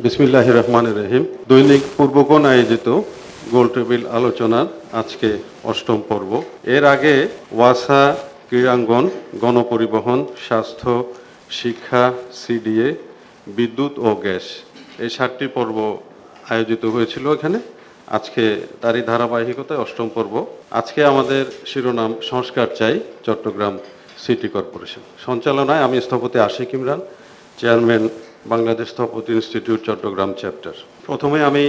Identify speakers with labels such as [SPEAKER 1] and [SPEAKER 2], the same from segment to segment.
[SPEAKER 1] বিসমিল্লাহির রহমানির রহিম। দৈনিক পূর্বকোণ আয়োজিত গোল টেবিল আলোচনার আজকে অষ্টম পর্ব। এর আগে ওয়াসা, ক্রীড়াঙ্গন, গণপরিবহন, স্বাস্থ্য, শিক্ষা, সিডিএ, বিদ্যুৎ ও গ্যাস এই 7টি পর্ব আয়োজিত হয়েছিল এখানে। আজকে তারই ধারাবাহিকতায় অষ্টম পর্ব। আজকে আমাদের শিরোনাম সংস্কার চাই চট্টগ্রাম সিটি কর্পোরেশন। সঞ্চালনায় আমি স্থপতি আশিক ইমরান, চেয়ারম্যান বাংলাদেশ স্থপতি ইনস্টিটিউট চট্টগ্রাম চ্যাপ্টার। প্রথমে আমি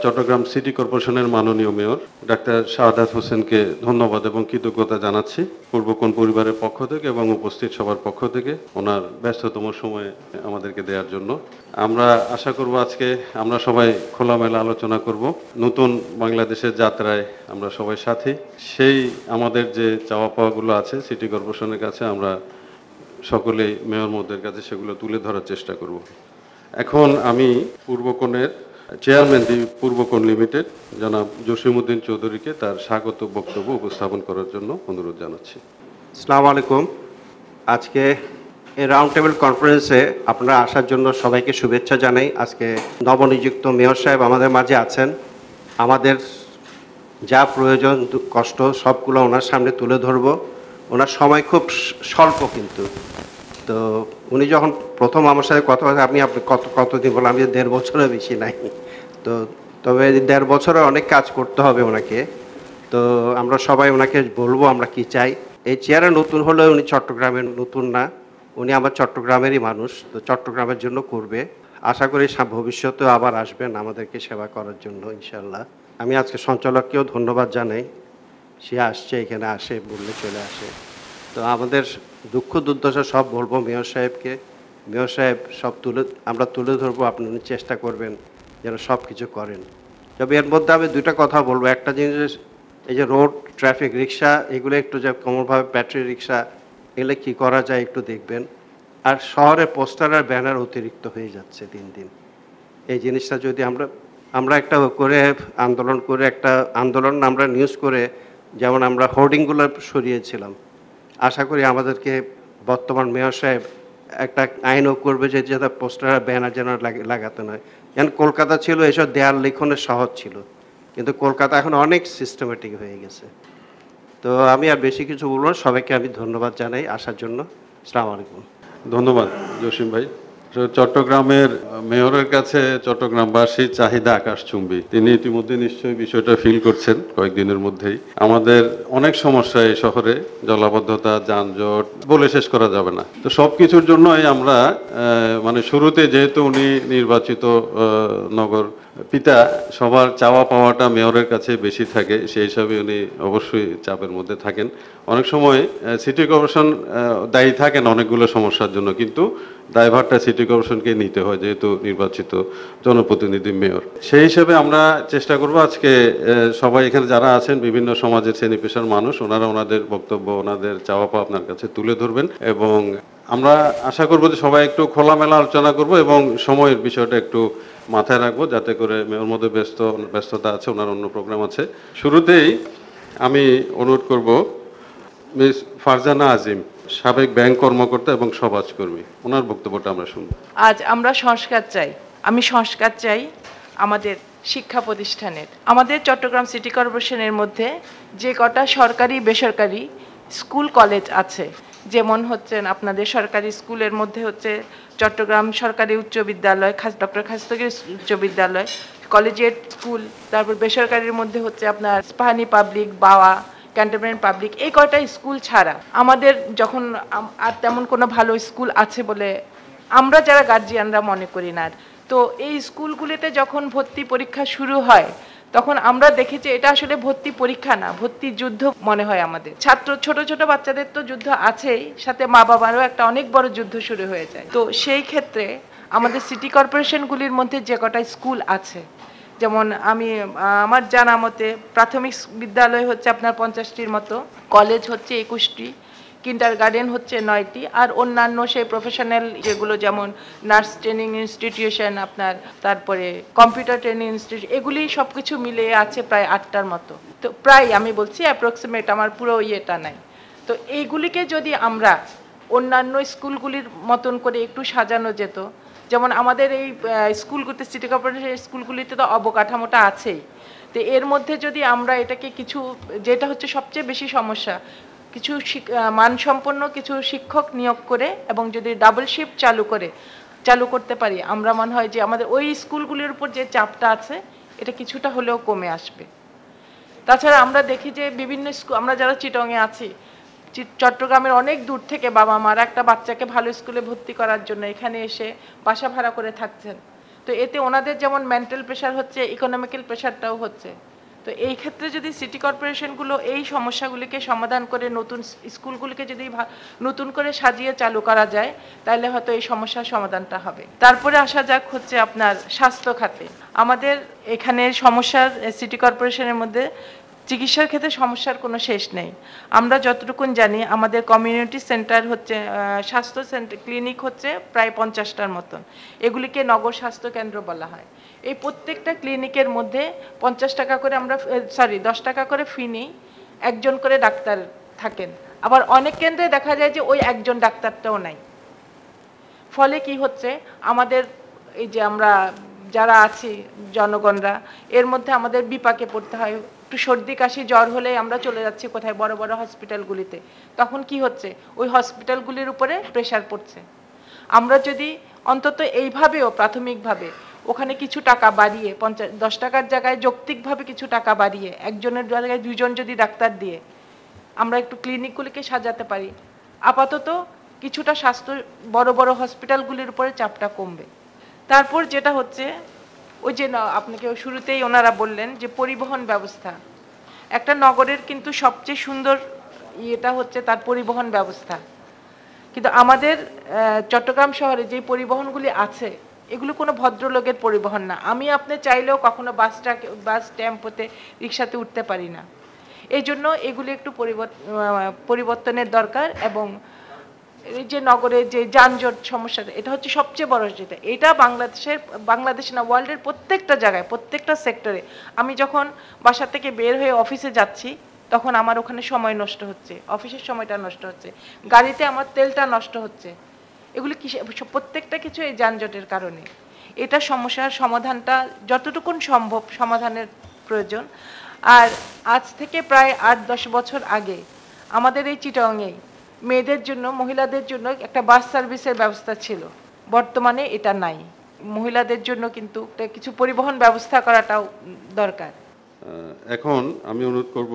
[SPEAKER 1] চট্টগ্রাম সিটি কর্পোরেশনের মাননীয় মেয়র ডাক্তার শাহাদাত হোসেনকে ধন্যবাদ এবং কৃতজ্ঞতা জানাচ্ছি পূর্বকোণ পরিবারের পক্ষ থেকে এবং উপস্থিত সবার পক্ষ থেকে ওনার ব্যস্ততম সময় আমাদেরকে দেওয়ার জন্য। আমরা আশা করব আজকে আমরা সবাই খোলামেলা আলোচনা করব। নতুন বাংলাদেশের যাত্রায় আমরা সবাই সাথী। সেই আমাদের যে চাওয়া পাওয়াগুলো আছে সিটি কর্পোরেশনের কাছে আমরা সকলেই মেয়র মহোদয়ের কাছে সেগুলো তুলে ধরার চেষ্টা করব। এখন আমি পূর্বকোণের চেয়ারম্যান পূর্বকোণ লিমিটেড জনাব জসিমউদ্দিন চৌধুরীকে তার স্বাগত বক্তব্য উপস্থাপন করার জন্য অনুরোধ জানাচ্ছি।
[SPEAKER 2] আসসালামু আলাইকুম। আজকে এই রাউন্ড টেবিল কনফারেন্সে আপনারা আসার জন্য সবাইকে শুভেচ্ছা জানাই। আজকে নবনিযুক্ত মেয়র সাহেব আমাদের মাঝে আছেন। আমাদের যা প্রয়োজন কষ্ট সবগুলো ওনার সামনে তুলে ধরবো। ওনার সময় খুব স্বল্প, কিন্তু তো উনি যখন প্রথম আমার সাথে কথা বলে আপনি কতদিন বলে, আমি 1.5 বছরের বেশি নাই, তো তবে 1.5 বছরে অনেক কাজ করতে হবে ওনাকে। তো আমরা সবাই ওনাকে বলবো আমরা কি চাই। এই চেয়ারে নতুন হলেও উনি চট্টগ্রামের নতুন না, উনি আমার চট্টগ্রামেরই মানুষ, তো চট্টগ্রামের জন্য করবে। আশা করি ভবিষ্যতেও আবার আসবেন আমাদেরকে সেবা করার জন্য ইনশাল্লাহ। আমি আজকে সঞ্চালককেও ধন্যবাদ জানাই, সে আসছে, এখানে আসে বললে চলে আসে। তো আমাদের দুঃখ দুর্দশা সব বলবো মেয়র সাহেবকে। মেয়র সাহেব সব আমরা তুলে ধরবো, আপনি চেষ্টা করবেন যেন সব কিছু করেন। তবে এর মধ্যে আমি 2টা কথা বলবো। একটা জিনিস, এই যে রোড ট্রাফিক রিক্সা এগুলো একটু যে কোনোভাবে ব্যাটারি রিক্সা এগুলো কী করা যায় একটু দেখবেন। আর শহরে পোস্টার আর ব্যানার অতিরিক্ত হয়ে যাচ্ছে দিন দিন। এই জিনিসটা যদি আমরা একটা করে আন্দোলন আমরা নিউজ করে, যেমন আমরা হোর্ডিংগুলো সরিয়েছিলাম। আশা করি আমাদেরকে বর্তমান মেয়র সাহেব একটা আইনও করবে যে যাতে পোস্টার ব্যানার যেন লাগাতে নয়। যেন কলকাতা ছিল এসব দেয়াল লিখনের সহজ ছিল, কিন্তু কলকাতা এখন অনেক সিস্টেমেটিক হয়ে গেছে। তো আমি আর বেশি কিছু বলবো না, সবাইকে আমি ধন্যবাদ জানাই আসার জন্য। আসসালামু আলাইকুম।
[SPEAKER 1] ধন্যবাদ জসিম ভাই। চট্টগ্রামের মেয়রের কাছে চট্টগ্রামবাসীর চাহিদা আকাশচুম্বী। তিনি ইতিমধ্যে নিশ্চয়ই বিষয়টা ফিল করছেন কয়েকদিনের মধ্যেই। আমাদের অনেক সমস্যা এই শহরে, জলাবদ্ধতা, যানজট বলে শেষ করা যাবে না। তো সব কিছুর জন্যই আমরা মানে শুরুতে যেহেতু উনি নির্বাচিত নগর পিতা, সবার চাওয়া পাওয়াটা মেয়রের কাছে বেশি থাকে, সেই হিসাবে উনি অবশ্যই চাপের মধ্যে থাকেন। অনেক সময় সিটি কর্পোরেশন দায়ী থাকেন অনেকগুলো সমস্যার জন্য, কিন্তু দায়ভারটা সিটি কর্পোরেশনকে নিতে হয় যেহেতু নির্বাচিত জনপ্রতিনিধি মেয়র। সেই হিসেবে আমরা চেষ্টা করব আজকে সবাই এখানে যারা আছেন বিভিন্ন সমাজের শ্রেণী পেশার মানুষ, ওনারা ওনাদের বক্তব্য, ওনাদের চাওয়া পাওয়া আপনার কাছে তুলে ধরবেন এবং আমরা আশা করব যে সবাই একটু খোলামেলা আলোচনা করব এবং সময়ের বিষয়টা একটু মাথায় রাখবো যাতে করে মেয়র মধ্যে ব্যস্ততা আছে, ওনার অন্য প্রোগ্রাম আছে। শুরুতেই আমি অনুরোধ করব মিস ফারজানা আজিম, সাবেক ব্যাংক কর্মকর্তা এবং সমাজকর্মী, ওনার বক্তব্যটা আমরা শুনব।
[SPEAKER 3] আজ আমরা সংস্কার চাই, আমি সংস্কার চাই আমাদের শিক্ষা প্রতিষ্ঠানের। আমাদের চট্টগ্রাম সিটি কর্পোরেশনের মধ্যে যে কটা সরকারি বেসরকারি স্কুল কলেজ আছে, যেমন হচ্ছেন আপনাদের সরকারি স্কুলের মধ্যে হচ্ছে চট্টগ্রাম সরকারি উচ্চ বিদ্যালয়, ডক্টর খাস্তগির উচ্চ বিদ্যালয়, কলেজিয়েট স্কুল, তারপর বেসরকারির মধ্যে হচ্ছে আপনার স্পাহানি পাবলিক, বাওয়া, ক্যান্টনমেন্ট পাবলিক, এই কয়টা স্কুল ছাড়া আমাদের যখন আর তেমন কোনো ভালো স্কুল আছে বলে আমরা যারা গার্জিয়ানরা মনে করি না। তো এই স্কুলগুলিতে যখন ভর্তি পরীক্ষা শুরু হয় তখন আমরা দেখেছি এটা আসলে ভর্তি পরীক্ষা না, ভর্তি যুদ্ধ মনে হয় আমাদের। ছোট ছোট বাচ্চাদের তো যুদ্ধ আছেই, সাথে মা বাবারও একটা অনেক বড় যুদ্ধ শুরু হয়ে যায়। তো সেই ক্ষেত্রে আমাদের সিটি কর্পোরেশনগুলির মধ্যে যে কটা স্কুল আছে, যেমন আমার জানা মতে প্রাথমিক বিদ্যালয় হচ্ছে আপনার 50টির মতো, কলেজ হচ্ছে 21টি, কিন্ডারগার্টেন হচ্ছে 9টি, আর অন্যান্য সেই প্রফেশনাল যেগুলো যেমন নার্স ট্রেনিং ইনস্টিটিউশন আপনার, তারপরে কম্পিউটার ট্রেনিং ইনস্টিটিউট, এগুলি সব কিছু মিলিয়ে আছে প্রায় 8টার মতো। তো প্রায় আমি বলছি অ্যাপ্রক্সিমেট, আমার পুরো ইয়েটা নাই। তো এইগুলিকে যদি আমরা অন্যান্য স্কুলগুলির মতন করে একটু সাজানো যেত যেমন আমাদের এই স্কুলগুলিতে, সিটি কর্পোরেশনের স্কুলগুলিতে তো অবকাঠামোটা আছেই। তো এর মধ্যে যদি আমরা এটাকে কিছু, যেটা হচ্ছে সবচেয়ে বেশি সমস্যা, কিছু মানসম্পন্ন কিছু শিক্ষক নিয়োগ করে এবং যদি ডাবল শিফট চালু করতে পারি, আমরা মনে হয় যে আমাদের ওই স্কুলগুলির উপর যে চাপটা আছে এটা কিছুটা হলেও কমে আসবে। তাছাড়া আমরা দেখি যে বিভিন্ন স্কুল, আমরা যারা চিটংয়ে আছি, চট্টগ্রামের অনেক দূর থেকে বাবা মারা একটা বাচ্চাকে ভালো স্কুলে ভর্তি করার জন্য এখানে এসে বাসা ভাড়া করে থাকছেন। তো এতে ওনাদের যেমন মেন্টাল প্রেশার হচ্ছে, ইকোনমিক্যাল প্রেশারটাও হচ্ছে। তো এই ক্ষেত্রে যদি সিটি কর্পোরেশনগুলো এই সমস্যাগুলিকে সমাধান করে নতুন স্কুলগুলিকে যদি নতুন করে সাজিয়ে চালু করা যায়, তাহলে হয়তো এই সমস্যার সমাধানটা হবে। তারপরে আসা যাক হচ্ছে আপনার স্বাস্থ্য খাতে। আমাদের এখানে সমস্যার সিটি কর্পোরেশনের মধ্যে চিকিৎসার ক্ষেত্রে সমস্যার কোনো শেষ নেই। আমরা যতটুকুন জানি আমাদের কমিউনিটি সেন্টার হচ্ছে, স্বাস্থ্য সেন্টার ক্লিনিক হচ্ছে প্রায় 50টার মতন। এগুলিকে নগর স্বাস্থ্য কেন্দ্র বলা হয়। এই প্রত্যেকটা ক্লিনিকের মধ্যে 50 টাকা করে 10 টাকা করে ফি নিই, একজন করে ডাক্তার থাকেন। আবার অনেক কেন্দ্রে দেখা যায় যে ওই একজন ডাক্তারটাও নাই। ফলে কি হচ্ছে, আমাদের এই যে আমরা যারা আছি জনগণরা, এর মধ্যে আমাদের বিপাকে পড়তে হয়। একটু সর্দি কাশি জ্বর হলে আমরা চলে যাচ্ছি কোথায়, বড় বড় হসপিটালগুলিতে। তখন কি হচ্ছে, ওই হসপিটালগুলির উপরে প্রেশার পড়ছে। আমরা যদি অন্তত এইভাবেও প্রাথমিকভাবে ওখানে কিছু টাকা বাড়িয়ে, 10 টাকার জায়গায় যৌক্তিকভাবে কিছু টাকা বাড়িয়ে, একজনের জায়গায় 2জন যদি ডাক্তার দিয়ে আমরা একটু ক্লিনিকগুলিকে সাজাতে পারি, আপাতত কিছুটা স্বাস্থ্য বড় বড় হসপিটালগুলির উপরে চাপটা কমবে। তারপর যেটা হচ্ছে, ওই যে আপনাকে শুরুতেই ওনারা বললেন যে পরিবহন ব্যবস্থা। একটা নগরের কিন্তু সবচেয়ে সুন্দর ইয়েটা হচ্ছে তার পরিবহন ব্যবস্থা। কিন্তু আমাদের চট্টগ্রাম শহরে যে পরিবহনগুলি আছে, এগুলো কোনো ভদ্রলোকের পরিবহন না। আমি আপনি চাইলেও কখনো বাস টেম্পোতে রিক্সাতে উঠতে পারি না। এই জন্য এগুলি একটু পরিবর্তনের দরকার। এবং এই যে নগরে যে যানজট সমস্যাটা, এটা হচ্ছে সবচেয়ে বড় যেটা, এটা বাংলাদেশ না ওয়ার্ল্ডের প্রত্যেকটা জায়গায়, প্রত্যেকটা সেক্টরে। আমি যখন বাসা থেকে বের হয়ে অফিসে যাচ্ছি, তখন আমার ওখানে সময় নষ্ট হচ্ছে, অফিসের সময়টা নষ্ট হচ্ছে, গাড়িতে আমার তেলটা নষ্ট হচ্ছে। এগুলি প্রত্যেকটা কিছু এই যানজটের কারণে। এটা সমস্যার সমাধানটা যতটুকুন সম্ভব সমাধানের প্রয়োজন। আর আজ থেকে প্রায় 8-10 বছর আগে আমাদের এই চিটাগংয়েই মেয়েদের জন্য, মহিলাদের জন্য একটা বাস সার্ভিসের ব্যবস্থা ছিল। বর্তমানে এটা নাই। মহিলাদের জন্য কিন্তু কিছু পরিবহন ব্যবস্থা করাটাও দরকার।
[SPEAKER 1] এখন আমি অনুরোধ করব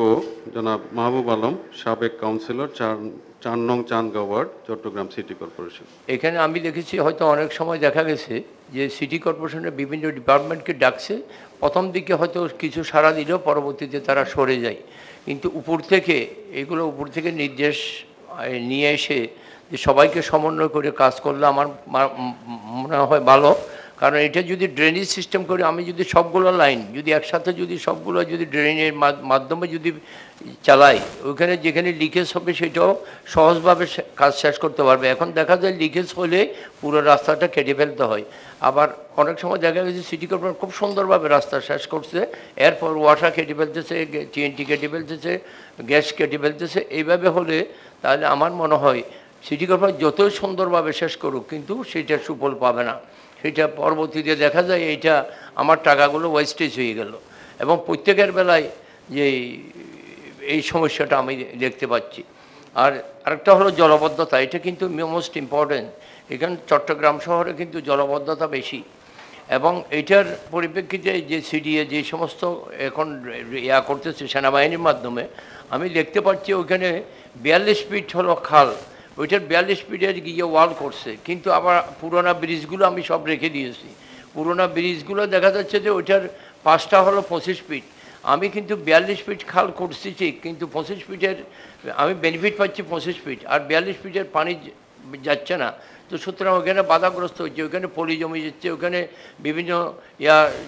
[SPEAKER 1] জনাব মাহবুব আলম, সাবেক কাউন্সিলর, 4 নং Chandgaon ward, Chattogram city corporation.
[SPEAKER 4] এখানে আমি দেখেছি, হয়তো অনেক সময় দেখা গেছে যে সিটি কর্পোরেশনের বিভিন্ন ডিপার্টমেন্টকে ডাকছে, প্রথম দিকে হয়তো কিছু সাড়া দিলেও পরবর্তীতে তারা সরে যায়। কিন্তু উপর থেকে নির্দেশ নিয়ে এসে যে সবাইকে সমন্বয় করে কাজ করলে আমার মনে হয় ভালো। কারণ এটা যদি ড্রেনেজ সিস্টেম করে, আমি যদি সবগুলো লাইন যদি একসাথে সবগুলো ড্রেনের মাধ্যমে চালাই, ওইখানে যেখানে লিকেজ হবে সেটাও সহজভাবে কাজ শেষ করতে পারবে। এখন দেখা যায় লিকেজ হলে পুরো রাস্তাটা কেটে ফেলতে হয়। আবার অনেক সময় দেখা গেছে সিটি কর্পোরেশন খুব সুন্দরভাবে রাস্তা শেষ করছে, এরপর ওয়াটার কেটে ফেলতেছে, TNT কেটে ফেলতেছে, গ্যাস কেটে ফেলতেছে। এইভাবে হলে তাহলে আমার মনে হয় সিটি কর্পোরেশন যতই সুন্দরভাবে শেষ করুক, কিন্তু সেটা সুফল পাবে না। সেটা পরবর্তীতে দেখা যায় এইটা আমার টাকাগুলো ওয়েস্টেজ হয়ে গেল। এবং প্রত্যেকের বেলায় যে এই সমস্যাটা আমি দেখতে পাচ্ছি। আর আরেকটা হলো জলবদ্ধতা, এটা কিন্তু মোস্ট ইম্পর্টেন্ট। এখানে চট্টগ্রাম শহরে কিন্তু জলবদ্ধতা বেশি, এবং এইটার পরিপ্রেক্ষিতে যে সিডিএ যে সমস্ত এখন করতেছে সেনাবাহিনীর মাধ্যমে, আমি দেখতে পাচ্ছি ওইখানে 42 ফিট হলো খাল, ওইটার 42 ফিটের গিয়ে ওয়াল করছে। কিন্তু আবার পুরোনো ব্রিজগুলো আমি সব রেখে দিয়েছি। পুরোনো ব্রিজগুলো দেখা যাচ্ছে যে ওইটার 5টা হলো 25 ফিট। আমি কিন্তু 42 ফিট খাল করছি ঠিক, কিন্তু 25 ফিটের আমি বেনিফিট পাচ্ছি 25 ফিট, আর 42 ফিটের পানি যাচ্ছে না। তো সুতরাং ওখানে বাধাগ্রস্ত হচ্ছে, ওখানে পলি জমে যাচ্ছে, ওখানে বিভিন্ন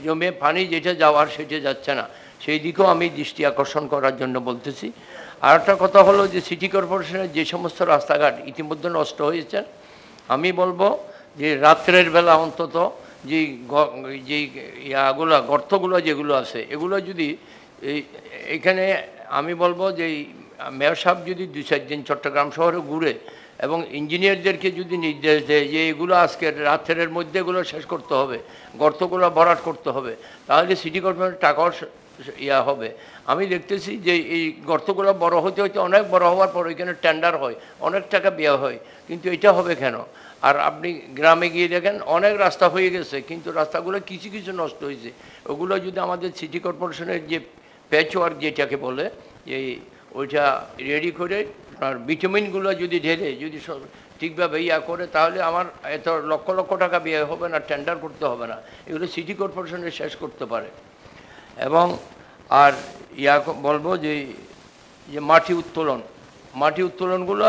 [SPEAKER 4] জমে পানি যেটা যাওয়ার সেটা যাচ্ছে না। সেই দিকেও আমি দৃষ্টি আকর্ষণ করার জন্য বলতেছি। আর একটা কথা হলো যে সিটি কর্পোরেশনের যে সমস্ত রাস্তাঘাট ইতিমধ্যে নষ্ট হয়েছে, আমি বলবো যে রাত্রের বেলা অন্তত যেই গর্তগুলো যেগুলো আছে, এগুলো যদি এখানে আমি বলবো যে মেয়র সাহেব যদি 2-4 দিন চট্টগ্রাম শহরে ঘুরে এবং ইঞ্জিনিয়ারদেরকে যদি নির্দেশ দেয় যে এগুলো আজকে রাত্রের মধ্যে এগুলো শেষ করতে হবে, গর্তগুলো ভরাট করতে হবে, তাহলে সিটি কর্পোরেশনের টাকাও ইয়া হবে। আমি দেখতেছি যে এই গর্তগুলো বড় হতে হতে অনেক বড় হওয়ার পর ওইখানে টেন্ডার হয়, অনেক টাকা ব্যয় হয়, কিন্তু এটা হবে কেন? আর আপনি গ্রামে গিয়ে দেখেন অনেক রাস্তা হয়ে গেছে, কিন্তু রাস্তাগুলো কিছু কিছু নষ্ট হয়েছে। ওগুলো যদি আমাদের সিটি কর্পোরেশনের যে প্যাচ ওয়ার্ক যেটাকে বলে, এই ওইটা রেডি করে আর ভিটামিনগুলো যদি ঢেলে যদি ঠিকভাবে ইয়া করে, তাহলে আমার এত লক্ষ লক্ষ টাকা ব্যয় হবে না, টেন্ডার করতে হবে না, এগুলো সিটি কর্পোরেশনের শেষ করতে পারে। এবং আর ইয়া বলবো যে মাটি উত্তোলনগুলো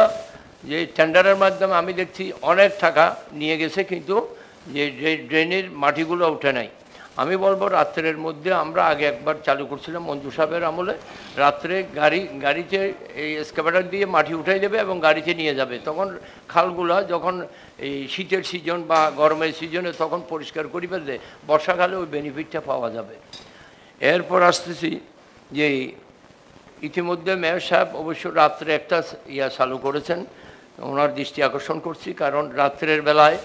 [SPEAKER 4] যে টেন্ডারের মাধ্যমে আমি দেখছি অনেক টাকা নিয়ে গেছে, কিন্তু যে ড্রেনের মাটিগুলো উঠে নাই। আমি বলবো রাত্রের মধ্যে আমরা আগে একবার চালু করছিলাম মঞ্জু সাহেবের আমলে, রাত্রে গাড়িতে এই এক্সকাভেটর দিয়ে মাটি উঠাই দেবে এবং গাড়িতে নিয়ে যাবে। তখন খালগুলো যখন এই শীতের সিজন বা গরমের সিজনে তখন পরিষ্কার করি ফেললে বর্ষাকালে ওই বেনিফিটটা পাওয়া যাবে। এরপর আসতেছি যে ইতিমধ্যে মেয়র সাহেব অবশ্য রাত্রে একটা ইয়া চালু করেছেন, ওনার দৃষ্টি আকর্ষণ করছি। কারণ রাত্রের বেলায়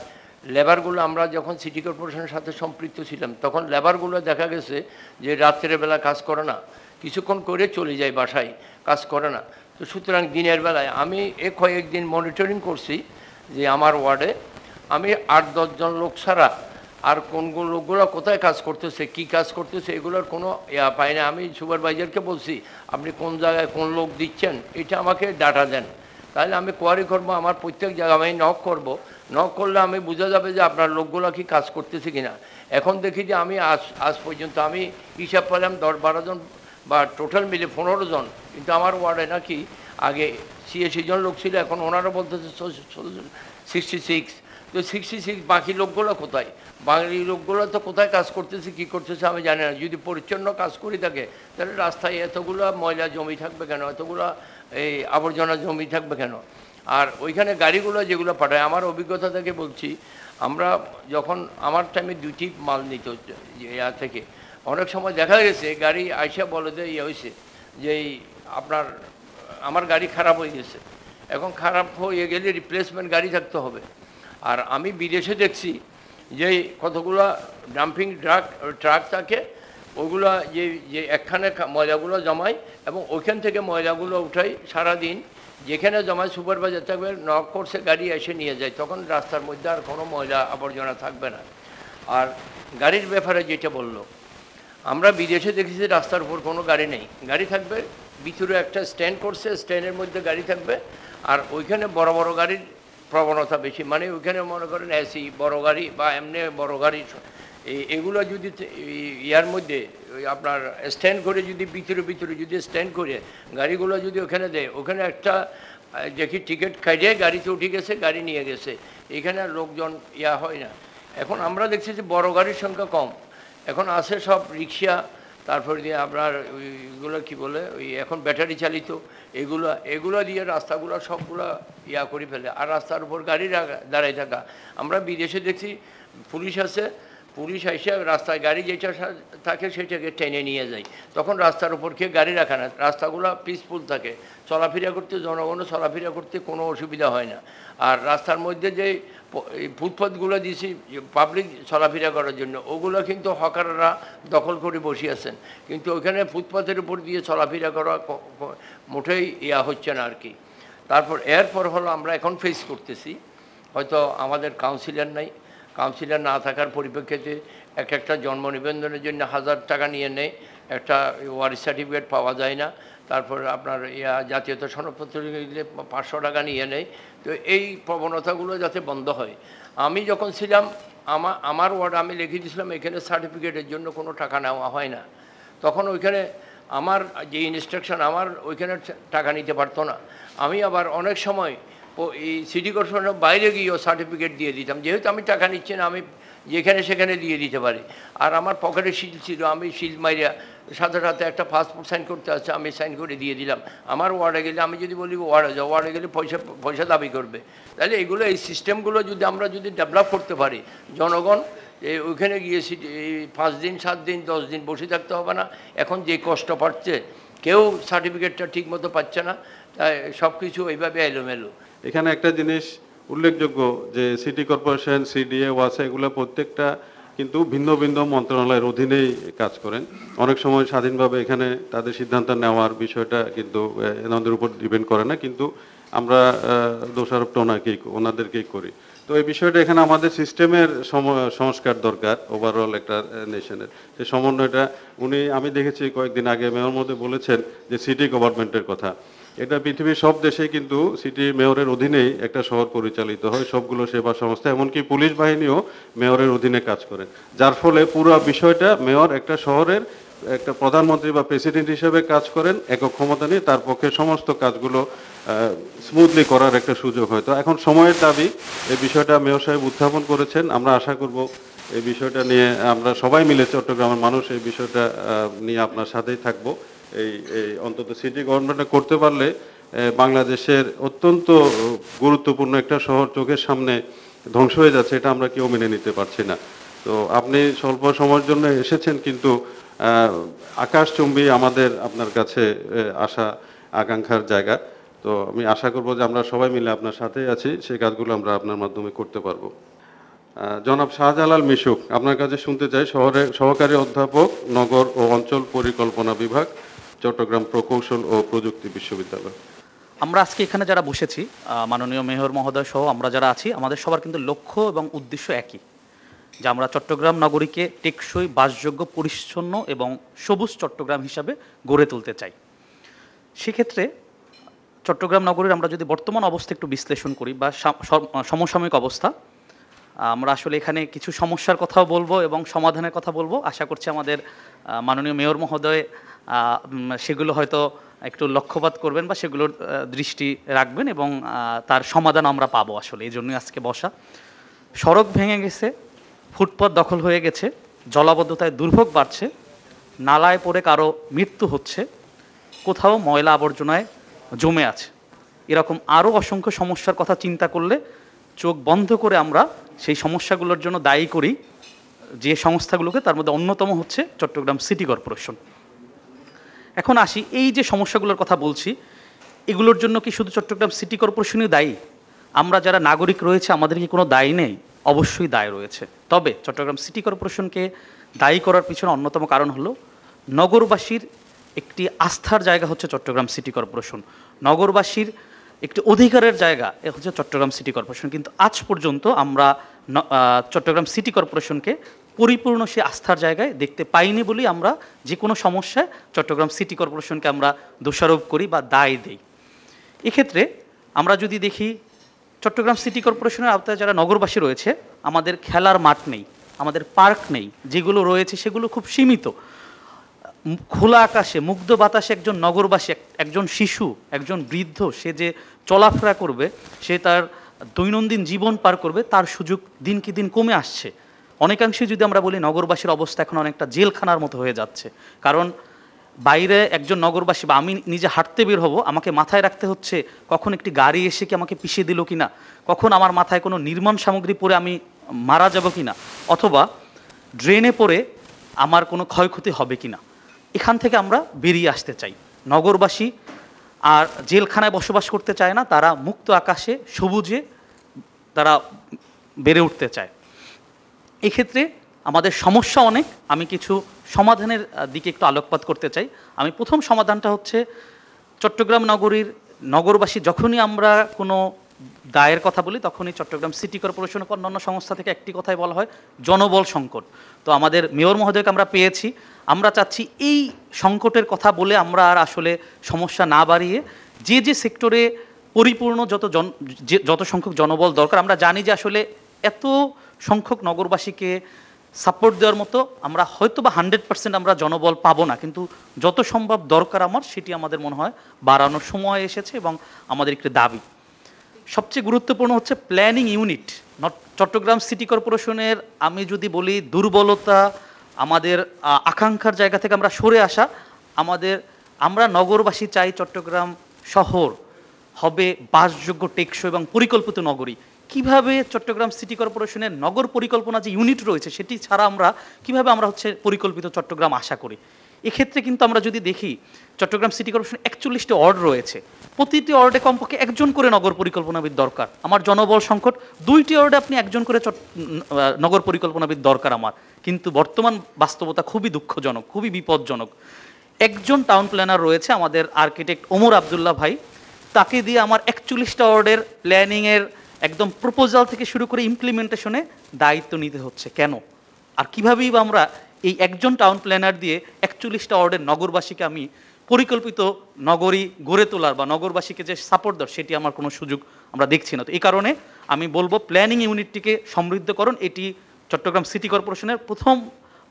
[SPEAKER 4] লেবারগুলো, আমরা যখন সিটি কর্পোরেশনের সাথে সম্পৃক্ত ছিলাম তখন লেবারগুলো দেখা গেছে যে রাত্রের বেলা কাজ করে না, কিছুক্ষণ করে চলে যায় বাসায়, কাজ করে না। তো সুতরাং দিনের বেলায় আমি কয়েকদিন মনিটরিং করছি যে আমার ওয়ার্ডে আমি 8-10 জন লোক ছাড়া আর কোনগুলো লোকগুলো কোথায় কাজ করতেছে, কি কাজ করতেছে, এগুলোর কোনো ইয়া পাই না। আমি সুপারভাইজারকে বলছি আপনি কোন জায়গায় কোন লোক দিচ্ছেন এটা আমাকে ডাটা দেন, তাহলে আমি কোয়ারি করবো। আমার প্রত্যেক জায়গায় আমি নক করলে আমি বোঝা যাবে যে আপনার লোকগুলো কি কাজ করতেছে কিনা। এখন দেখি যে আমি আজ পর্যন্ত আমি হিসাব পেলাম 10-12 জন বা টোটাল মিলে 15 জন, কিন্তু আমার ওয়ার্ডে নাকি আগে 86 জন লোক ছিল, এখন ওনারা বলতেছে 66। তো 66 বাকি লোকগুলো কোথায়? বাঙালি লোকগুলো তো কোথায় কাজ করতেছে, কি করতেছে আমি জানি না। যদি পরিচ্ছন্ন কাজ করে থাকে তাহলে রাস্তায় এতগুলো ময়লা জমি থাকবে কেন, এতগুলো এই আবর্জনা জমি থাকবে কেন? আর ওইখানে গাড়িগুলো যেগুলো পাঠায়, আমার অভিজ্ঞতা থেকে বলছি, আমরা যখন আমার টাইমে 2টি মাল নিত ইয়া থেকে, অনেক সময় দেখা গেছে গাড়ি আইসা বলে যে ইয়ে হয়েছে যে আমার গাড়ি খারাপ হয়ে গেছে, এখন খারাপ হয়ে গেলে রিপ্লেসমেন্ট গাড়ি থাকতে হবে। আর আমি বিদেশে দেখছি যে কতগুলো ডাম্পিং ট্রাক থাকে, ওইগুলো যে একখানে ময়লাগুলো জমায় এবং ওইখান থেকে ময়লাগুলো উঠাই সারাদিন, যেখানে জমায় সুপারভাইজার থাকবে, নক করছে গাড়ি এসে নিয়ে যায়, তখন রাস্তার মধ্যে আর কোনো ময়লা আবর্জনা থাকবে না। আর গাড়ির ব্যাপারে যেটা বললো, আমরা বিদেশে দেখেছি রাস্তার উপর কোনো গাড়ি নেই, গাড়ি থাকবে ভিতরে একটা স্ট্যান্ড করছে, স্ট্যান্ডের মধ্যে গাড়ি থাকবে, আর ওইখানে বড় বড় গাড়ির প্রবণতা বেশি। মানে ওইখানে মনে করেন এসি বড় গাড়ি বা এমনি বড় গাড়ি, এগুলো যদি ইয়ার মধ্যে আপনার স্ট্যান্ড করে যদি ভিতরে যদি স্ট্যান্ড করে গাড়িগুলো যদি ওখানে দেয়, ওখানে একটা দেখি টিকিট কাটিয়ে গাড়িতে উঠে গেছে, গাড়ি নিয়ে গেছে, এখানে লোকজন ইয়া হয় না। এখন আমরা দেখছি যে বড় গাড়ির সংখ্যা কম, এখন আছে সব রিক্সা, তারপরে দিয়ে আপনার ওইগুলো কী বলে ওই এখন ব্যাটারি চালিত, এগুলো দিয়ে রাস্তাগুলো সবগুলো ইয়া করে ফেলে। আর রাস্তার উপর গাড়ি দাঁড়ায় থাকা, আমরা বিদেশে দেখছি পুলিশ আছে, পুলিশ এসে রাস্তায় গাড়ি যেটা থাকে সেটাকে টেনে নিয়ে যায়, তখন রাস্তার উপর খেয়ে গাড়ি রাখা না, রাস্তাগুলো পিসফুল থাকে, চলাফেরা করতে জনগণও চলাফেরা করতে কোনো অসুবিধা হয় না। আর রাস্তার মধ্যে যে ফুটপাথগুলো দিয়েছি পাবলিক চলাফেরা করার জন্য, ওগুলো কিন্তু হকাররা দখল করে বসে আছেন, কিন্তু ওইখানে ফুটপাথের উপর দিয়ে চলাফেরা করা মোটেই ইয়া হচ্ছে না আর কি। এরপর হলো আমরা এখন ফেস করতেছি, হয়তো আমাদের কাউন্সিলর নাই, কাউন্সিলর না থাকার পরিপ্রেক্ষিতে একটা জন্ম নিবন্ধনের জন্য 1000 টাকা নিয়ে নেয়, একটা ওয়ারিশ সার্টিফিকেট পাওয়া যায় না, তারপর আপনার জাতীয়তা সনদপত্র দিলে 500 টাকা নিয়ে নেয়। তো এই প্রবণতাগুলো যাতে বন্ধ হয়। আমি যখন ছিলাম আমার ওয়ার্ড আমি লিখে দিয়েছিলাম এখানে সার্টিফিকেটের জন্য কোনো টাকা নেওয়া হয় না, তখন ওইখানে আমার যে ইনস্ট্রাকশন আমার ওইখানে টাকা নিতে পারতো না। আমি আবার অনেক সময় এই সিটি কর্পোরেশনের বাইরে গিয়েও সার্টিফিকেট দিয়ে দিতাম, যেহেতু আমি টাকা নিচ্ছি না, আমি যেখানে সেখানে দিয়ে দিতে পারি। আর আমার পকেটে শিল ছিল, আমি শিল মাইরা সাথে সাথে একটা পাসপোর্ট সাইন করতে আছে, আমি সাইন করে দিয়ে দিলাম। আমার ওয়ার্ডে গেলে আমি যদি বলি ওয়ার্ডে গেলে পয়সা দাবি করবে। তাহলে এগুলো এই সিস্টেমগুলো যদি ডেভেলপ করতে পারি, জনগণ ওইখানে গিয়ে 5 দিন 7 দিন 10 দিন বসে থাকতে হবে না। এখন যে কষ্ট পাচ্ছে, কেউ সার্টিফিকেটটা ঠিক মতো পাচ্ছে না, তাই সব কিছু এইভাবে এলোমেলো।
[SPEAKER 1] এখানে একটা জিনিস উল্লেখযোগ্য যে সিটি কর্পোরেশন, সিডিএ, ওয়াসা এগুলো প্রত্যেকটা কিন্তু ভিন্ন ভিন্ন মন্ত্রণালয়ের অধীনেই কাজ করেন। অনেক সময় স্বাধীনভাবে এখানে তাদের সিদ্ধান্ত নেওয়ার বিষয়টা কিন্তু এনাদের উপর ডিপেন্ড করে না, কিন্তু আমরা দোষারোপটা ওনাদেরকেই করি। তো এই বিষয়টা এখানে আমাদের সিস্টেমের সংস্কার দরকার ওভারঅল একটা নেশনের। সেই সমন্বয়টা আমি দেখেছি কয়েকদিন আগে মেয়র মধ্যে বলেছেন যে সিটি গভর্নমেন্টের কথা। এটা পৃথিবীর সব দেশে কিন্তু সিটি মেয়রের অধীনেই একটা শহর পরিচালিত হয়, সবগুলো সেবা সংস্থা, এমনকি পুলিশ বাহিনীও মেয়রের অধীনে কাজ করে, যার ফলে পুরো বিষয়টা মেয়র একটা শহরের একটা প্রধানমন্ত্রী বা প্রেসিডেন্ট হিসেবে কাজ করেন, একক ক্ষমতা নিয়ে, তার পক্ষে সমস্ত কাজগুলো স্মুথলি করার একটা সুযোগ হয়। তো এখন সময়ের দাবি, এই বিষয়টা মেয়র সাহেব উত্থাপন করেছেন। আমরা আশা করব এই বিষয়টা নিয়ে আমরা সবাই মিলে, চট্টগ্রামের মানুষ এই বিষয়টা নিয়ে আপনার সাথেই থাকবো। এই অন্তত সিটি গভর্নমেন্টে করতে পারলে বাংলাদেশের অত্যন্ত গুরুত্বপূর্ণ একটা শহর চোখের সামনে ধ্বংস হয়ে যাচ্ছে, এটা আমরা কেউ মেনে নিতে পারছি না। তো আপনি স্বল্প সময়ের জন্য এসেছেন, কিন্তু আকাশচুম্বী আমাদের আপনার কাছে আশা আকাঙ্ক্ষার জায়গা। তো আমি আশা করব যে আমরা সবাই মিলে আপনার সাথে আছি, সেই কাজগুলো আমরা আপনার মাধ্যমে করতে পারবো। জনাব শাহজালাল মিশুক, আপনার কাছে শুনতে চাই, সহকারী অধ্যাপক, নগর ও অঞ্চল পরিকল্পনা বিভাগ, চট্টগ্রাম প্রকৌশল ও প্রযুক্তি বিশ্ববিদ্যালয়।
[SPEAKER 5] আমরা আজকে এখানে যারা বসেছি, মাননীয় মেয়র মহোদয় সহ আমরা যারা আছি, আমাদের সবার কিন্তু লক্ষ্য এবং উদ্দেশ্য একই, যে আমরা চট্টগ্রাম নগরীকে টেকসই, বাসযোগ্য, পরিচ্ছন্ন এবং সবুজ চট্টগ্রাম হিসাবে গড়ে তুলতে চাই। সেক্ষেত্রে চট্টগ্রাম নগরীর আমরা যদি বর্তমান অবস্থা একটু বিশ্লেষণ করি বা সমসাময়িক অবস্থা, আমরা আসলে এখানে কিছু সমস্যার কথাও বলবো এবং সমাধানের কথা বলবো। আশা করছি আমাদের মাননীয় মেয়র মহোদয় সেগুলো হয়তো একটু লক্ষ্যপাত করবেন বা সেগুলোর দৃষ্টি রাখবেন এবং তার সমাধান আমরা পাবো। আসলে এই জন্যই আজকে বসা। সড়ক ভেঙে গেছে, ফুটপাত দখল হয়ে গেছে, জলাবদ্ধতায় দুর্ভোগ বাড়ছে, নালায় পড়ে কারো মৃত্যু হচ্ছে, কোথাও ময়লা আবর্জনায় জমে আছে। এরকম আরও অসংখ্য সমস্যার কথা চিন্তা করলে চোখ বন্ধ করে আমরা সেই সমস্যাগুলোর জন্য দায়ী করি যে সংস্থাগুলোকে, তার মধ্যে অন্যতম হচ্ছে চট্টগ্রাম সিটি কর্পোরেশন। এখন আসি, এই যে সমস্যাগুলোর কথা বলছি, এগুলোর জন্য কি শুধু চট্টগ্রাম সিটি কর্পোরেশনই দায়ী? আমরা যারা নাগরিক রয়েছে আমাদের কি কোনো দায়ী নেই? অবশ্যই দায় রয়েছে। তবে চট্টগ্রাম সিটি কর্পোরেশনকে দায়ী করার পিছনে অন্যতম কারণ হলো নগরবাসীর একটি আস্থার জায়গা হচ্ছে চট্টগ্রাম সিটি কর্পোরেশন, নগরবাসীর একটি অধিকারের জায়গা হচ্ছে চট্টগ্রাম সিটি কর্পোরেশন। কিন্তু আজ পর্যন্ত আমরা চট্টগ্রাম সিটি কর্পোরেশনকে পরিপূর্ণ সে আস্থার জায়গায় দেখতে পাইনি বলেই আমরা যে কোনো সমস্যায় চট্টগ্রাম সিটি কর্পোরেশনকে আমরা দোষারোপ করি বা দায় দিই। এক্ষেত্রে আমরা যদি দেখি, চট্টগ্রাম সিটি কর্পোরেশনের আওতায় যারা নগরবাসী রয়েছে, আমাদের খেলার মাঠ নেই, আমাদের পার্ক নেই, যেগুলো রয়েছে সেগুলো খুব সীমিত। খোলা আকাশে, মুগ্ধ বাতাসে একজন নগরবাসী, একজন শিশু, একজন বৃদ্ধ, সে যে চলাফেরা করবে, সে তার দৈনন্দিন জীবন পার করবে, তার সুযোগ দিনকে দিন কমে আসছে। অনেকাংশে যদি আমরা বলি, নগরবাসীর অবস্থা এখন অনেকটা জেলখানার মতো হয়ে যাচ্ছে। কারণ বাইরে একজন নগরবাসী বা আমি নিজে হাঁটতে বের হব, আমাকে মাথায় রাখতে হচ্ছে কখন একটি গাড়ি এসে কি আমাকে পিষিয়ে দিল কিনা, কখন আমার মাথায় কোনো নির্মাণ সামগ্রী পড়ে আমি মারা যাব কিনা, অথবা ড্রেনে পড়ে আমার কোনো ক্ষয়ক্ষতি হবে কিনা। এখান থেকে আমরা বেরিয়ে আসতে চাই। নগরবাসী আর জেলখানায় বসবাস করতে চায় না, তারা মুক্ত আকাশে, সবুজে তারা বেড়ে উঠতে চায়। এক্ষেত্রে আমাদের সমস্যা অনেক, আমি কিছু সমাধানের দিকে একটু আলোকপাত করতে চাই। আমি প্রথম সমাধানটা হচ্ছে, চট্টগ্রাম নগরীর নগরবাসী যখনই আমরা কোনো দায়ের কথা বলি, তখনই চট্টগ্রাম সিটি কর্পোরেশন ও অন্যান্য সংস্থা থেকে একটি কথাই বলা হয়, জনবল সংকট। তো আমাদের মেয়র মহোদয়কে আমরা পেয়েছি, আমরা চাচ্ছি এই সংকটের কথা বলে আমরা আর আসলে সমস্যা না বাড়িয়ে যে যে সেক্টরে পরিপূর্ণ যত সংখ্যক জনবল দরকার, আমরা জানি যে আসলে এত সংখ্যক নগরবাসীকে সাপোর্ট দেওয়ার মতো আমরা হয়তো বা 100% আমরা জনবল পাবো না, কিন্তু যত সম্ভব দরকার আমার, সেটি আমাদের মনে হয় বাড়ানোর সময় এসেছে এবং আমাদের একটি দাবি। সবচেয়ে গুরুত্বপূর্ণ হচ্ছে প্ল্যানিং ইউনিট। চট্টগ্রাম সিটি কর্পোরেশনের আমি যদি বলি দুর্বলতা, আমাদের আকাঙ্ক্ষার জায়গা থেকে আমরা সরে আসা, আমরা নগরবাসী চাই চট্টগ্রাম শহর হবে বাসযোগ্য, টেকসই এবং পরিকল্পিত নগরী। কিভাবে চট্টগ্রাম সিটি কর্পোরেশনের নগর পরিকল্পনা যে ইউনিট রয়েছে, সেটি ছাড়া কিভাবে আমরা পরিকল্পিত চট্টগ্রাম আশা করি। এক্ষেত্রে কিন্তু আমরা যদি দেখি, চট্টগ্রাম সিটি কর্পোরেশন 41টি ওয়ার্ড রয়েছে, প্রতিটি ওয়ার্ডে কমপক্ষে একজন করে নগর পরিকল্পনাবিদ দরকার। আমার জনবল সংকট, 2টি ওয়ার্ডে আপনি একজন করে নগর পরিকল্পনাবিদ দরকার আমার। কিন্তু বর্তমান বাস্তবতা খুবই দুঃখজনক, খুবই বিপজ্জনক। একজন টাউন প্ল্যানার রয়েছে আমাদের আর্কিটেক্ট ওমর আবদুল্লাহ ভাই, তাকে দিয়ে আমার 41টা ওয়ার্ডের প্ল্যানিংয়ের একদম প্রপোজাল থেকে শুরু করে ইমপ্লিমেন্টেশনে দায়িত্ব নিতে হচ্ছে। কেন? আর কীভাবেই বা আমরা এই একজন টাউন প্ল্যানার দিয়ে 41টা ওয়ার্ডের নগরবাসীকে আমি পরিকল্পিত নগরী গড়ে তোলার বা নগরবাসীকে যে সাপোর্ট দেওয়ার, সেটি আমার কোনো সুযোগ আমরা দেখছি না। তো এই কারণে আমি বলবো প্ল্যানিং ইউনিটটিকে সমৃদ্ধকরণ, এটি চট্টগ্রাম সিটি কর্পোরেশনের প্রথম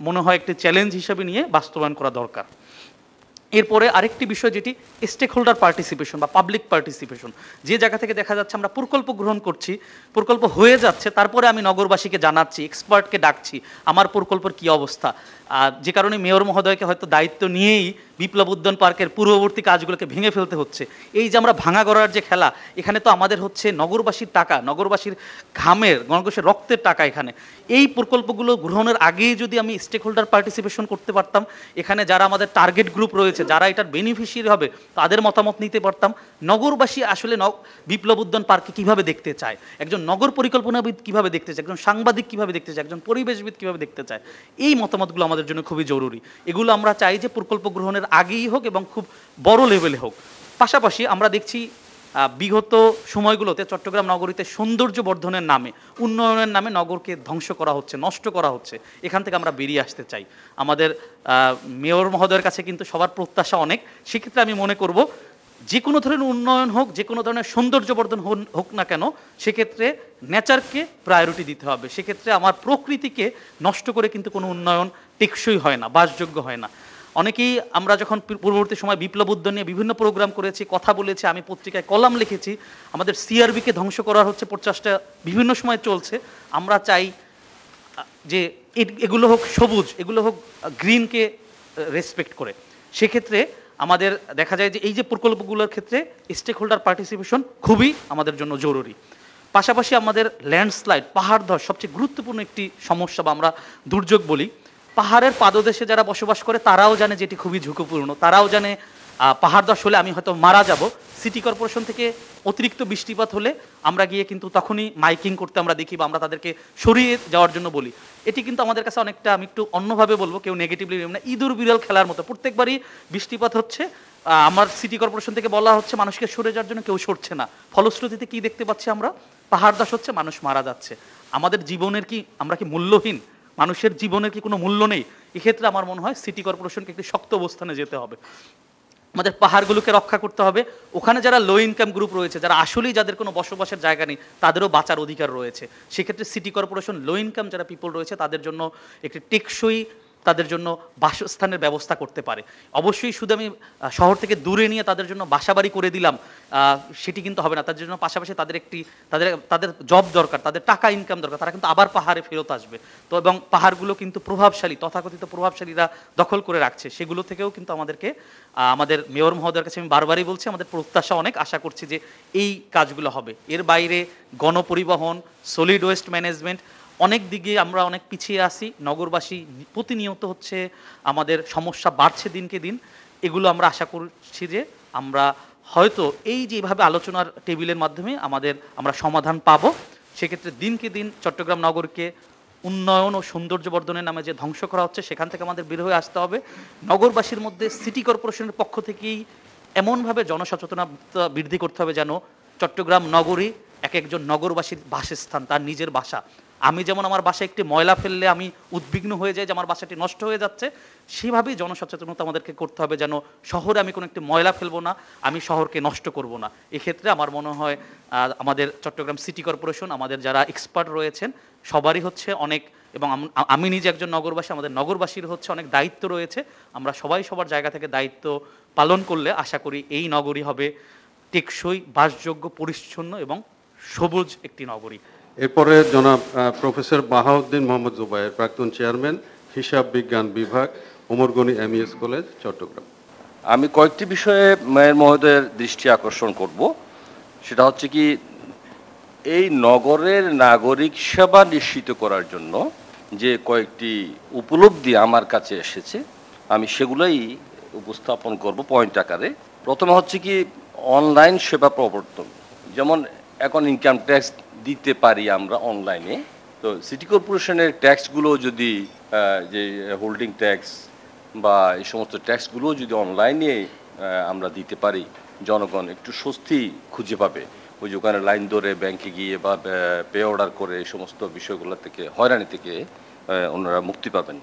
[SPEAKER 5] মনে হয় একটি চ্যালেঞ্জ হিসেবে নিয়ে বাস্তবায়ন করা দরকার। এরপরে আরেকটি বিষয় যেটি স্টেক হোল্ডার পার্টিসিপেশন বা পাবলিক পার্টিসিপেশন, যে জায়গা থেকে দেখা যাচ্ছে আমরা প্রকল্প গ্রহণ করছি, প্রকল্প হয়ে যাচ্ছে, তারপরে আমি নগরবাসীকে জানাচ্ছি, এক্সপার্টকে ডাকছি আমার প্রকল্পের কী অবস্থা। যে কারণে মেয়র মহোদয়কে হয়তো দায়িত্ব নিয়েই বিপ্লব উদ্যান পার্কের পূর্ববর্তী কাজগুলোকে ভেঙে ফেলতে হচ্ছে। এই যে আমরা ভাঙা গড়ার যে খেলা, এখানে তো আমাদের হচ্ছে নগরবাসীর টাকা, নগরবাসীর ঘামের, নগরবাসীর রক্তের টাকা এখানে। এই প্রকল্পগুলো গ্রহণের আগেই যদি আমি স্টেক হোল্ডার পার্টিসিপেশন করতে পারতাম, এখানে যারা আমাদের টার্গেট গ্রুপ রয়েছে, যারা এটার বেনিফিশিয়ারি হবে, তাদের মতামত নিতে পারতাম। নগরবাসী আসলে বিপ্লব উদ্যান পার্কে কীভাবে দেখতে চায়, একজন নগর পরিকল্পনাবিদ কীভাবে দেখতে চায়, একজন সাংবাদিক কীভাবে দেখতে চায়, একজন পরিবেশবিদ কীভাবে দেখতে চায়, এই মতামতগুলো আমাদের জন্য খুবই জরুরি। এগুলো আমরা চাই যে প্রকল্প গ্রহণের আগেই হোক এবং খুব বড় লেভেলে হোক। পাশাপাশি আমরা দেখছি বিগত সময়গুলোতে চট্টগ্রাম নগরীতে সৌন্দর্য বর্ধনের নামে, উন্নয়নের নামে নগরকে ধ্বংস করা হচ্ছে, নষ্ট করা হচ্ছে। এখান থেকে আমরা বেরিয়ে আসতে চাই। আমাদের মেয়র মহোদয়ের কাছে কিন্তু সবার প্রত্যাশা অনেক। সেক্ষেত্রে আমি মনে করব যে কোনো ধরনের উন্নয়ন হোক, যে কোনো ধরনের সৌন্দর্যবর্ধন হোক না কেন, সেক্ষেত্রে নেচারকে প্রায়োরিটি দিতে হবে। সেক্ষেত্রে আমার প্রকৃতিকে নষ্ট করে কিন্তু কোনো উন্নয়ন টেকসই হয় না, বাসযোগ্য হয় না। অনেকেই আমরা যখন পূর্ববর্তী সময় বিপ্লব উদ্যান নিয়ে বিভিন্ন প্রোগ্রাম করেছি, কথা বলেছি, আমি পত্রিকায় কলাম লিখেছি, আমাদের সিআরবিকে ধ্বংস করার হচ্ছে প্রচেষ্টা বিভিন্ন সময় চলছে। আমরা চাই যে এগুলো হোক সবুজ, এগুলো হোক গ্রিনকে রেসপেক্ট করে। সেক্ষেত্রে আমাদের দেখা যায় যে এই যে প্রকল্পগুলোর ক্ষেত্রে স্টেক হোল্ডার পার্টিসিপেশন খুবই আমাদের জন্য জরুরি। পাশাপাশি আমাদের ল্যান্ডস্লাইড, পাহাড় ধস সবচেয়ে গুরুত্বপূর্ণ একটি সমস্যা বা আমরা দুর্যোগ বলি। পাহাড়ের পাদদেশে যারা বসবাস করে তারাও জানে যেটি খুবই ঝুঁকিপূর্ণ, তারাও জানে পাহাড় ধস হলে আমি হয়তো মারা যাব। সিটি কর্পোরেশন থেকে অতিরিক্ত বৃষ্টিপাত হলে আমরা গিয়ে কিন্তু তখনই মাইকিং করতে আমরা দেখি বা আমরা তাদেরকে সরিয়ে যাওয়ার জন্য বলি। এটি কিন্তু আমাদের কাছে অনেকটা, আমি একটু অন্যভাবে বলবো, কেউ নেগেটিভলি নেবেন না, ইঁদুর বিড়াল খেলার মতো। প্রত্যেকবারই বৃষ্টিপাত হচ্ছে, আমার সিটি কর্পোরেশন থেকে বলা হচ্ছে মানুষকে সরে যাওয়ার জন্য, কেউ সরছে না। ফলশ্রুতিতে কি দেখতে পাচ্ছি আমরা? পাহাড় ধস হচ্ছে, মানুষ মারা যাচ্ছে। আমাদের জীবনের কি, আমরা কি মূল্যহীন? মানুষের জীবনের কি কোনো মূল্য নেই? এক্ষেত্রে আমার মনে হয় সিটি কর্পোরেশনকে একটি শক্ত অবস্থানে যেতে হবে। আমাদের পাহাড়গুলোকে রক্ষা করতে হবে। ওখানে যারা লো ইনকাম গ্রুপ রয়েছে, যারা আসলেই যাদের কোনো বসবাসের জায়গা নেই, তাদেরও বাঁচার অধিকার রয়েছে। সেক্ষেত্রে সিটি কর্পোরেশন লো ইনকাম যারা পিপল রয়েছে তাদের জন্য একটি টেকসই, তাদের জন্য বাসস্থানের ব্যবস্থা করতে পারে। অবশ্যই শুধু আমি শহর থেকে দূরে নিয়ে তাদের জন্য বাসাবাড়ি করে দিলাম সেটি কিন্তু হবে না। তাদের জন্য পাশাপাশি তাদের জব দরকার, তাদের টাকা ইনকাম দরকার, তারা কিন্তু আবার পাহাড়ে ফেরত আসবে। তো এবং পাহাড়গুলো কিন্তু প্রভাবশালী, তথাকথিত প্রভাবশালীরা দখল করে রাখছে, সেগুলো থেকেও কিন্তু আমাদেরকে, আমাদের মেয়র মহোদয়ের কাছে আমি বারবারই বলছি, আমাদের প্রত্যাশা অনেক, আশা করছি যে এই কাজগুলো হবে। এর বাইরে গণপরিবহন, সলিড ওয়েস্ট ম্যানেজমেন্ট, অনেক দিকে আমরা অনেক পিছিয়ে আসি। নগরবাসী প্রতিনিয়ত হচ্ছে আমাদের সমস্যা বাড়ছে দিনকে দিন। এগুলো আমরা আশা করছি যে আমরা হয়তো এই যেভাবে আলোচনার টেবিলের মাধ্যমে আমরা সমাধান পাব। সেক্ষেত্রে দিনকে দিন চট্টগ্রাম নগরকে উন্নয়ন ও সৌন্দর্য বর্ধনের নামে যে ধ্বংস করা হচ্ছে, সেখান থেকে আমাদের বের হয়ে আসতে হবে। নগরবাসীর মধ্যে সিটি কর্পোরেশনের পক্ষ থেকেই এমনভাবে জনসচেতনতা বৃদ্ধি করতে হবে যেন চট্টগ্রাম নগরী এক একজন নগরবাসীর বাসস্থান, তার নিজের বাসা। আমি যেমন আমার বাসায় একটি ময়লা ফেললে আমি উদ্বিগ্ন হয়ে যাই যে আমার বাসাটি নষ্ট হয়ে যাচ্ছে, সেভাবেই জনসচেতনতা আমাদেরকে করতে হবে যেন শহরে আমি কোনো একটি ময়লা ফেলবো না, আমি শহরকে নষ্ট করব না। এক্ষেত্রে আমার মনে হয় আমাদের চট্টগ্রাম সিটি কর্পোরেশন, আমাদের যারা এক্সপার্ট রয়েছেন সবারই হচ্ছে অনেক, এবং আমি নিজে একজন নগরবাসী, আমাদের নগরবাসীর হচ্ছে অনেক দায়িত্ব রয়েছে। আমরা সবাই সবার জায়গা থেকে দায়িত্ব পালন করলে আশা করি এই নগরী হবে টেকসই, বাসযোগ্য, পরিচ্ছন্ন এবং সবুজ একটি নগরী।
[SPEAKER 1] এরপরে জনাব প্রফেসর বাহাউদ্দিন মোহাম্মদ জুবায়ের, প্রাক্তন চেয়ারম্যান, হিসাব বিজ্ঞান বিভাগ, ওমর গনি এমইএস কলেজ, চট্টগ্রাম।
[SPEAKER 6] আমি কয়েকটি বিষয়ে মেয়র মহোদয়ের দৃষ্টি আকর্ষণ করব। সেটা হচ্ছে কি, এই নগরের নাগরিক সেবা নিশ্চিত করার জন্য যে কয়েকটি উপলব্ধি আমার কাছে এসেছে, আমি সেগুলোই উপস্থাপন করব পয়েন্ট আকারে। প্রথমে হচ্ছে কি, অনলাইন সেবা প্রবর্তন, যেমন এখন ইনকাম ট্যাক্স দিতে পারি আমরা অনলাইনে, তো সিটি কর্পোরেশনের ট্যাক্সগুলো যদি যে হোল্ডিং ট্যাক্স বা এই সমস্ত ট্যাক্সগুলো যদি অনলাইনে আমরা দিতে পারি, জনগণ একটু স্বস্তি খুঁজে পাবে। ওই যে ওখানে লাইন ধরে ব্যাংকে গিয়ে বা পে অর্ডার করে এই সমস্ত বিষয়গুলো থেকে, হয়রানি থেকে ওনারা মুক্তি পাবেন।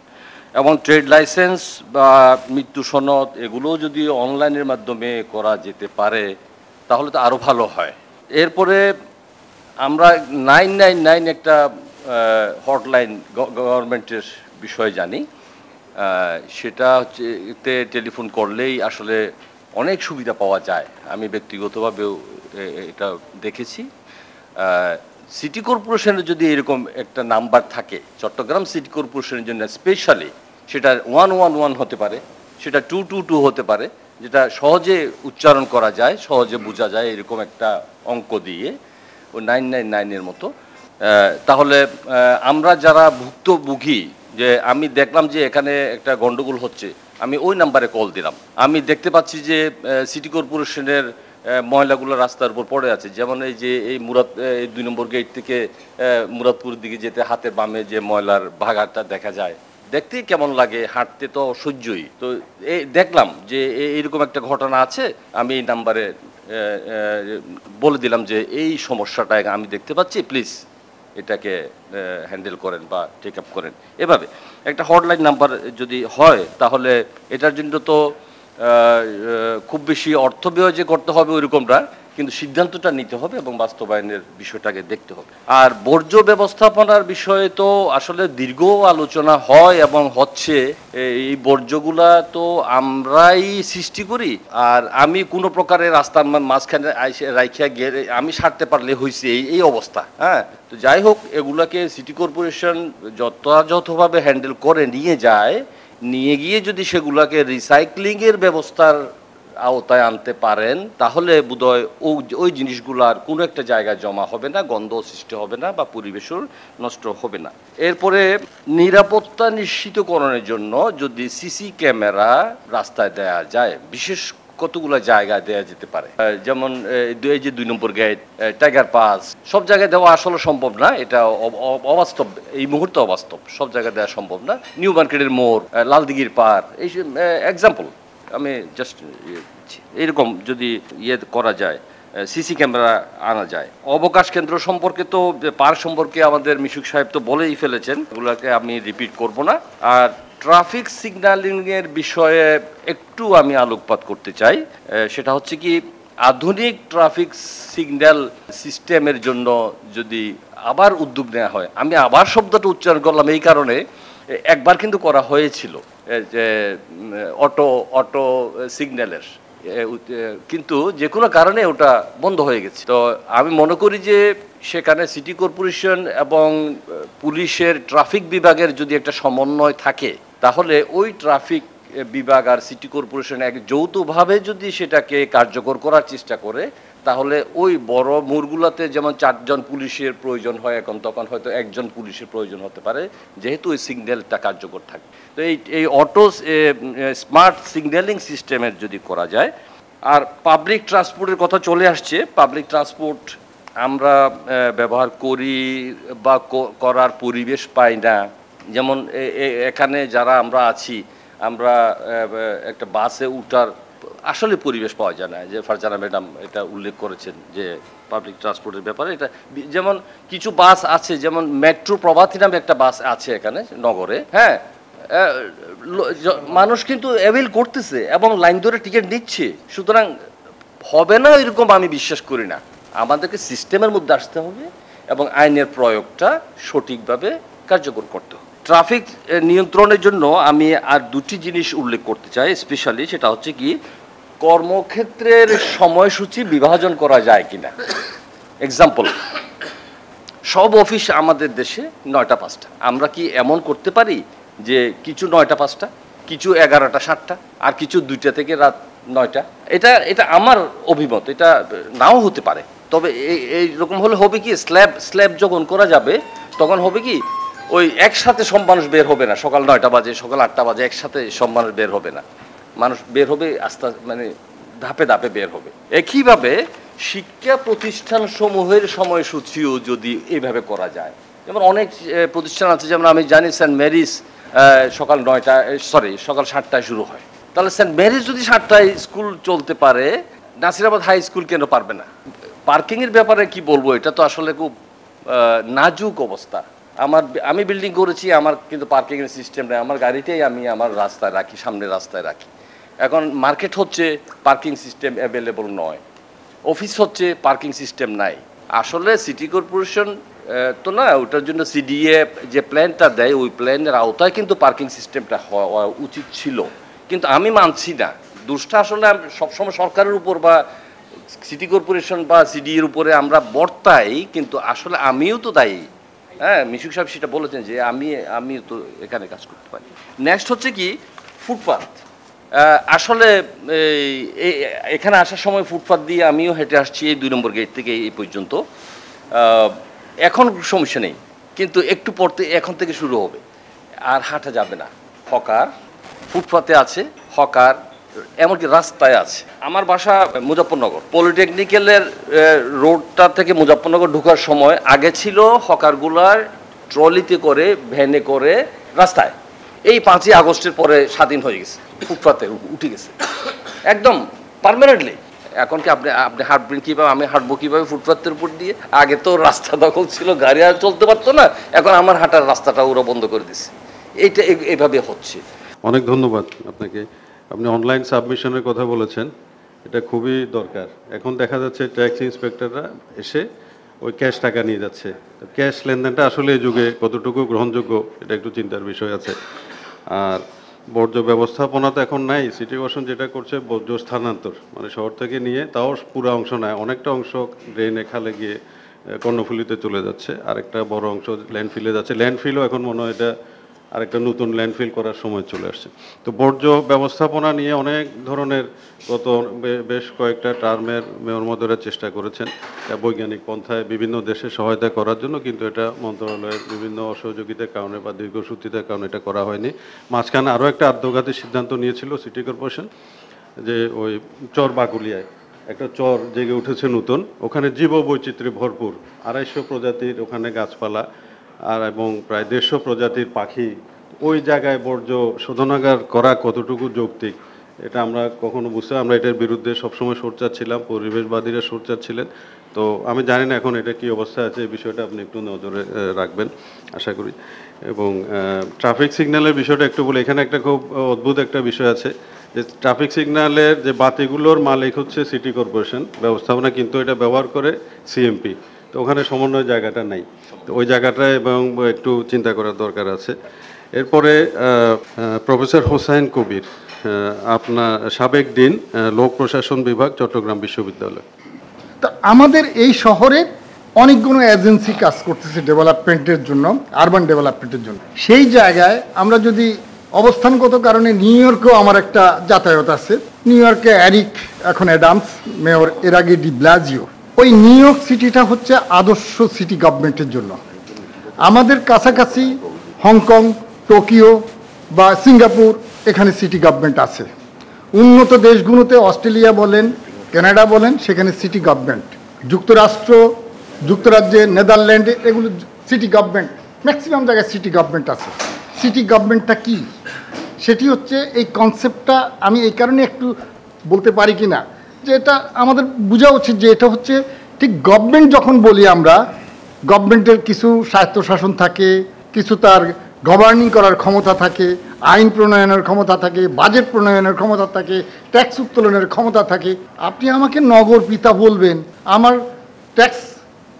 [SPEAKER 6] এবং ট্রেড লাইসেন্স বা মৃত্যু সনদ এগুলোও যদি অনলাইনের মাধ্যমে করা যেতে পারে তাহলে তো আরও ভালো হয়। এরপরে আমরা 999 একটা হটলাইন গভর্নমেন্টের বিষয় জানি, সেটা হচ্ছে এতে টেলিফোন করলেই আসলে অনেক সুবিধা পাওয়া যায়। আমি ব্যক্তিগতভাবেও এটা দেখেছি। সিটি কর্পোরেশনের যদি এরকম একটা নাম্বার থাকে চট্টগ্রাম সিটি কর্পোরেশনের জন্য স্পেশালি, সেটা 111 হতে পারে, সেটা 222 হতে পারে, যেটা সহজে উচ্চারণ করা যায়, সহজে বোঝা যায় এরকম একটা অঙ্ক দিয়ে, ও 999-এর মতো, তাহলে আমরা যারা ভুক্তভোগী, যে আমি দেখলাম যে এখানে একটা গন্ডগোল হচ্ছে, আমি ওই নাম্বারে কল দিলাম, আমি দেখতে পাচ্ছি যে সিটি কর্পোরেশনের ময়লাগুলো রাস্তার উপর পড়ে আছে, যেমন এই যে এই 2 নম্বর গেট থেকে মুরাদপুর দিকে যেতে হাতের বামে যে ময়লার ভাগাটা দেখা যায়, দেখতে কেমন লাগে, হাঁটতে তো অসহ্যই। তো এই দেখলাম যে এইরকম একটা ঘটনা আছে, আমি এই নাম্বারে বলে দিলাম যে এই সমস্যাটা আমি দেখতে পাচ্ছি, প্লিজ এটাকে হ্যান্ডেল করেন বা টেক আপ করেন। এভাবে একটা হটলাইন নাম্বার যদি হয় তাহলে এটার জন্য তো খুব বেশি অর্থ ব্যয় যে করতে হবে ওইরকম না, কিন্তু সিদ্ধান্তটা নিতে হবে এবং বাস্তবায়নের বিষয়টাকে দেখতে হবে। আর বর্জ্য ব্যবস্থাপনার বিষয়ে তো আসলে দীর্ঘ আলোচনা হয় এবং হচ্ছে। এই বর্জ্যগুলা তো আমরাই সৃষ্টি করি, আর আমি কোনো প্রকারের রাস্তার মাঝখানে রাইখিয়া গিয়ে আমি সারতে পারলে হয়েছে এই অবস্থা। হ্যাঁ, তো যাই হোক, এগুলাকে সিটি কর্পোরেশন যথাযথভাবে হ্যান্ডেল করে নিয়ে গিয়ে যদি সেগুলাকে রিসাইক্লিংয়ের ব্যবস্থার আওতায় আনতে পারেন তাহলে বোধহয় ওই জিনিসগুলো আর কোনো একটা জায়গায় জমা হবে না, গন্ধ সৃষ্টি হবে না বা পরিবেশও নষ্ট হবে না। এরপরে নিরাপত্তা নিশ্চিতকরণের জন্য যদি সিসি ক্যামেরা রাস্তায় দেয়া যায়, বিশেষ কতগুলো জায়গায় দেওয়া যেতে পারে, যেমন এই যে 2 নম্বর গেট, টাইগার পাস, সব জায়গায় দেওয়া আসলে সম্ভব না, এটা অবাস্তব, এই মুহূর্তে অবাস্তব, সব জায়গায় দেওয়া সম্ভব না। নিউ মার্কেটের মোড়, লালদিঘির পার, এই এক্সাম্পল আমি জাস্ট এরকম যদি করা যায়, সিসি ক্যামেরা আনা যায়। অবকাশ কেন্দ্র সম্পর্কে তো, পার্ক সম্পর্কে আমাদের মিশুক সাহেব তো বলেই ফেলেছেন, এগুলোকে আমি রিপিট করব না। আর ট্রাফিক সিগন্যালিংয়ের বিষয়ে একটু আমি আলোকপাত করতে চাই, সেটা হচ্ছে কি, আধুনিক ট্রাফিক সিগন্যাল সিস্টেমের জন্য যদি আবার উদ্যোগ নেওয়া হয়, আমি আবার শব্দটা উচ্চারণ করলাম এই কারণে, একবার কিন্তু করা হয়েছিল যে অটো সিগন্যালের, কিন্তু যে কোনো কারণে ওটা বন্ধ হয়ে গেছে। তো আমি মনে করি যে সেখানে সিটি কর্পোরেশন এবং পুলিশের ট্রাফিক বিভাগের যদি একটা সমন্বয় থাকে তাহলে ওই ট্রাফিক বিভাগ আর সিটি কর্পোরেশন এক যৌথভাবে যদি সেটাকে কার্যকর করার চেষ্টা করে তাহলে ওই বড় মোড়গুলোতে যেমন 4 জন পুলিশের প্রয়োজন হয় এখন, তখন হয়তো 1 জন পুলিশের প্রয়োজন হতে পারে, যেহেতু ওই সিগন্যালটা কার্যকর থাকে। তো এই অটো স্মার্ট সিগন্যালিং সিস্টেমের যদি করা যায়। আর পাবলিক ট্রান্সপোর্টের কথা চলে আসছে, পাবলিক ট্রান্সপোর্ট আমরা ব্যবহার করি বা করার পরিবেশ পাই না। যেমন এখানে যারা আমরা আছি, আমরা একটা বাসে উঠার আসলে পরিবেশ পাওয়া যায় না, যে ফারজানা ম্যাডাম এটা উল্লেখ করেছেন যে পাবলিক ট্রান্সপোর্টের ব্যাপারে। এটা যেমন কিছু বাস আছে, যেমন মেট্রো প্রভাতী নামে একটা বাস আছে এখানে নগরে, হ্যাঁ, মানুষ কিন্তু অ্যাভেল করতেছে এবং লাইন ধরে টিকিট নিচ্ছে, সুতরাং হবে না এরকম আমি বিশ্বাস করি না। আমাদেরকে সিস্টেমের মধ্যে আসতে হবে এবং আইনের প্রয়োগটা সঠিকভাবে কার্যকর করতে হবে। ট্রাফিক নিয়ন্ত্রণের জন্য আমি আর 2টি জিনিস উল্লেখ করতে চাই স্পেশালি, সেটা হচ্ছে কি, কর্মক্ষেত্রের সময়সূচি বিভাজন করা যায় কিনা। এক্সাম্পল, সব অফিস আমাদের দেশে 9টা 5টা, আমরা কি এমন করতে পারি যে কিছু 9টা 5টা, কিছু 11টা 7টা, আর কিছু 2টা থেকে রাত 9টা? এটা আমার অভিমত, এটা নাও হতে পারে। তবে এইরকম হলে হবে কি, স্ল্যাব যখন করা যাবে তখন হবে কি, ওই একসাথে সব মানুষ বের হবে না, সকাল 9টা বাজে সকাল 8টা বাজে একসাথে সব মানুষ বের হবে না, মানুষ বের হবে আস্তে, মানে ধাপে ধাপে বের হবে। একইভাবে শিক্ষা প্রতিষ্ঠান সমূহের সময়সূচিও যদি এইভাবে করা যায়, যেমন অনেক প্রতিষ্ঠান আছে, যেমন আমি জানি সেন্ট মেরিস সকাল 7টায় শুরু হয়, তাহলে সেন্ট মেরিস যদি 7টায় স্কুল চলতে পারে, নাসিরাবাদ হাই স্কুল কেন পারবে না? পার্কিংয়ের ব্যাপারে কি বলবো, এটা তো আসলে খুব নাজুক অবস্থা। আমি বিল্ডিং করেছি, আমার কিন্তু পার্কিংয়ের সিস্টেম নেই, আমার গাড়িটাই আমি আমার রাস্তায় রাখি, সামনে রাস্তায় রাখি। এখন মার্কেট হচ্ছে পার্কিং সিস্টেম অ্যাভেলেবল নয়, অফিস হচ্ছে পার্কিং সিস্টেম নাই। আসলে সিটি কর্পোরেশন তো না, ওটার জন্য সিডিএ যে প্ল্যানটা দেয়, ওই প্ল্যানের আওতায় কিন্তু পার্কিং সিস্টেমটা হওয়া উচিত ছিল, কিন্তু আমি মানছি না। দোষটা আসলে সবসময় সরকারের উপর বা সিটি কর্পোরেশন বা সিডিএর উপরে আমরা বর্তাই, কিন্তু আসলে আমিও তো দায়ী। হ্যাঁ, মিশুক সাহেব সেটা বলেছেন যে আমি তো এখানে কাজ করতে পারি। নেক্সট হচ্ছে কি ফুটপাথ। আসলে এখানে আসার সময় ফুটপাথ দিয়ে আমিও হেঁটে আসছি এই 2 নম্বর গেট থেকে এই পর্যন্ত। এখন সমস্যা নেই, কিন্তু একটু পরতে এখন থেকে শুরু হবে, আর হাঁটা যাবে না। হকার ফুটপাথে আছে, হকার এমনকি রাস্তায় আছে। আমার বাসা মুজাফফরনগর, পলিটেকনিক্যালের রোডটা থেকে মুজাফফরনগর ঢোকার সময় আগে ছিল হকারগুলার ট্রলিতে করে, ভ্যানে করে রাস্তায়। এই 5ই আগস্টের পরে স্বাধীন হয়ে গেছে, ফুটপাতে উঠে গেছে একদম পার্মানেন্টলি। এখন কি আপনি হাঁটবেন কীভাবে, আমি হাঁটবো কীভাবে ফুটপাতের উপর দিয়ে? আগে তো রাস্তা দখল ছিল, গাড়ি আর চলতে পারতো না, এখন আমার হাঁটার রাস্তাটা ওরা বন্ধ করে দিচ্ছে। এইটা এইভাবে হচ্ছে।
[SPEAKER 1] অনেক ধন্যবাদ আপনাকে। আপনি অনলাইন সাবমিশনের কথা বলেছেন, এটা খুবই দরকার। এখন দেখা যাচ্ছে ট্যাক্স ইন্সপেক্টররা এসে ওই ক্যাশ টাকা নিয়ে যাচ্ছে। তো ক্যাশ লেনদেনটা আসলে এই যুগে কতটুকু গ্রহণযোগ্য, এটা একটু চিন্তার বিষয় আছে। আর বর্জ্য ব্যবস্থাপনা তো এখন নাই। সিটি কর্পোরেশন যেটা করছে বর্জ্য স্থানান্তর, মানে শহর থেকে নিয়ে, তাও পুরো অংশ নেয়, অনেকটা অংশ ড্রেনে খালে গিয়ে কর্ণফুলিতে চলে যাচ্ছে, আরেকটা বড় অংশ ল্যান্ডফিলে যাচ্ছে। ল্যান্ডফিলও এখন মনে হয় এটা আরেকটা নতুন ল্যান্ডফিল করার সময় চলে আসছে। তো বর্জ্য ব্যবস্থাপনা নিয়ে অনেক ধরনের গত বেশ কয়েকটা টার্মের মেয়র মহোদয়রা চেষ্টা করেছেন বৈজ্ঞানিক পন্থায় বিভিন্ন দেশে সহায়তা করার জন্য, কিন্তু এটা মন্ত্রণালয়ের বিভিন্ন অসহযোগিতার কারণে বা দীর্ঘসূত্রিতার কারণে এটা করা হয়নি। মাঝখানে আরও একটা আত্মঘাতী সিদ্ধান্ত নিয়েছিল সিটি কর্পোরেশন, যে ওই চর বাকুলিয়ায় একটা চর জেগে উঠেছে নতুন, ওখানে জীববৈচিত্র্যে ভরপুর, 250 প্রজাতির ওখানে গাছপালা আর এবং প্রায় 150 প্রজাতির পাখি। ওই জায়গায় বর্জ্য শোধনাগার করা কতটুকু যৌক্তিক, এটা আমরা কখনো আমরা এটার বিরুদ্ধে সবসময় সোচ্চার ছিলাম, পরিবেশবাদীরা সোচ্চার ছিলেন। তো আমি জানি না এখন এটা কি অবস্থা আছে, এই বিষয়টা আপনি একটু নজরে রাখবেন আশা করি। এবং ট্রাফিক সিগন্যালের বিষয়টা একটু বলি। এখানে একটা খুব অদ্ভুত একটা বিষয় আছে, যে ট্রাফিক সিগন্যালের যে বাতিগুলোর মালিক হচ্ছে সিটি কর্পোরেশন ব্যবস্থাপনা, কিন্তু এটা ব্যবহার করে সিএমপি। তো ওখানে সমন্বয় জায়গাটা নাই, তো ওই জায়গাটায় এবং একটু চিন্তা করার দরকার আছে। এরপরে প্রফেসর হোসাইন কবির, আপনার সাবেক ডিন, লোক প্রশাসন বিভাগ, চট্টগ্রাম বিশ্ববিদ্যালয়।
[SPEAKER 7] তো আমাদের এই শহরে অনেকগুলো এজেন্সি কাজ করতেছে ডেভেলপমেন্টের জন্য, আরবান ডেভেলপমেন্টের জন্য। সেই জায়গায় আমরা যদি অবস্থানগত কারণে নিউ ইয়র্কেও আমার একটা যাতায়াত আছে, নিউ ইয়র্কে এরিক, এখন অ্যাডামস মেয়র, এর আগে ডি ব্লাজিও। ওই নিউ ইয়র্ক সিটিটা হচ্ছে আদর্শ সিটি গভর্নমেন্টের জন্য। আমাদের কাছাকাছি হংকং, টোকিও বা সিঙ্গাপুর, এখানে সিটি গভর্নমেন্ট আছে। উন্নত দেশগুলোতে অস্ট্রেলিয়া বলেন, কানাডা বলেন, সেখানে সিটি গভর্নমেন্ট। যুক্তরাজ্যে, নেদারল্যান্ডে এগুলো সিটি গভর্নমেন্ট, ম্যাক্সিমাম জায়গায় সিটি গভর্নমেন্ট আছে। সিটি গভর্নমেন্টটা কি, সেটি হচ্ছে এই কনসেপ্টটা আমি এই কারণে একটু বলতে পারি কি না, যে এটা আমাদের বোঝা উচিত যে এটা হচ্ছে ঠিক গভর্নমেন্ট যখন বলি আমরা, গভর্নমেন্টের কিছু স্বায়ত্তশাসন থাকে, কিছু তার গভর্নিং করার ক্ষমতা থাকে, আইন প্রণয়নের ক্ষমতা থাকে, বাজেট প্রণয়নের ক্ষমতা থাকে, ট্যাক্স উত্তোলনের ক্ষমতা থাকে। আপনি আমাকে নগর পিতা বলবেন, আমার ট্যাক্স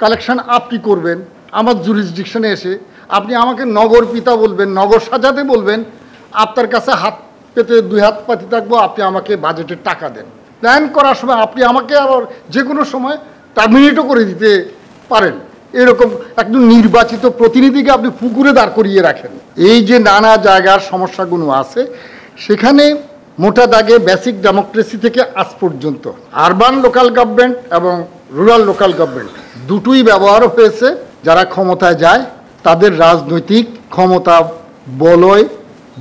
[SPEAKER 7] কালেকশন আপনি করবেন, আমার জুরিসডিকশনে এসে আপনি আমাকে নগর পিতা বলবেন, নগর সাজাতে বলবেন, আপনার কাছে হাত পেতে 2 হাত পাতি থাকবো, আপনি আমাকে বাজেটের টাকা দেন। প্ল্যান করার সময় আপনি আমাকে আবার যে কোনো সময় টার্মিনেটও করে দিতে পারেন। এরকম একজন নির্বাচিত প্রতিনিধিকে আপনি পুকুরে দাঁড় করিয়ে রাখেন। এই যে নানা জায়গার সমস্যাগুলো আছে, সেখানে মোটা দাগে বেসিক ডেমোক্রেসি থেকে আজ পর্যন্ত আরবান লোকাল গভর্নমেন্ট এবং রুরাল লোকাল গভর্নমেন্ট দুটোই ব্যবহার হয়েছে। যারা ক্ষমতায় যায় তাদের রাজনৈতিক ক্ষমতা বলয়,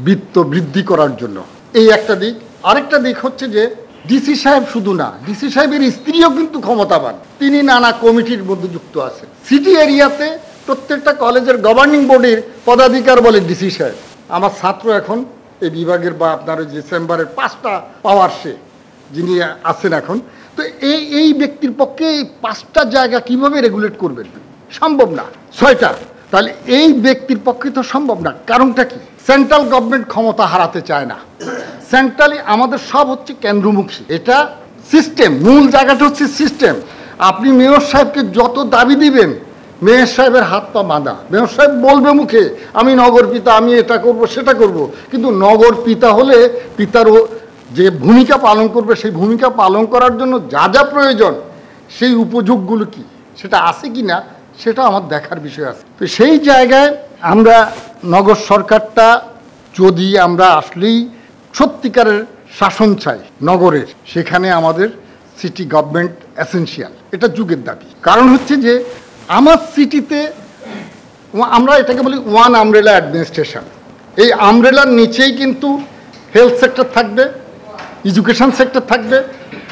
[SPEAKER 7] বিত্ত বৃদ্ধি করার জন্য, এই একটা দিক। আরেকটা দিক হচ্ছে যে ডিসি সাহেব শুধু না, ডিসি সাহেবের স্ত্রীও কিন্তু ক্ষমতাবান, তিনি নানা কমিটির মধ্যে যুক্ত আছেন। সিটি এরিয়াতে প্রত্যেকটা কলেজের গভর্নিং বডির পদাধিকার বলে ডিসি সাহেব। আমার ছাত্র এখন এই বিভাগের বা আপনার যে চেম্বারের 5টা পাওয়ার সে যিনি আছেন এখন, তো এই ব্যক্তির পক্ষে এই 5টা জায়গা কিভাবে রেগুলেট করবেন? সম্ভব না। 6টা, তাহলে এই ব্যক্তির পক্ষে তো সম্ভব না। কারণটা কি? সেন্ট্রাল গভর্নমেন্ট ক্ষমতা হারাতে চায় না। সেন্ট্রালি আমাদের সব হচ্ছে কেন্দ্রমুখী, এটা সিস্টেম, মূল জায়গাটা হচ্ছে সিস্টেম। আপনি মেয়র সাহেবকে যত দাবি দিবেন, মেয়র সাহেবের হাত পা বাঁধা। মেয়র সাহেব বলবে মুখে আমি নগর পিতা, আমি এটা করব সেটা করব, কিন্তু নগর পিতা হলে পিতারও যে ভূমিকা পালন করবে সেই ভূমিকা পালন করার জন্য যা যা প্রয়োজন সেই উপযোগগুলো কি সেটা আছে কি না সেটা আমার দেখার বিষয় আছে। তো সেই জায়গায় আমরা নগর সরকারটা যদি আমরা আসলেই সত্যিকারের শাসন চাই নগরের, সেখানে আমাদের সিটি গভর্নমেন্ট এসেনশিয়াল, এটা যুগের দাবি। কারণ হচ্ছে যে আমার সিটিতে আমরা এটাকে বলি ওয়ান আমব্রেলা অ্যাডমিনিস্ট্রেশন। এই আমব্রেলার নিচেই কিন্তু হেলথ সেক্টর থাকবে, এডুকেশন সেক্টর থাকবে,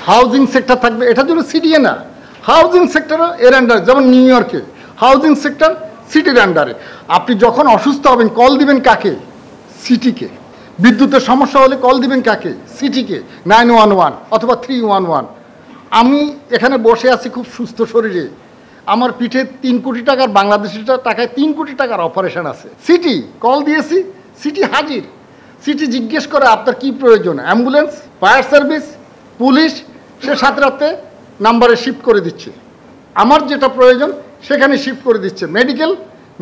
[SPEAKER 7] হাউজিং সেক্টর থাকবে। এটার জন্য সিটিএ না, হাউজিং সেক্টরও এর আন্ডারে। যেমন নিউ ইয়র্কে হাউজিং সেক্টর সিটির আন্ডারে। আপনি যখন অসুস্থ হবেন কল দিবেন কাকে? সিটিকে। বিদ্যুতের সমস্যা হলে কল দিবেন কাকে? সিটিকে। 911 অথবা 311। আমি এখানে বসে আছি খুব সুস্থ শরীরে, আমার পিঠে 3 কোটি টাকার বাংলাদেশের টাকায় 3 কোটি টাকার অপারেশন আছে, সিটি কল দিয়েছি, সিটি হাজির। সিটি জিজ্ঞেস করে আপনার কি প্রয়োজন, অ্যাম্বুলেন্স, ফায়ার সার্ভিস, পুলিশ, সে সাথে রাতে নাম্বারে শিফট করে দিচ্ছে। আমার যেটা প্রয়োজন সেখানে শিফট করে দিচ্ছে।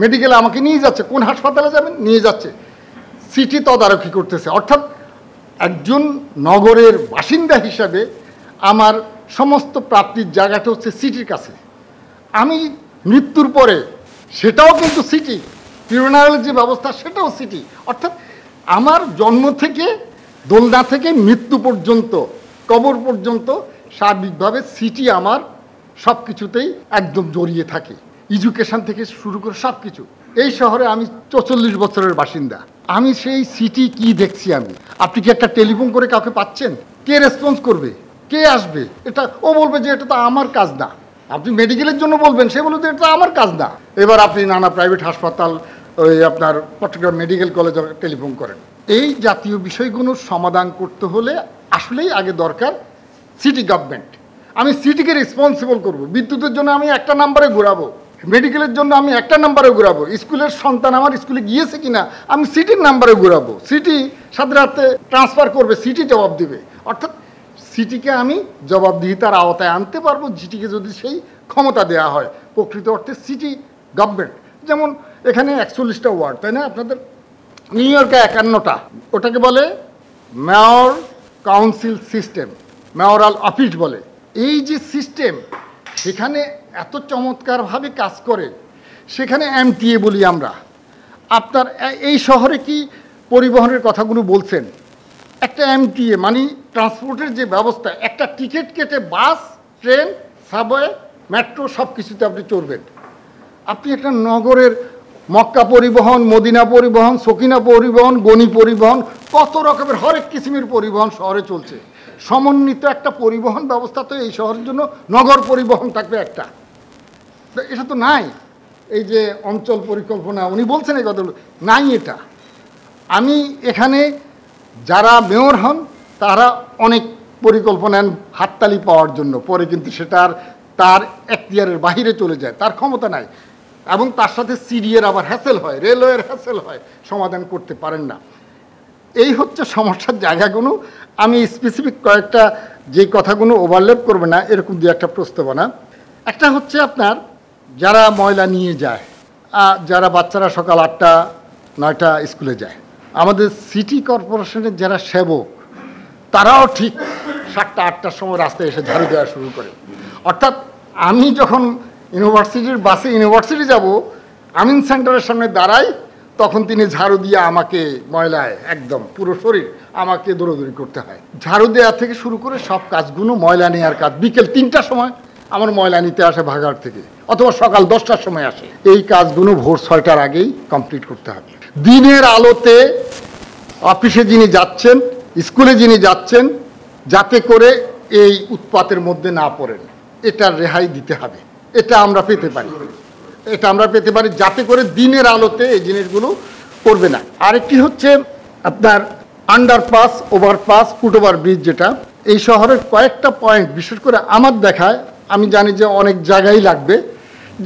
[SPEAKER 7] মেডিকেল আমাকে নিয়ে যাচ্ছে, কোন হাসপাতালে যাবেন নিয়ে যাচ্ছে, সিটি তদারকি করতেছে। অর্থাৎ একজন নগরের বাসিন্দা হিসাবে আমার সমস্ত প্রাপ্তির জায়গাটা হচ্ছে সিটির কাছে। আমি মৃত্যুর পরে সেটাও কিন্তু সিটি, ফিউনারালের যে ব্যবস্থা সেটাও সিটি। অর্থাৎ আমার জন্ম থেকে দোলনা থেকে মৃত্যু পর্যন্ত, কবর পর্যন্ত সার্বিকভাবে সিটি আমার সব কিছুতেই একদম জড়িয়ে থাকে, এডুকেশন থেকে শুরু করে সব কিছু। এই শহরে আমি 44 বছরের বাসিন্দা, আমি সেই সিটি কি দেখছি আমি। আপনি কি একটা টেলিফোন করে কাউকে পাচ্ছেন? কে রেসপন্স করবে, কে আসবে? এটা ও বলবে যে এটা তো আমার কাজ না। আপনি মেডিকেলের জন্য বলবেন, সে বলবে এটা আমার কাজ না। এবার আপনি নানা প্রাইভেট হাসপাতাল, ওই আপনার চট্টগ্রাম মেডিকেল কলেজে টেলিফোন করেন। এই জাতীয় বিষয়গুলোর সমাধান করতে হলে আসলেই আগে দরকার সিটি গভর্নমেন্ট। আমি সিটিকে রেসপন্সিবল করব। বিদ্যুতের জন্য আমি একটা নাম্বারে ঘোরাবো, মেডিকেলের জন্য আমি একটা নাম্বারে ঘোরাবো, স্কুলের সন্তান আমার স্কুলে গিয়েছে কিনা আমি সিটির নাম্বারে ঘোরাবো। সিটি সাথে রাতে ট্রান্সফার করবে, সিটি জবাব দিবে। অর্থাৎ সিটিকে আমি জবাবদিহিতার আওতায় আনতে পারবো, সিটিকে যদি সেই ক্ষমতা দেওয়া হয়। প্রকৃত অর্থে সিটি গভর্নমেন্ট, যেমন এখানে 41টা ওয়ার্ড, তাই না? আপনাদের নিউ ইয়র্কে 51টা। ওটাকে বলে mayor council system, mayoral office বলে। এই যে সিস্টেম সেখানে এত চমৎকারভাবে কাজ করে, সেখানে এমটিএ বলি আমরা। আপনার এই শহরে কি পরিবহনের কথাগুলো বলছেন, একটা এমটিএ মানে ট্রান্সপোর্টের যে ব্যবস্থা, একটা টিকিট কেটে বাস, ট্রেন, সাবওয়ে, মেট্রো সব কিছুতে আপনি চড়বেন। আপনি একটা নগরের মক্কা পরিবহন, মদিনা পরিবহন, সকিনা পরিবহন, গনি পরিবহন, কত রকমের হরেক কিসিমের পরিবহন শহরে চলছে। সমন্বিত একটা পরিবহন ব্যবস্থা তো এই শহরের জন্য নগর পরিবহন থাকবে একটা, এটা তো নাই। এই যে অঞ্চল পরিকল্পনা উনি বলছেন এই কথাগুলো নাই, এটা আমি এখানে যারা মেয়র হন তারা অনেক পরিকল্পনা হাততালি পাওয়ার জন্য, পরে কিন্তু সেটা তার এখতিয়ারের বাহিরে চলে যায়, তার ক্ষমতা নাই। এবং তার সাথে সিডিএর আবার হ্যাসেল হয়, রেলওয়ের হ্যাসেল হয়, সমাধান করতে পারেন না। এই হচ্ছে সমস্যার জায়গাগুলো। আমি স্পেসিফিক কয়েকটা যে কথাগুলো ওভারল্যাপ করবে না এরকম দু একটা প্রস্তাবনা। একটা হচ্ছে আপনার যারা ময়লা নিয়ে যায়, যারা বাচ্চারা সকাল 8টা 9টা স্কুলে যায়, আমাদের সিটি কর্পোরেশনের যারা সেবক তারাও ঠিক 7টা 8টার সময় রাস্তায় এসে ঝাড়ু দেওয়া শুরু করে। অর্থাৎ আমি যখন ইউনিভার্সিটির বাসে ইউনিভার্সিটি যাব, আমিন সেন্টারের সামনে দাঁড়াই, তখন তিনি ঝাড়ু দিয়ে আমাকে ময়লায় একদম পুরো শরীর আমাকে দৌড়দৌড়ি করতে হয়। ঝাড়ু দেওয়া থেকে শুরু করে সব কাজগুলো, ময়লা নেওয়ার কাজ বিকেল 3টার সময় আমার ময়লা নিতে আসে ভাগাড় থেকে, অথবা সকাল 10টার সময় আসে। এই কাজগুলো ভোর 6টার আগেই কমপ্লিট করতে হবে। দিনের আলোতে অফিসে যিনি যাচ্ছেন, স্কুলে যিনি যাচ্ছেন, যাতে করে এই উৎপাতের মধ্যে না পড়েন, এটার রেহাই দিতে হবে। এটা আমরা পেতে পারি, যাতে করে দিনের আলোতে এই জিনিসগুলো করবে না। আরেকটি হচ্ছে আপনার আন্ডারপাস, ওভারপাস, ফুটওভার ব্রিজ, যেটা এই শহরের কয়েকটা পয়েন্ট বিশেষ করে আমার দেখায়, আমি জানি যে অনেক জায়গায় লাগবে।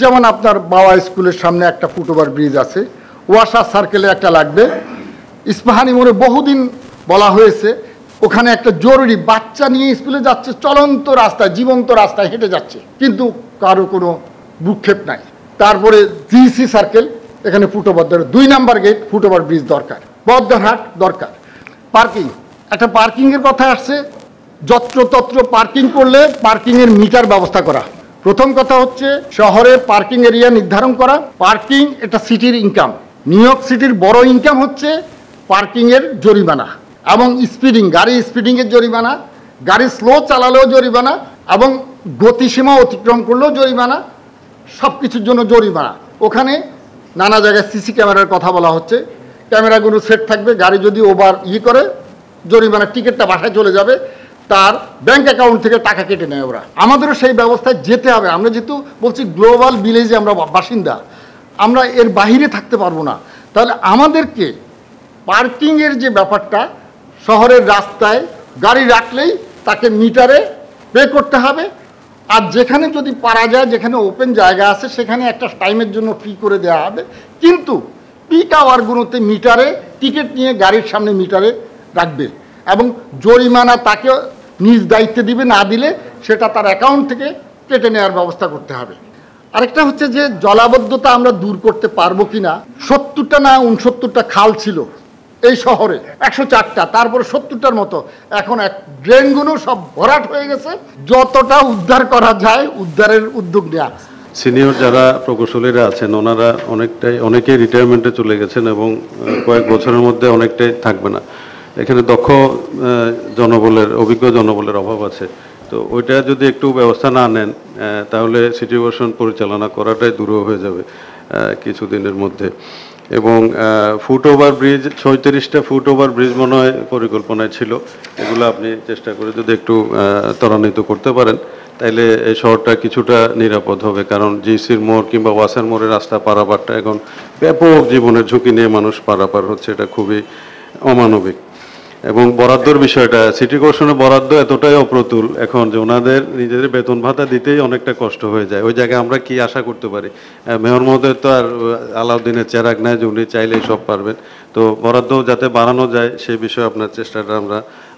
[SPEAKER 7] যেমন আপনার বাবা স্কুলের সামনে একটা ফুটওভার ব্রিজ আছে, ওয়াসা সার্কেলে একটা লাগবে, ইস্পাহানি মোড়ে বহুদিন বলা হয়েছে ওখানে একটা জরুরি, বাচ্চা নিয়ে স্কুলে যাচ্ছে, চলন্ত রাস্তায়, জীবন্ত রাস্তায় হেঁটে যাচ্ছে, কিন্তু কারো কোনো ভ্রুক্ষেপ নাই। তারপরে জিসি সার্কেল, এখানে ফুটওভার দরকার, 2 নাম্বার গেট, ফুটওভার ব্রিজ দরকার, বদ্ধহাট দরকার। পার্কিং, একটা পার্কিংয়ের কথা আসছে, যত্রতত্র পার্কিং করলে পার্কিংয়ের মিটার ব্যবস্থা করা। প্রথম কথা হচ্ছে শহরে পার্কিং এরিয়া নির্ধারণ করা। পার্কিং এটা সিটির ইনকাম, নিউ ইয়র্ক সিটির বড় ইনকাম হচ্ছে পার্কিংয়ের জরিমানা এবং স্পিডিং, গাড়ি স্পিডিংয়ের জরিমানা, গাড়ি স্লো চালালেও জরিমানা এবং গতিসীমা অতিক্রম করলেও জরিমানা, সব কিছুর জন্য জরিমানা। ওখানে নানা জায়গায় সিসি ক্যামেরার কথা বলা হচ্ছে, ক্যামেরাগুলো সেট থাকবে, গাড়ি যদি ওভার করে জরিমানা, টিকিটটা বাসায় চলে যাবে, তার ব্যাংক অ্যাকাউন্ট থেকে টাকা কেটে নেয় ওরা। আমাদেরও সেই ব্যবস্থায় যেতে হবে। আমরা যেহেতু বলছি গ্লোবাল ভিলেজে আমরা বাসিন্দা, আমরা এর বাহিরে থাকতে পারবো না। তাহলে আমাদেরকে পার্কিংয়ের যে ব্যাপারটা, শহরের রাস্তায় গাড়ি রাখলেই তাকে মিটারে পে করতে হবে, আর যেখানে যদি পারা যায়, যেখানে ওপেন জায়গা আছে, সেখানে একটা টাইমের জন্য ফি করে দেওয়া হবে, কিন্তু পিক আওয়ারগুলোতে মিটারে টিকিট নিয়ে গাড়ির সামনে মিটারে রাখবে এবং জরিমানা তাকে নিজ দায়িত্বে দিবে, না দিলে সেটা তার অ্যাকাউন্ট থেকে কেটে নেওয়ার ব্যবস্থা করতে হবে। আরেকটা হচ্ছে যে জলাবদ্ধতা আমরা দূর করতে পারবো কিনা। 70টা না 69টা খাল ছিল এই শহরে, 104টা, তারপরে 70টার মতো, এখন ড্রেনগুলো সব ভরাট হয়ে গেছে। যতটা উদ্ধার করা যায় উদ্ধারের উদ্যোগ নেওয়া।
[SPEAKER 1] সিনিয়র যারা প্রকৌশলীরা আছেন ওনারা অনেকেই রিটায়ারমেন্টে চলে গেছেন এবং কয়েক বছরের মধ্যে অনেকটাই থাকবে না। এখানে দক্ষ জনবলের, অভিজ্ঞ জনবলের অভাব আছে। তো ওইটা যদি একটু ব্যবস্থা না নেন তাহলে সিটি কর্পোরেশন পরিচালনা করাটাই দুরূহ হয়ে যাবে কিছুদিনের মধ্যে। এবং ফুটওভার ব্রিজ, 36টা ফুটওভার ব্রিজ মনে হয় পরিকল্পনায় ছিল, এগুলো আপনি চেষ্টা করে যদি একটু ত্বরান্বিত করতে পারেন তাইলে এই শহরটা কিছুটা নিরাপদ হবে। কারণ জিসির মোড় কিংবা ওয়াসার মোড়ের রাস্তা পারাপারটা এখন ব্যাপক জীবনের ঝুঁকি নিয়ে মানুষ পারাপার হচ্ছে, এটা খুবই অমানবিক। এবং বরাদ্দর বিষয়টা, সিটি কর্পোরেশনের বরাদ্দ এতটাই অপ্রতুল এখন যে ওনাদের নিজেদের বেতন ভাতা দিতেই অনেকটা কষ্ট হয়ে যায়। ওই জায়গায় আমরা কি আশা করতে পারি? মেয়র মহোদয় তো আর আলাউদ্দিনের চেরাগ নাই যে উনি চাইলেই সব পারবেন। তো বরাদ্দ যাতে বাড়ানো যায় সেই বিষয়ে আপনার চেষ্টাটা আমরা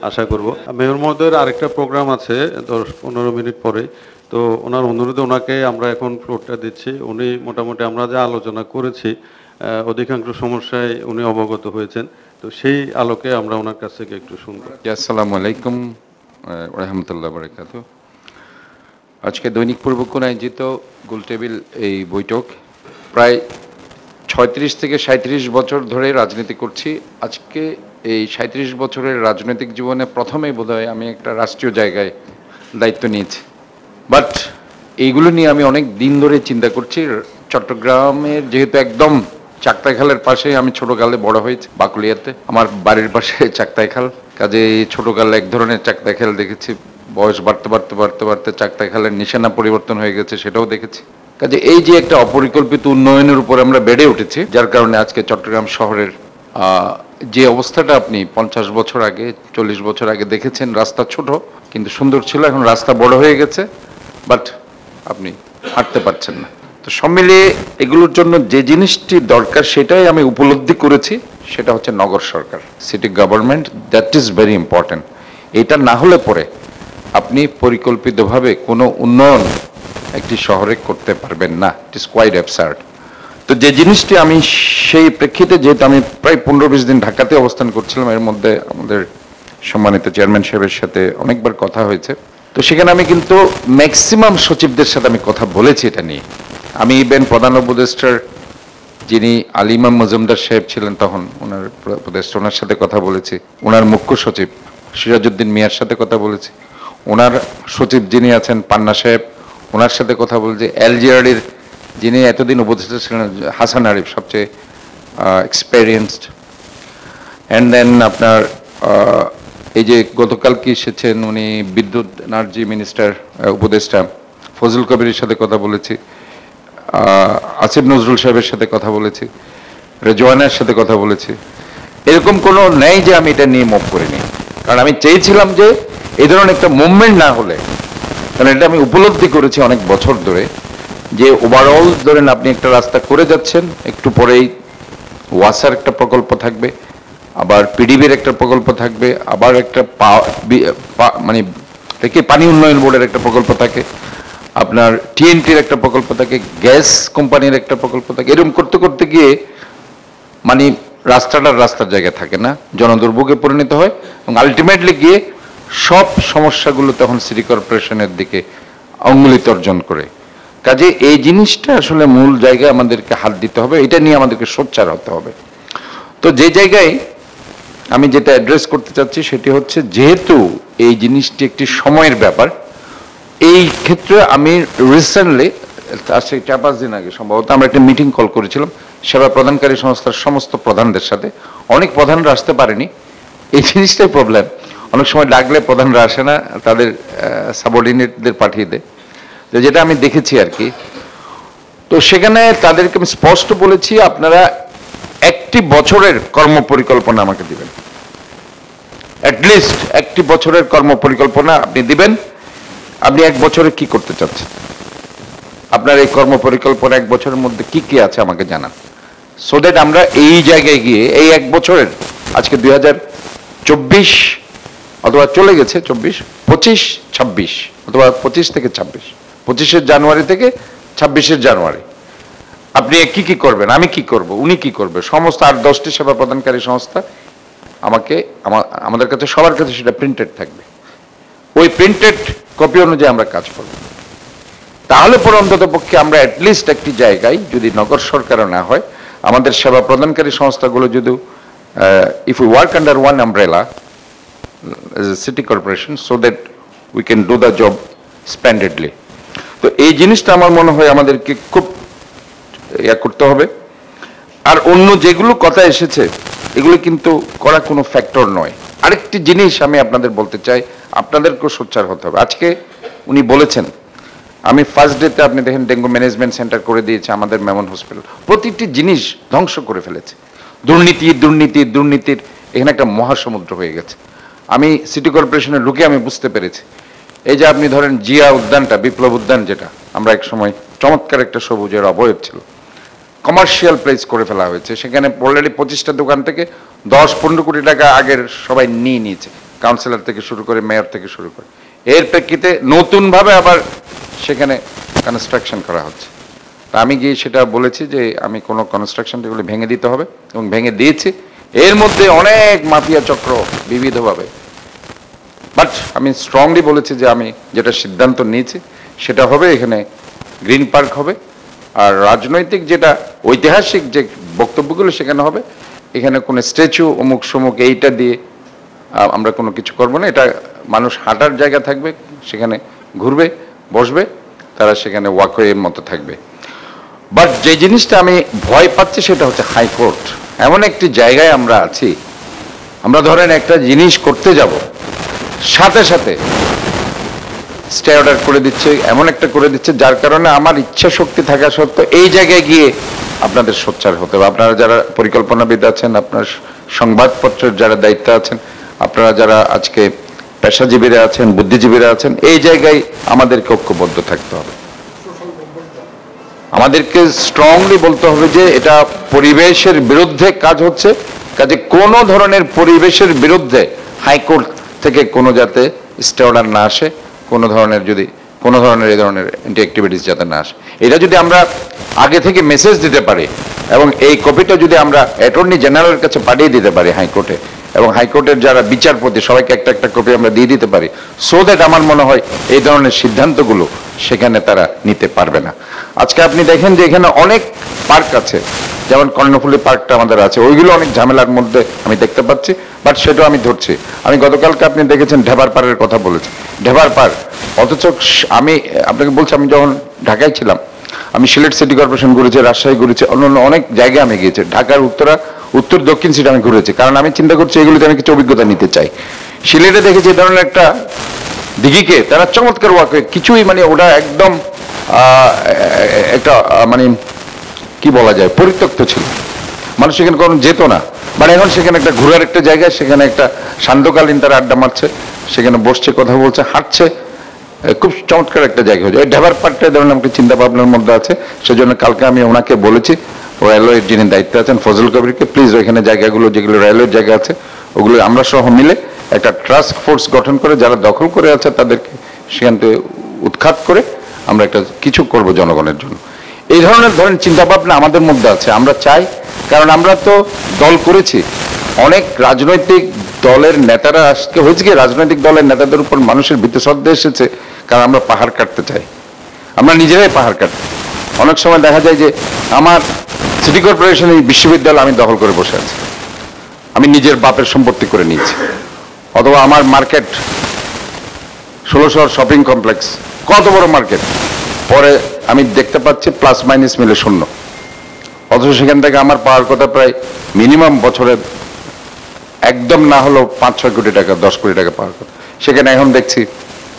[SPEAKER 1] আশা করব। মেয়র মহোদয়ের আরেকটা প্রোগ্রাম আছে 10-15 মিনিট পরে, তো ওনার অনুরোধে ওনাকে আমরা এখন ফ্লোরটা দিচ্ছি। উনি মোটামুটি আমরা যা আলোচনা করেছি অধিকাংশ সমস্যায় উনি অবগত হয়েছেন, তো সেই আলোকে আমরা ওনার কাছ থেকে একটু শুনবো।
[SPEAKER 8] আসসালামু আলাইকুম রাহমাতুল্লাহ বারাকাতুহু। আজকে দৈনিক পূর্বক্ষণ আয়োজিত গোলটেবিল এই বৈঠক, প্রায় 36 থেকে 37 বছর ধরে রাজনীতি করছি। আজকে এই 37 বছরের রাজনৈতিক জীবনে প্রথমেই বোধহয় আমি একটা রাষ্ট্রীয় জায়গায় দায়িত্ব নিয়েছি। বাট এইগুলো নিয়ে আমি অনেক দিন ধরে চিন্তা করছি। চট্টগ্রামের যেহেতু একদম চাকতাই খালের পাশে, আমি ছোটকালে বড় হয়েছি বাকুলিয়াতে, আমার বাড়ির পাশে চাকতাই খাল, কাজে ছোটকালে এক ধরনের চাকতাই খাল দেখেছি। বয়স বাড়তে বাড়তে বাড়তে বাড়তে চাকতাই খালের নিশানা পরিবর্তন হয়ে গেছে, সেটাও দেখেছি। কাজে এই যে একটা অপরিকল্পিত উন্নয়নের উপর আমরা বেড়ে উঠেছি, যার কারণে আজকে চট্টগ্রাম শহরের যে অবস্থাটা আপনি 50 বছর আগে 40 বছর আগে দেখেছেন, রাস্তা ছোট কিন্তু সুন্দর ছিল, এখন রাস্তা বড় হয়ে গেছে, বাট আপনি হাঁটতে পারছেন না। তো সব মিলিয়ে এগুলোর জন্য যে জিনিসটি দরকার সেটাই আমি উপলব্ধি করেছি, সেটা হচ্ছে নগর সরকার, city government. That is very important. এটা না হলে পরে আপনি পরিকল্পিতভাবে কোনো উন্নয়ন একটি শহরে করতে পারবেন না। It is quite absurd. তো যে জিনিসটি আমি সেই প্রেক্ষিতে, যেহেতু আমি প্রায় 15-20 দিন ঢাকাতে অবস্থান করছিলাম, এর মধ্যে আমাদের সম্মানিত চেয়ারম্যান সাহেবের সাথে অনেকবার কথা হয়েছে, তো সেখানে আমি কিন্তু ম্যাক্সিমাম সচিবদের সাথে আমি কথা বলেছি এটা নিয়ে। আমি ইভেন প্রধান উপদেষ্টার যিনি আলিমা মজুমদার সাহেব ছিলেন তখন, ওনার উপদেষ্টা, ওনার সাথে কথা বলেছি। ওনার মুখ্য সচিব সিরাজউদ্দিন মিয়ার সাথে কথা বলেছি। ওনার সচিব যিনি আছেন পান্না সাহেব, ওনার সাথে কথা বলেছি। এলজিআরডির যিনি এতদিন উপদেষ্টা ছিলেন হাসান আরিফ, সবচেয়ে এক্সপেরিয়েন্সড। অ্যান্ড দেন আপনার এই যে গতকালকে এসেছেন উনি বিদ্যুৎ এনার্জি মিনিস্টার উপদেষ্টা ফজল কবিরের সাথে কথা বলেছি, আসিফ নজরুল সাহেবের সাথে কথা বলেছি, রেজওয়ানের সাথে কথা বলেছি। এরকম কোনো নেই যে আমি এটা নিয়ে মুভ করিনি, কারণ আমি চেয়েছিলাম যে এই ধরনের একটা মুভমেন্ট না হলে, কারণ এটা আমি উপলব্ধি করেছি অনেক বছর ধরে যে ওভারঅল ধরেন আপনি একটা রাস্তা করে যাচ্ছেন, একটু পরেই ওয়াসার একটা প্রকল্প থাকবে, আবার পিডিবির একটা প্রকল্প থাকবে, আবার একটা মানে পানি উন্নয়ন বোর্ডের একটা প্রকল্প থাকে, আপনার টিএনটির একটা প্রকল্প থাকে, গ্যাস কোম্পানির একটা প্রকল্প থাকে। এরকম করতে করতে গিয়ে মানে রাস্তার জায়গায় থাকে না, জনদুর্ভোগে পরিণত হয় এবং আলটিমেটলি গিয়ে সব সমস্যাগুলো তখন সিটি কর্পোরেশনের দিকে অঙ্গুলি তর্জন করে। কাজে এই জিনিসটা আসলে মূল জায়গায় আমাদেরকে হাত দিতে হবে, এটা নিয়ে আমাদেরকে সোচ্চার হতে হবে। তো যে জায়গায় আমি যেটা অ্যাড্রেস করতে চাচ্ছি সেটি হচ্ছে, যেহেতু এই জিনিসটি একটি সময়ের ব্যাপার, এই ক্ষেত্রে আমি রিসেন্টলি আজ 4-5 দিন আগে সম্ভবত আমরা একটা মিটিং কল করেছিলাম সেবা প্রদানকারী সংস্থার সমস্ত প্রধানদের সাথে। অনেক প্রধানরা আসতে পারেনি, এই জিনিসটাই প্রবলেম। অনেক সময় ডাকলে প্রধানরা আসে না, তাদের সাবঅর্ডিনেটদের পাঠিয়ে দেয়, যেটা আমি দেখেছি আর কি। তো সেখানে তাদেরকে আমি স্পষ্ট বলেছি, আপনারা একটি বছরের কর্মপরিকল্পনা আমাকে দিবেন, অ্যাটলিস্ট একটি বছরের কর্মপরিকল্পনা আপনি দিবেন। আপনি 1 বছরে কি করতে চাচ্ছেন, আপনার এই কর্মপরিকল্পনা 1 বছরের মধ্যে কি কি আছে আমাকে জানান, সো দ্যাট আমরা এই জায়গায় গিয়ে এই 1 বছরের, আজকে 2024 অথবা চলে গেছে 24, 25, 26 অথবা 25 থেকে 26, 25 জানুয়ারি থেকে 26 জানুয়ারি আপনি কি কি করবেন, আমি কি করব, উনি কি করবে, সমস্ত 8-10টি সেবা প্রদানকারী সংস্থা আমাদের কাছে সবার কাছে সেটা প্রিন্টেড থাকবে। ওই প্রিন্টেড কপি অনুযায়ী আমরা কাজ করব। তাহলে পরে অন্তত পক্ষে আমরা অ্যাটলিস্ট একটি জায়গায়, যদি নগর সরকারও না হয়, আমাদের সেবা প্রদানকারী সংস্থাগুলো যদি if we work under one umbrella as a city corporation, so that we can do the job splendidly. তো এই জিনিসটা আমার মনে হয় আমাদেরকে খুব করতে হবে। আর অন্য যেগুলো কথা এসেছে এগুলো কিন্তু করা কোনো ফ্যাক্টর নয়। আরেকটি জিনিস আমি আপনাদের বলতে চাই, আপনাদেরকেও সোচ্চার হতে হবে। আজকে উনি বলেছেন, আমি ফার্স্ট ডেতে আপনি দেখেন ডেঙ্গু ম্যানেজমেন্ট সেন্টার করে দিয়েছে আমাদের মেমন হসপিটাল, প্রতিটি জিনিস ধ্বংস করে ফেলেছে। দুর্নীতির এখানে একটা মহাসমুদ্র হয়ে গেছে। আমি সিটি কর্পোরেশনের ঢুকে আমি বুঝতে পেরেছি, এই যে আপনি ধরেন জিয়া উদ্যানটা, বিপ্লব উদ্যান, যেটা আমরা এক সময় চমৎকার একটা সবুজের অবয়ব ছিল, কমার্শিয়াল প্লেস করে ফেলা হয়েছে। সেখানে অলরেডি 25টা দোকান থেকে 10-15 কোটি টাকা আগের সবাই নিয়ে নিয়েছে, কাউন্সিলর থেকে শুরু করে মেয়র থেকে শুরু করে। এর প্রেক্ষিতে নতুনভাবে আবার সেখানে কনস্ট্রাকশন করা হচ্ছে। তা আমি গিয়ে সেটা বলেছি যে আমি কোনো কনস্ট্রাকশন এগুলো ভেঙে দিতে হবে, এবং ভেঙে দিয়েছি। এর মধ্যে অনেক মাফিয়া চক্র বিবিধভাবে, বাট আমি স্ট্রংলি বলেছি যে আমি যেটা সিদ্ধান্ত নিয়েছি সেটা হবে, এখানে গ্রিন পার্ক হবে। আর রাজনৈতিক যেটা ঐতিহাসিক যে বক্তব্যগুলো সেখানে হবে, এখানে কোনো স্ট্যাচু অমুক সমুক এইটা দিয়ে আমরা কোনো কিছু করবো না। এটা মানুষ হাঁটার জায়গা থাকবে, সেখানে ঘুরবে, বসবে, তারা সেখানে ওয়াকওয়ের মতো থাকবে। বাট যে জিনিসটা আমি ভয় পাচ্ছি সেটা হচ্ছে হাইকোর্ট। এমন একটি জায়গায় আমরা আছি, আমরা ধরেন একটা জিনিস করতে যাব, সাথে সাথে স্টে অর্ডার করে দিচ্ছে, এমন একটা করে দিচ্ছে যার কারণে আমার ইচ্ছা শক্তি থাকা সত্ত্বেও এই জায়গায় গিয়ে আপনাদের সোচ্চার হতে হবে। আপনারা যারা পরিকল্পনাবিদ আছেন, আপনার সংবাদপত্রের যারা দায়িত্বে আছেন, আপনারা যারা আজকে পেশাজীবীরা আছেন, বুদ্ধিজীবীরা আছেন, এই জায়গায় আমাদেরকে ঐক্যবদ্ধ থাকতে হবে। আমাদেরকে স্ট্রংলি বলতে হবে যে এটা পরিবেশের বিরুদ্ধে কাজ হচ্ছে, কাজে কোনো ধরনের পরিবেশের বিরুদ্ধে হাইকোর্ট থেকে কোনো যাতে স্টে অর্ডার না আসে, কোনো ধরনের এই ধরনের অ্যাক্টিভিটিস যাতে না আসে। এটা যদি আমরা আগে থেকে মেসেজ দিতে পারি এবং এই কপিটা যদি আমরা অ্যাটর্নি জেনারেলের কাছে পাঠিয়ে দিতে পারি হাইকোর্টে, এবং হাইকোর্টের যারা বিচারপতি সবাইকে একটা একটা কপি আমরা দিয়ে দিতে পারি, সো দ্যাট আমার মনে হয় এই ধরনের সিদ্ধান্তগুলো সেখানে তারা নিতে পারবে না। আজকে আপনি দেখেন যে এখানে অনেক পার্ক আছে, যেমন কর্ণফুলী পার্কটা আমাদের আছে, ওইগুলো অনেক ঝামেলার মধ্যে আমি দেখতে পাচ্ছি, বাট সেটাও আমি ধরছি। আমি গতকালকে আপনি দেখেছেন ঢেবার পাড়ের কথা বলেছি, ঢেবার পাড়, অথচ আমি আপনাকে বলছি, আমি যখন ঢাকায় ছিলাম, আমি সিলেট সিটি কর্পোরেশন ঘুরেছি, রাজশাহী ঘুরেছি, অন্যান্য অনেক জায়গায় আমি গিয়েছি, ঢাকার উত্তর দক্ষিণ সিটি আমি ঘুরেছি, কারণ আমি চিন্তা করছি এগুলিতে আমি কিছু অভিজ্ঞতা নিতে চাই। সিলেটে দেখেছি এই ধরনের একটা দিঘিকে তারা চমৎকার ওয়াকে কিছুই মানে ওটা একদম একটা মানে কি বলা যায় পরিত্যক্ত ছিল, মানুষ সেখানে কোনো যেত না। মানে এখন সেখানে একটা ঘোরার একটা জায়গা, সেখানে একটা সান্ধ্যকালীন তারা আড্ডা মারছে, সেখানে বসছে, কথা বলছে, হাঁটছে, খুব চমৎকার একটা জায়গা হয়েছে। ওই ঢাবার পাটটা ধরুন আমাকে চিন্তা ভাবনার মধ্যে আছে, সেজন্য কালকে আমি ওনাকে বলেছি রেলওয়ের যিনি দায়িত্বে আছেন ফজল কবিরকে, প্লিজ ওইখানে জায়গাগুলো যেগুলো রেলওয়ের জায়গা আছে ওগুলো আমরা সহ মিলে একটা টাস্ক ফোর্স গঠন করে যারা দখল করে আছে তাদেরকে সেখান থেকে উৎখাত করে আমরা একটা কিছু করব জনগণের জন্য। এই ধরনের ধরেন চিন্তাভাবনা আমাদের মধ্যে আছে, আমরা চাই, কারণ আমরা তো দল করেছি, অনেক রাজনৈতিক দলের নেতারা আজকে হয়েছে কি রাজনৈতিক দলের নেতাদের উপর মানুষের ভীতিশ্রদ্ধা এসেছে, কারণ আমরা পাহাড় কাটতে চাই, আমরা নিজেরাই পাহাড় কাটি। অনেক সময় দেখা যায় যে আমার সিটি কর্পোরেশন এই বিশ্ববিদ্যালয় আমি দখল করে বসে আছি, আমি নিজের বাপের সম্পত্তি করে নিয়েছি, অথবা আমার মার্কেট 1600 শপিং কমপ্লেক্স কত বড় মার্কেট, পরে আমি দেখতে পাচ্ছি প্লাস মাইনাস মিলে শূন্য, অথচ সেখান থেকে আমার পাওয়ার কথা প্রায় মিনিমাম বছরে একদম না হলেও 5-6 কোটি টাকা 10 কোটি টাকা পাওয়ার কথা, সেখানে এখন দেখছি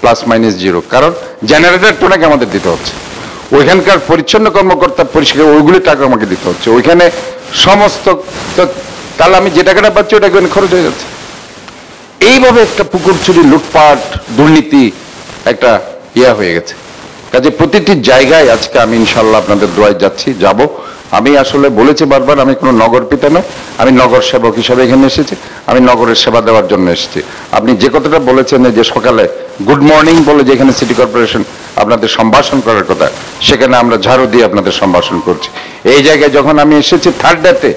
[SPEAKER 8] প্লাস মাইনাস জিরো, কারণ জেনারেটর টোনাকে আমাদের দিতে হচ্ছে, ওইখানকার পরিচ্ছন্ন কর্মকর্তা পরিষ্কার ওইগুলি টাকা আমাকে দিতে হচ্ছে, ওইখানে সমস্ত, তাহলে আমি যে টাকাটা পাচ্ছি ওটা খরচ হয়ে যাচ্ছে। এইভাবে একটা পুকুর চুরি, লুটপাট, দুর্নীতি একটা হয়ে গেছে। কাজে প্রতিটি জায়গায় আজকে আমি ইনশাল্লাহ আপনাদের দোয়ায় যাচ্ছি, যাব। আমি আসলে বলেছি বারবার আমি কোনো নগর পিতা নয়, আমি নগর সেবক হিসাবে এখানে এসেছি, আমি নগরের সেবা দেওয়ার জন্য এসেছি। আপনি যে কথাটা বলেছেন যে সকালে গুড মর্নিং বলে যে এখানে সিটি কর্পোরেশন আপনাদের সম্ভাষণ করার কথা, সেখানে আমরা ঝাড়ু দিয়ে আপনাদের সম্ভাষণ করছি। এই জায়গায় যখন আমি এসেছি থার্ড ডেতে,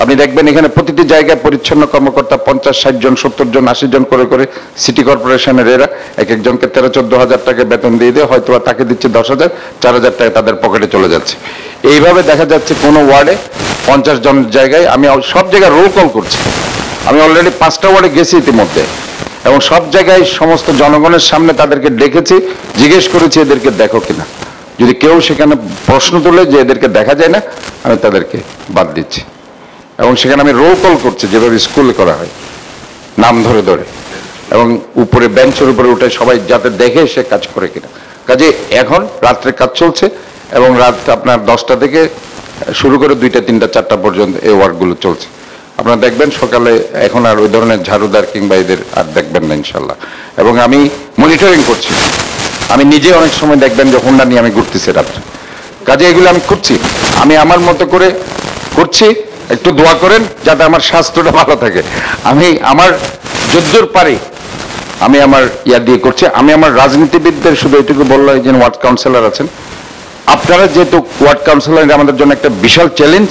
[SPEAKER 8] আপনি দেখবেন এখানে প্রতিটি জায়গায় পরিচ্ছন্ন কর্মকর্তা 50-60 জন 70 জন 80 জন করে করে সিটি কর্পোরেশনের এরা এক একজনকে 13-14 হাজার টাকা বেতন দিয়ে দিয়ে হয়তো তাকে দিচ্ছে 10,000, 4,000 টাকা তাদের পকেটে চলে যাচ্ছে। এইভাবে দেখা যাচ্ছে কোনো ওয়ার্ডে 50 জনের জায়গায় আমি সব জায়গায় রোল কল করছি, আমি অলরেডি 5টা ওয়ার্ডে গেছি ইতিমধ্যে, এবং সব জায়গায় সমস্ত জনগণের সামনে তাদেরকে ডেকেছি, জিজ্ঞেস করেছি এদেরকে দেখো কিনা, যদি কেউ সেখানে প্রশ্ন তুলে যে এদেরকে দেখা যায় না আমি তাদেরকে বাদ দিচ্ছি, এবং সেখানে আমি রোল কল করছি যেভাবে স্কুলে করা হয় নাম ধরে ধরে, এবং উপরে বেঞ্চের উপরে উঠে সবাই যাতে দেখে সে কাজ করে কিনা। কাজে এখন রাত্রে কাজ চলছে এবং রাত আপনার 10টা থেকে শুরু করে 2টা 3টা 4টা পর্যন্ত এই ওয়ার্কগুলো চলছে। আপনারা দেখবেন সকালে এখন আর ওই ধরনের ঝাড়ুদার কিংবা এদের আর দেখবেন না ইনশাল্লাহ, এবং আমি মনিটরিং করছি, আমি নিজে অনেক সময় দেখবেন যে হোন্ডা নিয়ে আমি ঘুরতেছি রাত্রে। কাজে এগুলো আমি করছি, আমি আমার মতো করে করছি, একটু দোয়া করেন যাতে আমার স্বাস্থ্যটা ভালো থাকে। আমি আমার যদ্দূর পারি আমি আমার দিয়ে করছি। আমি আমার রাজনীতিবিদদের শুধু এটুকু বললাম, যে ওয়ার্ড কাউন্সিলর আছেন আপনারা, যেহেতু ওয়ার্ড কাউন্সিলর আমাদের জন্য একটা বিশাল চ্যালেঞ্জ,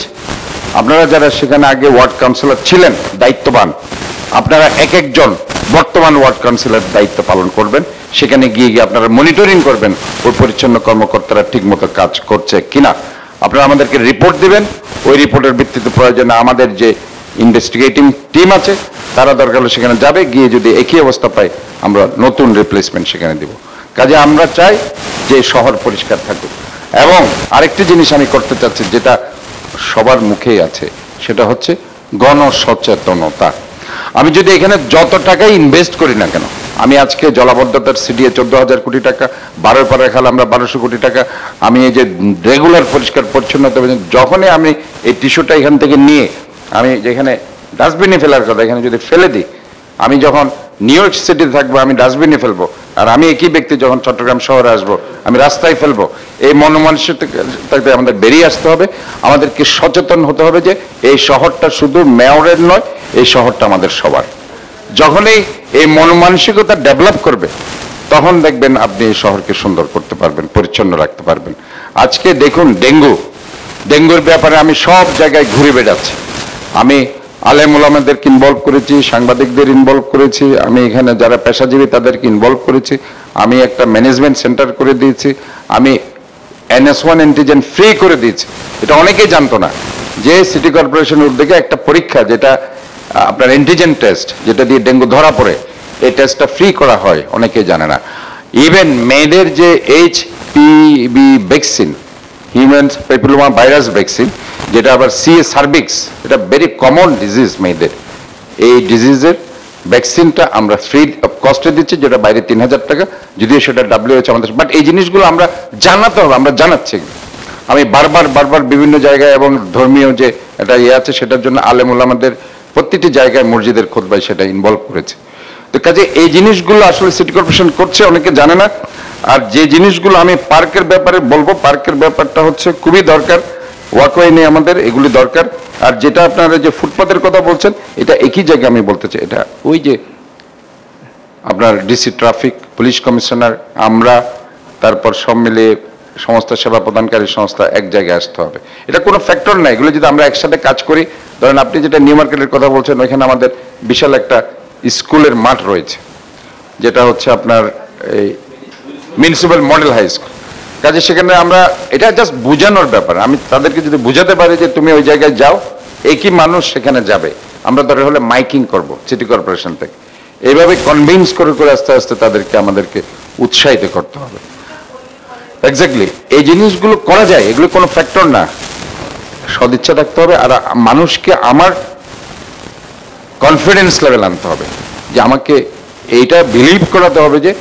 [SPEAKER 8] আপনারা যারা সেখানে আগে ওয়ার্ড কাউন্সিলর ছিলেন দায়িত্ববান, আপনারা এক একজন বর্তমান ওয়ার্ড কাউন্সিলর দায়িত্ব পালন করবেন, সেখানে গিয়ে গিয়ে আপনারা মনিটরিং করবেন ওই পরিচ্ছন্ন কর্মকর্তারা ঠিকমতো কাজ করছে কিনা। আপনারা আমাদেরকে রিপোর্ট দিবেন, ওই রিপোর্টের ভিত্তিতে প্রয়োজনে আমাদের যে ইনভেস্টিগেটিং টিম আছে তারা দরকার হলে সেখানে যাবে, গিয়ে যদি একই অবস্থা পাই আমরা নতুন রিপ্লেসমেন্ট সেখানে দিব। কাজে আমরা চাই যে শহর পরিষ্কার থাকুক। এবং আরেকটি জিনিস আমি করতে চাচ্ছি যেটা সবার মুখেই আছে, সেটা হচ্ছে গণসচেতনতা। আমি যদি এখানে যত টাকাই ইনভেস্ট করি না কেন, আমি আজকে জলাবদ্ধতার সিডিএ 14,000 কোটি টাকা, 12 পাড়ার খাল আমরা 1200 কোটি টাকা, আমি এই যে রেগুলার পরিষ্কার পরিচ্ছন্নতা, যখনই আমি এই টিস্যুটা এখান থেকে নিয়ে আমি যেখানে ডাস্টবিনে ফেলার কথা এখানে যদি ফেলে দিই, আমি যখন নিউ ইয়র্ক সিটিতে থাকবো আমি ডাস্টবিনে ফেলবো, আর আমি একই ব্যক্তি যখন চট্টগ্রাম শহরে আসবো আমি রাস্তায় ফেলবো। এই মনোমানসিকতা আমাদের বেরিয়ে আসতে হবে, আমাদেরকে সচেতন হতে হবে যে এই শহরটা শুধু মেয়রের নয়, এই শহরটা আমাদের সবার। যখনই এই মনোমানসিকতা ডেভেলপ করবে তখন দেখবেন আপনি এই শহরকে সুন্দর করতে পারবেন, পরিচ্ছন্ন রাখতে পারবেন। আজকে দেখুন ডেঙ্গুর ব্যাপারে আমি সব জায়গায় ঘুরে বেড়াচ্ছি, আমি আলেম ওলামাদেরকে ইনভলভ করেছি, সাংবাদিকদের ইনভলভ করেছি, আমি এখানে যারা পেশাজীবী তাদেরকে ইনভলভ করেছি, আমি একটা ম্যানেজমেন্ট সেন্টার করে দিয়েছি, আমি NS1 অ্যান্টিজেন ফ্রি করে দিয়েছি। এটা অনেকেই জানতো না যে সিটি কর্পোরেশনের উদ্যোগে একটা পরীক্ষা যেটা আপনার অ্যান্টিজেন টেস্ট, যেটা দিয়ে ডেঙ্গু ধরা পড়ে, এই টেস্টটা ফ্রি করা হয়, অনেকেই জানে না। ইভেন মেয়েদের যে HPV vaccine, human papilloma virus vaccine, যেটা আবার CA সার্ভিক্স, এটা ভেরি কমন ডিজিজ মেয়েদের, এই ডিজিজের ভ্যাকসিনটা আমরা ফ্রি অফ কস্টে দিচ্ছি, যেটা বাইরে 3000 টাকা, যদিও সেটা WHO আমাদের, বাট এই জিনিসগুলো আমরা জানাতে হবে, আমরা জানাচ্ছি। আমি বারবার বিভিন্ন জায়গায় এবং ধর্মীয় যে একটা আছে সেটার জন্য আলেম ওলামাদের প্রতিটি জায়গায় মসজিদের খুতবায় সেটা ইনভলভ করেছে। তো কাজে এই জিনিসগুলো আসলে সিটি কর্পোরেশন করছে, অনেকে জানে না। আর যে জিনিসগুলো আমি পার্কের ব্যাপারে বলবো, পার্কের ব্যাপারটা হচ্ছে খুবই দরকার, ওয়াকওয়ে নেই আমাদের, এগুলি দরকার। আর যেটা আপনারা যে ফুটপাতের কথা বলছেন, এটা একই জায়গায় আমি বলতে চাই, এটা ওই যে আপনার ডিসি ট্রাফিক, পুলিশ কমিশনার, আমরা, তারপর সব মিলিয়ে সমস্ত সেবা প্রদানকারী সংস্থা এক জায়গায় আসতে হবে। এটা কোনো ফ্যাক্টর নাই, এগুলো যদি আমরা একসাথে কাজ করি। ধরেন আপনি যেটা নিউ মার্কেটের কথা বলছেন, ওইখানে আমাদের বিশাল একটা স্কুলের মাঠ রয়েছে, যেটা হচ্ছে আপনার এই মিউনিসিপ্যাল মডেল হাই স্কুল। কাজে সেখানে আমরা এটা জাস্ট বোঝানোর ব্যাপার, আমি তাদেরকে যদি বোঝাতে পারি যে তুমি ওই জায়গায় যাও, একই মানুষ সেখানে যাবে, আমরা দরকার হলে মাইকিং করব সিটি কর্পোরেশন থেকে, এইভাবে কনভিন্স করে আস্তে আস্তে তাদেরকে আমাদেরকে উৎসাহিত করতে হবে। এক্স্যাক্টলি এই জিনিসগুলো করা যায়, এগুলো কোনো ফ্যাক্টর না, সদিচ্ছা থাকতে হবে। আর মানুষকে আমার কনফিডেন্স লেভেল আনতে হবে, যে আমাকে এইটা বিলিভ করাতে হবে যে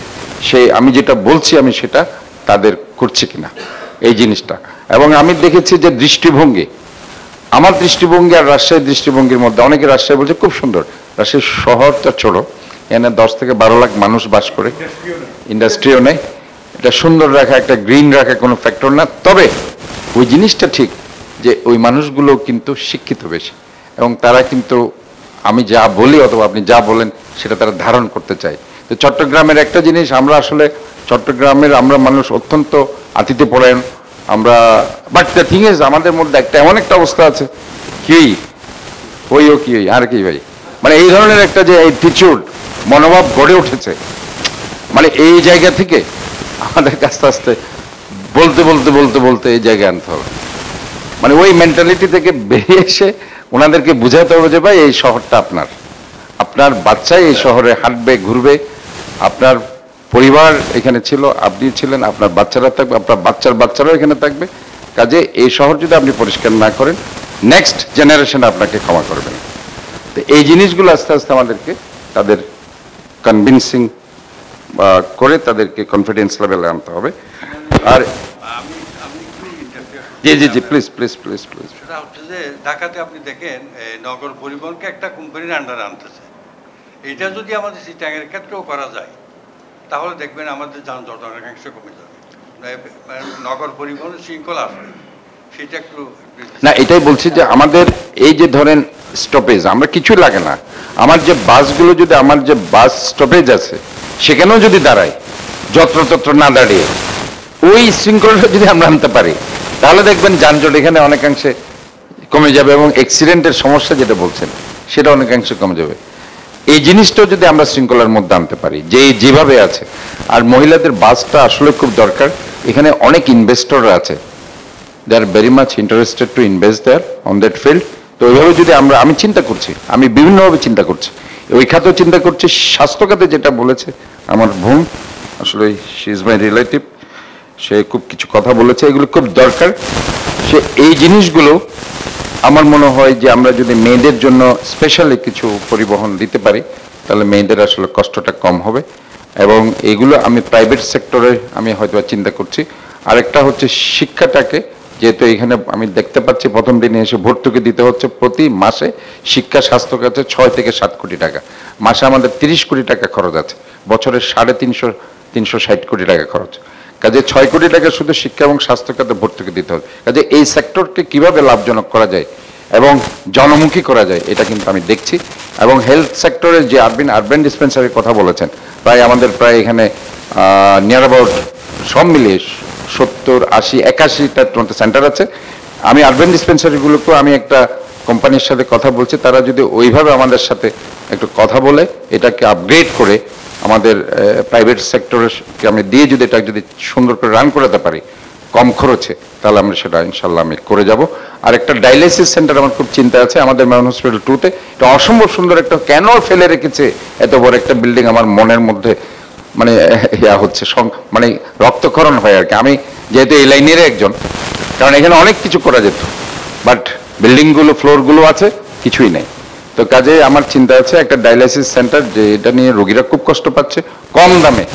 [SPEAKER 8] সে আমি যেটা বলছি আমি সেটা তাদের করছে কিনা এই জিনিসটা। এবং আমি দেখেছি যে দৃষ্টিভঙ্গি, আমার দৃষ্টিভঙ্গি আর রাজশাহীর দৃষ্টিভঙ্গির মধ্যে, অনেকে রাজশাহী বলছে খুব সুন্দর, রাজশাহী শহরটা ছোট, এখানে 10 থেকে 12 লাখ মানুষ বাস করে, ইন্ডাস্ট্রিও নেই, এটা সুন্দর রাখা, একটা গ্রিন রাখা কোনো ফ্যাক্টর না। তবে ওই জিনিসটা ঠিক যে ওই মানুষগুলো কিন্তু শিক্ষিত বেশি, এবং তারা কিন্তু আমি যা বলি অথবা আপনি যা বলেন সেটা তারা ধারণ করতে চায়। তো চট্টগ্রামের একটা জিনিস, আমরা আসলে চট্টগ্রামের আমরা মানুষ অত্যন্ত আতিথ্যপরায়ণ আমরা, বাট দ্য থিং ইজ আমাদের মধ্যে একটা এমন একটা অবস্থা আছে, কি ওই ও কি আর কি ভাই, মানে এই ধরনের একটা যে অ্যাটিটিউড মনোভাব গড়ে উঠেছে, মানে এই জায়গা থেকে আমাদের আস্তে আস্তে বলতে বলতে বলতে বলতে এই জায়গায় আনতে হবে। মানে ওই মেন্টালিটি থেকে বেরিয়ে এসে ওনাদেরকে বুঝাতে হবে যে ভাই এই শহরটা আপনার, আপনার বাচ্চাই এই শহরে হাঁটবে ঘুরবে, আপনার পরিবার এখানে ছিল, আপনি ছিলেন, আপনার বাচ্চারা থাকবে, আপনার বাচ্চার বাচ্চারাও এখানে থাকবে। কাজে এই শহর যদি আপনি পরিষ্কার না করেন, নেক্সট জেনারেশন আপনাকে ক্ষমা করবে না। তো এই জিনিসগুলো আস্তে আস্তে আমাদেরকে তাদের কনভিন্সিং করে তাদেরকে কনফিডেন্স লেভেলে আনতে হবে। আর জি জি জি প্লিজ প্লিজ প্লিজ প্লিজ।
[SPEAKER 9] সেটা হচ্ছে যে ঢাকাতে আপনি দেখেন নগর পরিবহনকে একটা কোম্পানির আন্ডারে আনতেছে, এটা যদি আমাদের চিটাগাংয়ের ক্ষেত্রেও করা যায় তাহলে দেখবেন আমাদের যানজট অনেকাংশ কমে যাবে, নগর পরিবহনের শৃঙ্খলা আসবে সেটা একটু
[SPEAKER 8] না। এটাই বলছি যে আমাদের এই যে ধরেন স্টপেজ, আমরা কিছু লাগে না, আমার যে বাসগুলো যদি আমার যে বাস স্টপেজ আছে সেখানেও যদি দাঁড়ায়, যত্রতত্র না দাঁড়িয়ে ওই শৃঙ্খলাটা যদি আমরা আনতে পারি, তাহলে দেখবেন যানজট এখানে অনেকাংশে কমে যাবে এবং অ্যাক্সিডেন্টের সমস্যা যেটা বলছেন সেটা অনেকাংশে কমে যাবে। এই জিনিসটাও যদি আমরা শৃঙ্খলার মধ্যে আনতে পারি যে যেভাবে আছে। আর মহিলাদের বাসটা আসলে খুব দরকার, এখানে অনেক ইনভেস্টররা আছে, they are very much interested to invest there on that field. তো ওইভাবে যদি আমি চিন্তা করছি, আমি বিভিন্নভাবে চিন্তা করছি, ওই খাতেও চিন্তা করছি, স্বাস্থ্য খাতে যেটা বলেছে আমার বোন, আসলে শি ইজ মাই রিলেটিভ, সে খুব কিছু কথা বলেছে, এগুলো খুব দরকার। সে এই জিনিসগুলো আমার মনে হয় যে আমরা যদি মেয়েদের জন্য স্পেশালি কিছু পরিবহন দিতে পারি তাহলে মেয়েদের আসলে কষ্টটা কম হবে। এবং এগুলো আমি প্রাইভেট সেক্টরে আমি হয়তো চিন্তা করছি। আরেকটা হচ্ছে শিক্ষাটাকে, যেহেতু এখানে আমি দেখতে পাচ্ছি প্রথম দিনে এসে ভর্তুকি দিতে হচ্ছে প্রতি মাসে, শিক্ষা স্বাস্থ্য খাতে 6 থেকে 7 কোটি টাকা, মাসে আমাদের 30 কোটি টাকা খরচ আছে, বছরে 360 কোটি টাকা খরচ। কাজে 6 কোটি টাকা শুধু শিক্ষা এবং স্বাস্থ্য খাতে ভর্তুকি দিতে হবে। কাজে এই সেক্টরকে কিভাবে লাভজনক করা যায় এবং জনমুখী করা যায় এটা কিন্তু আমি দেখছি। এবং হেলথ সেক্টরের যে আরবান ডিসপেন্সারির কথা বলেছেন, আমাদের প্রায় এখানে নিয়ার অ্যাবাউট সব মিলিয়ে 70, 80, 81টা সেন্টার আছে। আমি আরবান ডিসপেন্সারিগুলোকেও আমি একটা কোম্পানির সাথে কথা বলছি, তারা যদি ওইভাবে আমাদের সাথে একটু কথা বলে এটাকে আপগ্রেড করে আমাদের প্রাইভেট সেক্টরকে আমি দিয়ে যদি এটা যদি সুন্দর করে রান করাতে পারি কম খরচে, তাহলে আমরা সেটা ইনশাল্লাহ আমি করে যাব। আর একটা ডায়ালিসিস সেন্টার আমার খুব চিন্তা আছে আমাদের মেমন হসপিটাল 2-তে, এটা অসম্ভব সুন্দর একটা, কেন ফেলে রেখেছে এত বড় একটা বিল্ডিং, আমার মনের মধ্যে মানে হচ্ছে মানে রক্তক্ষরণ হয় আর কি। আমি যেহেতু এই লাইনের একজন, কারণ এখানে অনেক কিছু করা যেত, বাট বিল্ডিংগুলো ফ্লোরগুলো আছে, কিছুই নেই। তো কাজে আমার চিন্তা আছে একটা ডায়ালাইসিস সেন্টার, যে এটা নিয়ে রোগীরা খুব কষ্ট পাচ্ছে, কম দামে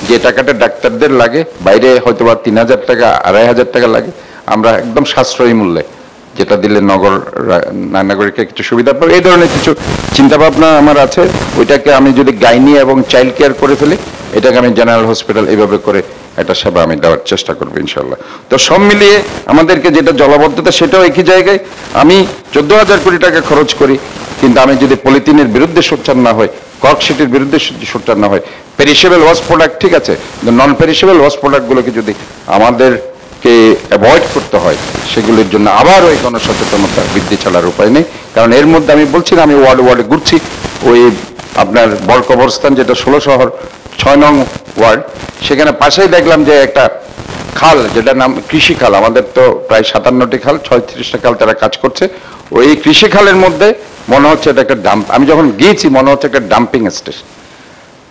[SPEAKER 8] যে টাকাটা ডাক্তারদের লাগে, বাইরে হয়তো বা 3,000 টাকা 2,500 টাকা লাগে, আমরা একদম সাশ্রয়ী মূল্যে যেটা দিলে নাগরিকের কিছু সুবিধা পাবে, এই ধরনের কিছু চিন্তা ভাবনা আমার আছে। ওইটাকে আমি যদি গাইনি এবং চাইল্ড কেয়ার করে ফেলি, এটাকে আমি জেনারেল হসপিটাল এইভাবে করে একটা সেবা আমি দেওয়ার চেষ্টা করবো ইনশাল্লাহ। তো সব মিলিয়ে আমাদেরকে যেটা জলাবদ্ধতা, সেটাও একই জায়গায়। আমি 14,000 কোটি টাকা খরচ করি, কিন্তু আমি যদি পলিথিনের বিরুদ্ধে সোচ্চার না হয়, কর্কশিটের বিরুদ্ধে সোচ্চার না হয়, পেরিশেবল ওয়াস্ট প্রোডাক্ট ঠিক আছে, কিন্তু নন পেরিশেবল ওয়াস্ট প্রোডাক্টগুলোকে যদি আমাদেরকে অ্যাভয়েড করতে হয়, সেগুলির জন্য আবার ওই গণসচেতনতা বৃদ্ধি ছাড়ার উপায় নেই। কারণ এর মধ্যে আমি বলছি না, আমি ওয়ার্ডে ঘুরছি, ওই আপনার বড় কবরস্থান যেটা 16 শহর 6 নং ওয়ার্ড, সেখানে পাশেই দেখলাম যে একটা খাল, যেটার নাম কৃষি খাল। আমাদের তো প্রায় 57টি খাল, 36টা খাল তারা কাজ করছে। ওই কৃষি খালের মধ্যে মনে হচ্ছে এটা একটা ডাম্প, আমি যখন গিয়েছি মনে হচ্ছে একটা ডাম্পিং স্টেশন।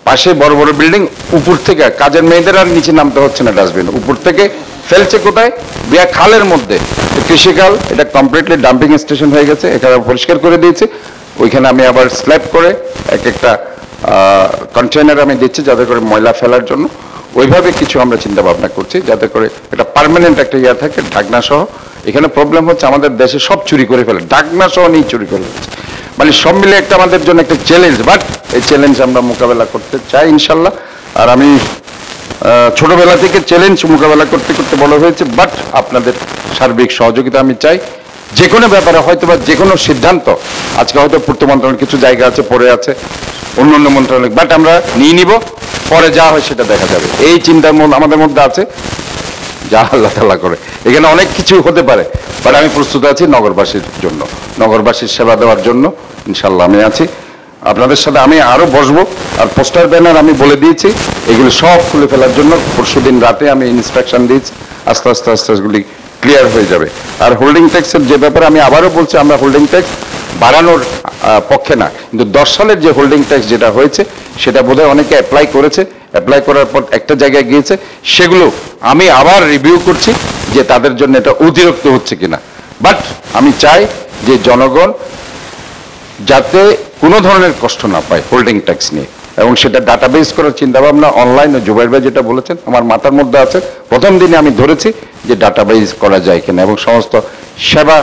[SPEAKER 8] পাশে বড় বড় বিল্ডিং, উপর থেকে কাজের মেয়েদের আর নিচে নামতে হচ্ছে না ডাস্টবিন, উপর থেকে ফেলছে কোথায়, বিয়া খালের মধ্যে। কৃষি খাল, এটা কমপ্লিটলি ডাম্পিং স্টেশন হয়ে গেছে, এখানে পরিষ্কার করে দিয়েছে। ওইখানে আমি আবার স্ল্যাব করে একটা কন্টেনার আমি দিচ্ছি যাতে করে ময়লা ফেলার জন্য। ওইভাবে কিছু আমরা চিন্তা ভাবনা করছি যাতে করে একটা পার্মানেন্ট একটা ইয়া থাকে, ঢাকনা সহ। এখানে প্রবলেম হচ্ছে আমাদের দেশে সব চুরি করে ফেলে, ঢাকনা সহ নিয়ে চুরি করে ফেলছে। মানে সব মিলে একটা আমাদের জন্য একটা চ্যালেঞ্জ, বাট এই চ্যালেঞ্জ আমরা মোকাবেলা করতে চাই ইনশাল্লাহ। আর আমি ছোটবেলা থেকে চ্যালেঞ্জ মোকাবেলা করতে করতে বড় হয়েছে, বাট আপনাদের সার্বিক সহযোগিতা আমি চাই। যে কোনো ব্যাপারে হয়তো বা যে কোনো সিদ্ধান্ত, আজকে হয়তো পূর্ত মন্ত্রণালয়ের কিছু জায়গা আছে, পড়ে আছে, অন্য অন্য মন্ত্রণালয়, বাট আমরা নিয়ে নিব, পরে যা হয় সেটা দেখা যাবে। এই চিন্তার আমাদের মধ্যে আছে, যা আল্লাহ তাআলা করে। এখানে অনেক কিছু হতে পারে, বাট আমি প্রস্তুত আছি নগরবাসীর জন্য, নগরবাসীর সেবা দেওয়ার জন্য ইনশাল্লাহ আমি আছি। আপনাদের সাথে আমি আরো বসবো। আর পোস্টার ব্যানার আমি বলে দিয়েছি, এগুলো সব খুলে ফেলার জন্য পরশুদিন রাতে আমি ইনস্ট্রাকশন দিয়েছি, আস্তে আস্তে আস্তে এগুলি ক্লিয়ার হয়ে যাবে। আর হোল্ডিং ট্যাক্সের যে ব্যাপারে আমি আবারও বলছি, আমরা হোল্ডিং ট্যাক্স বাড়ানোর পক্ষে না, কিন্তু 10 সালের যে হোল্ডিং ট্যাক্স যেটা হয়েছে সেটা বোধহয় অনেকে অ্যাপ্লাই করেছে, অ্যাপ্লাই করার পর একটা জায়গায় গিয়েছে, সেগুলো আমি আবার রিভিউ করছি যে তাদের জন্য এটা অতিরিক্ত হচ্ছে কিনা। বাট আমি চাই যে জনগণ যাতে কোনো ধরনের কষ্ট না পায় হোল্ডিং ট্যাক্স নিয়ে, এবং সেটা ডাটাবেস করার চিন্তাভাবনা অনলাইনে জুবাইর ভাই যেটা বলেছেন আমার মাথার মধ্যে আছে। প্রথম দিনে আমি ধরেছি যে ডাটাবেস করা যায় কিনা, এবং সমস্ত সেবা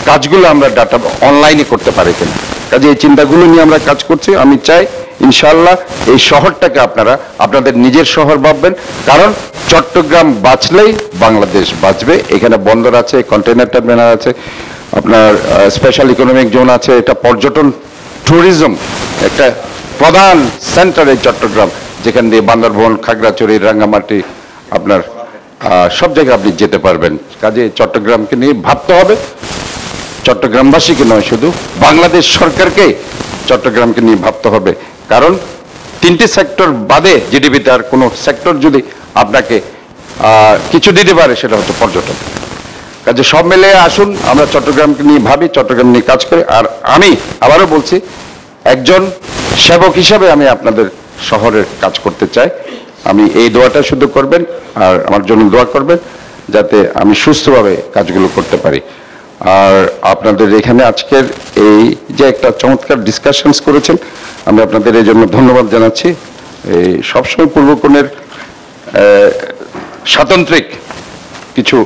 [SPEAKER 8] কাজগুলো আমরা ডাটা অনলাইনে করতে পারি কিনা। কাজে এই চিন্তাগুলো নিয়ে আমরা কাজ করছি। আমি চাই ইনশাআল্লাহ এই শহরটাকে আপনারা আপনাদের নিজের শহর ভাববেন, কারণ চট্টগ্রাম বাঁচলেই বাংলাদেশ বাঁচবে। এখানে বন্দর আছে, কন্টেইনার টার্মিনাল আছে, আপনার স্পেশাল ইকোনমিক জোন আছে, এটা পর্যটন ট্যুরিজম একটা প্রধান সেন্টার এই চট্টগ্রাম, যেখান দিয়ে বান্দরবন, খাগড়াছড়ি, রাঙ্গামাটি, আপনার সব জায়গায় আপনি যেতে পারবেন। কাজে চট্টগ্রামকে নিয়ে ভাবতে হবে, চট্টগ্রামবাসীকে নয়, শুধু বাংলাদেশ সরকারকে চট্টগ্রামকে নিয়ে ভাবতে হবে। কারণ 3টি সেক্টর বাদে জিডিপিতে আর কোনো সেক্টর যদি আপনাকে কিছু দিতে পারে সেটা হচ্ছে পর্যটন। কাজে সব মিলে আসুন আমরা চট্টগ্রামকে নিয়ে ভাবি, চট্টগ্রাম নিয়ে কাজ করি। আর আমি আবারও বলছি, একজন সেবক হিসাবে আমি আপনাদের শহরের কাজ করতে চাই। আমি এই দোয়াটা শুধু করবেন, আর আমার জন্য দোয়া করবেন যাতে আমি সুস্থভাবে কাজগুলো করতে পারি। আর আপনাদের এখানে আজকের এই যে একটা চমৎকার ডিসকাশনস করেছেন, আমি আপনাদের এই জন্য ধন্যবাদ জানাচ্ছি। এই সবসময় পূর্বকোণের স্বাতন্ত্রিক কিছু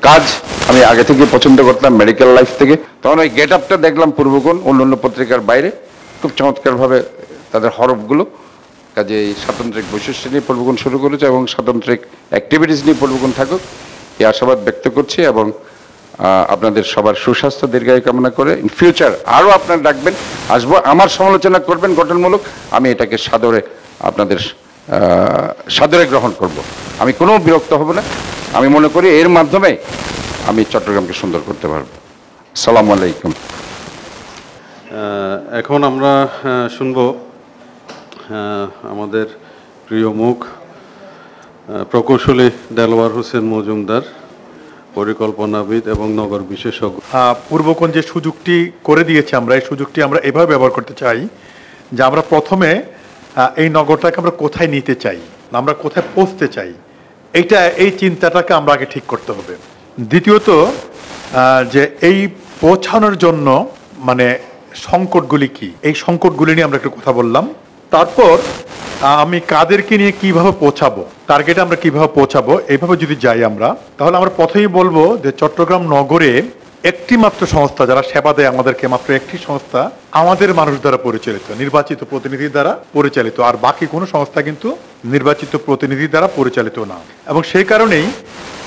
[SPEAKER 8] কাজ আমি আগে থেকে পছন্দ করতাম, মেডিকেল লাইফ থেকে। তখন ওই গেট আপটা দেখলাম পূর্বকোণ অন্য পত্রিকার বাইরে, খুব চমৎকারভাবে তাদের হরফগুলো। কাজে এই স্বাতন্ত্রিক বৈশিষ্ট্য নিয়ে পূর্বকোণ শুরু করেছে, এবং স্বাতন্ত্রিক অ্যাক্টিভিটিস নিয়ে পূর্বকোণ থাকুক, এই আশাবাদ ব্যক্ত করছি। এবং আপনাদের সবার সুস্বাস্থ্য দীর্ঘায়ু কামনা করে ইন ফিউচার আরও আপনারা ডাকবেন, আসবো, আমার সমালোচনা করবেন গঠনমূলক, আমি এটাকে আপনাদের সাদরে গ্রহণ করব। আমি কোনো বিরক্ত হব না। আমি মনে করি এর মাধ্যমে আমি চট্টগ্রামকে সুন্দর করতে পারবো। আসসালামু আলাইকুম।
[SPEAKER 1] এখন আমরা শুনব আমাদের প্রিয় মুখ প্রকৌশলী দেলোয়ার হোসেন মজুমদার, পরিকল্পনাবিদ এবং নগর বিশেষজ্ঞ।
[SPEAKER 10] পূর্বকোণ যে সুযোগটি করে দিয়েছে, আমরা এই সুযোগটি আমরা এভাবে ব্যবহার করতে চাই যে আমরা প্রথমে এই নগরটাকে আমরা কোথায় নিতে চাই, আমরা কোথায় পৌঁছতে চাই, এই চিন্তাটাকে আমরা আগে ঠিক করতে হবে। দ্বিতীয়ত যে এই পৌঁছানোর জন্য মানে সংকটগুলি কি, এই সংকটগুলি নিয়ে আমরা একটু কথা বললাম। তারপর আমি কাদেরকে নিয়ে কিভাবে পৌঁছাবো, টার্গেটে আমরা কিভাবে পৌঁছাবো, এইভাবে যদি যাই আমরা, তাহলে আমরা প্রথমেই বলবো যে চট্টগ্রাম নগরে একটি মাত্র সংস্থা যারা সেবা দেয় আমাদেরকে, মাত্র একটি সংস্থা আমাদের মানুষ দ্বারা পরিচালিত, নির্বাচিত প্রতিনিধি দ্বারা পরিচালিত, আর বাকি কোনো সংস্থা কিন্তু নির্বাচিত প্রতিনিধি দ্বারা পরিচালিত না। এবং সেই কারণেই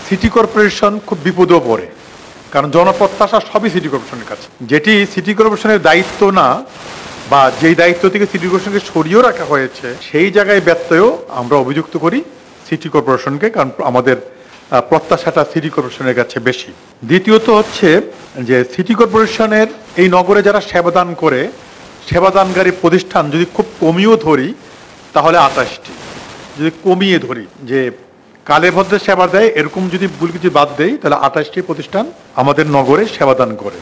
[SPEAKER 10] সিটি কর্পোরেশন খুব বিপদেও পড়ে, কারণ জনপ্রত্যাশা সবই সিটি কর্পোরেশনের কাছে, যেটি সিটি কর্পোরেশনের দায়িত্ব না, বা যেই দায়িত্ব থেকে সিটি কর্পোরেশনকে সরিয়েও রাখা হয়েছে, সেই জায়গায় ব্যত্যয়ও আমরা অভিযুক্ত করি সিটি কর্পোরেশনকে, কারণ আমাদের প্রত্যাশাটা সিটি কর্পোরেশনের কাছে বেশি। দ্বিতীয়ত হচ্ছে যে সিটি কর্পোরেশনের এই নগরে যারা সেবাদান করে, সেবাদানকারী প্রতিষ্ঠান যদি খুব কমিয়েও ধরি তাহলে 28টি, যদি কমিয়ে ধরি যে কালে ভদ্রে সেবা দেয় এরকম যদি ভুল কিছু বাদ দেয়, তাহলে 28টি প্রতিষ্ঠান আমাদের নগরে সেবাদান করে।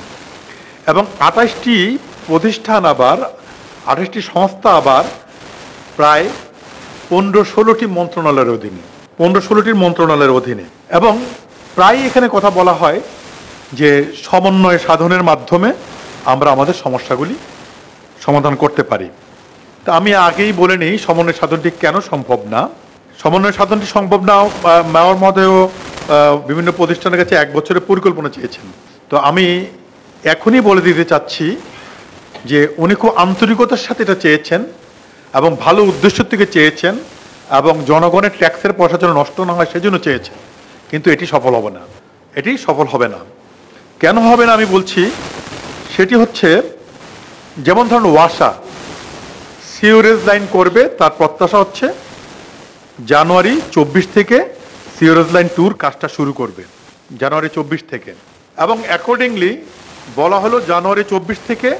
[SPEAKER 10] এবং 28টি প্রতিষ্ঠান আবার 28টি সংস্থা আবার প্রায় 15-16টি মন্ত্রণালয়ের অধীনে, 15-16টির মন্ত্রণালয়ের অধীনে। এবং প্রায় এখানে কথা বলা হয় যে সমন্বয় সাধনের মাধ্যমে আমরা আমাদের সমস্যাগুলি সমাধান করতে পারি। তা আমি আগেই বলে নিই সমন্বয় সাধনটি কেন সম্ভব না। সমন্বয় সাধনটি সম্ভব না, মেয়র মহোদয়ও বিভিন্ন প্রতিষ্ঠানের কাছে 1 বছরের পরিকল্পনা চেয়েছেন। তো আমি এখনই বলে দিতে চাচ্ছি যে উনি খুব আন্তরিকতার সাথে এটা চেয়েছেন এবং ভালো উদ্দেশ্য থেকে চেয়েছেন এবং জনগণের ট্যাক্সের পয়সা যেন নষ্ট না হয় সেজন্য চেয়েছেন, কিন্তু এটি সফল হবে না, এটি সফল হবে না। কেন হবে না আমি বলছি, সেটি হচ্ছে যেমন ধরুন ওয়াসা সিওরেজ লাইন করবে, তার প্রত্যাশা হচ্ছে জানুয়ারি 24 থেকে সিওরেজ লাইন 2 কাজটা শুরু করবে, জানুয়ারি 24 থেকে। এবং অ্যাকর্ডিংলি বলা হলো জানুয়ারি 24 থেকে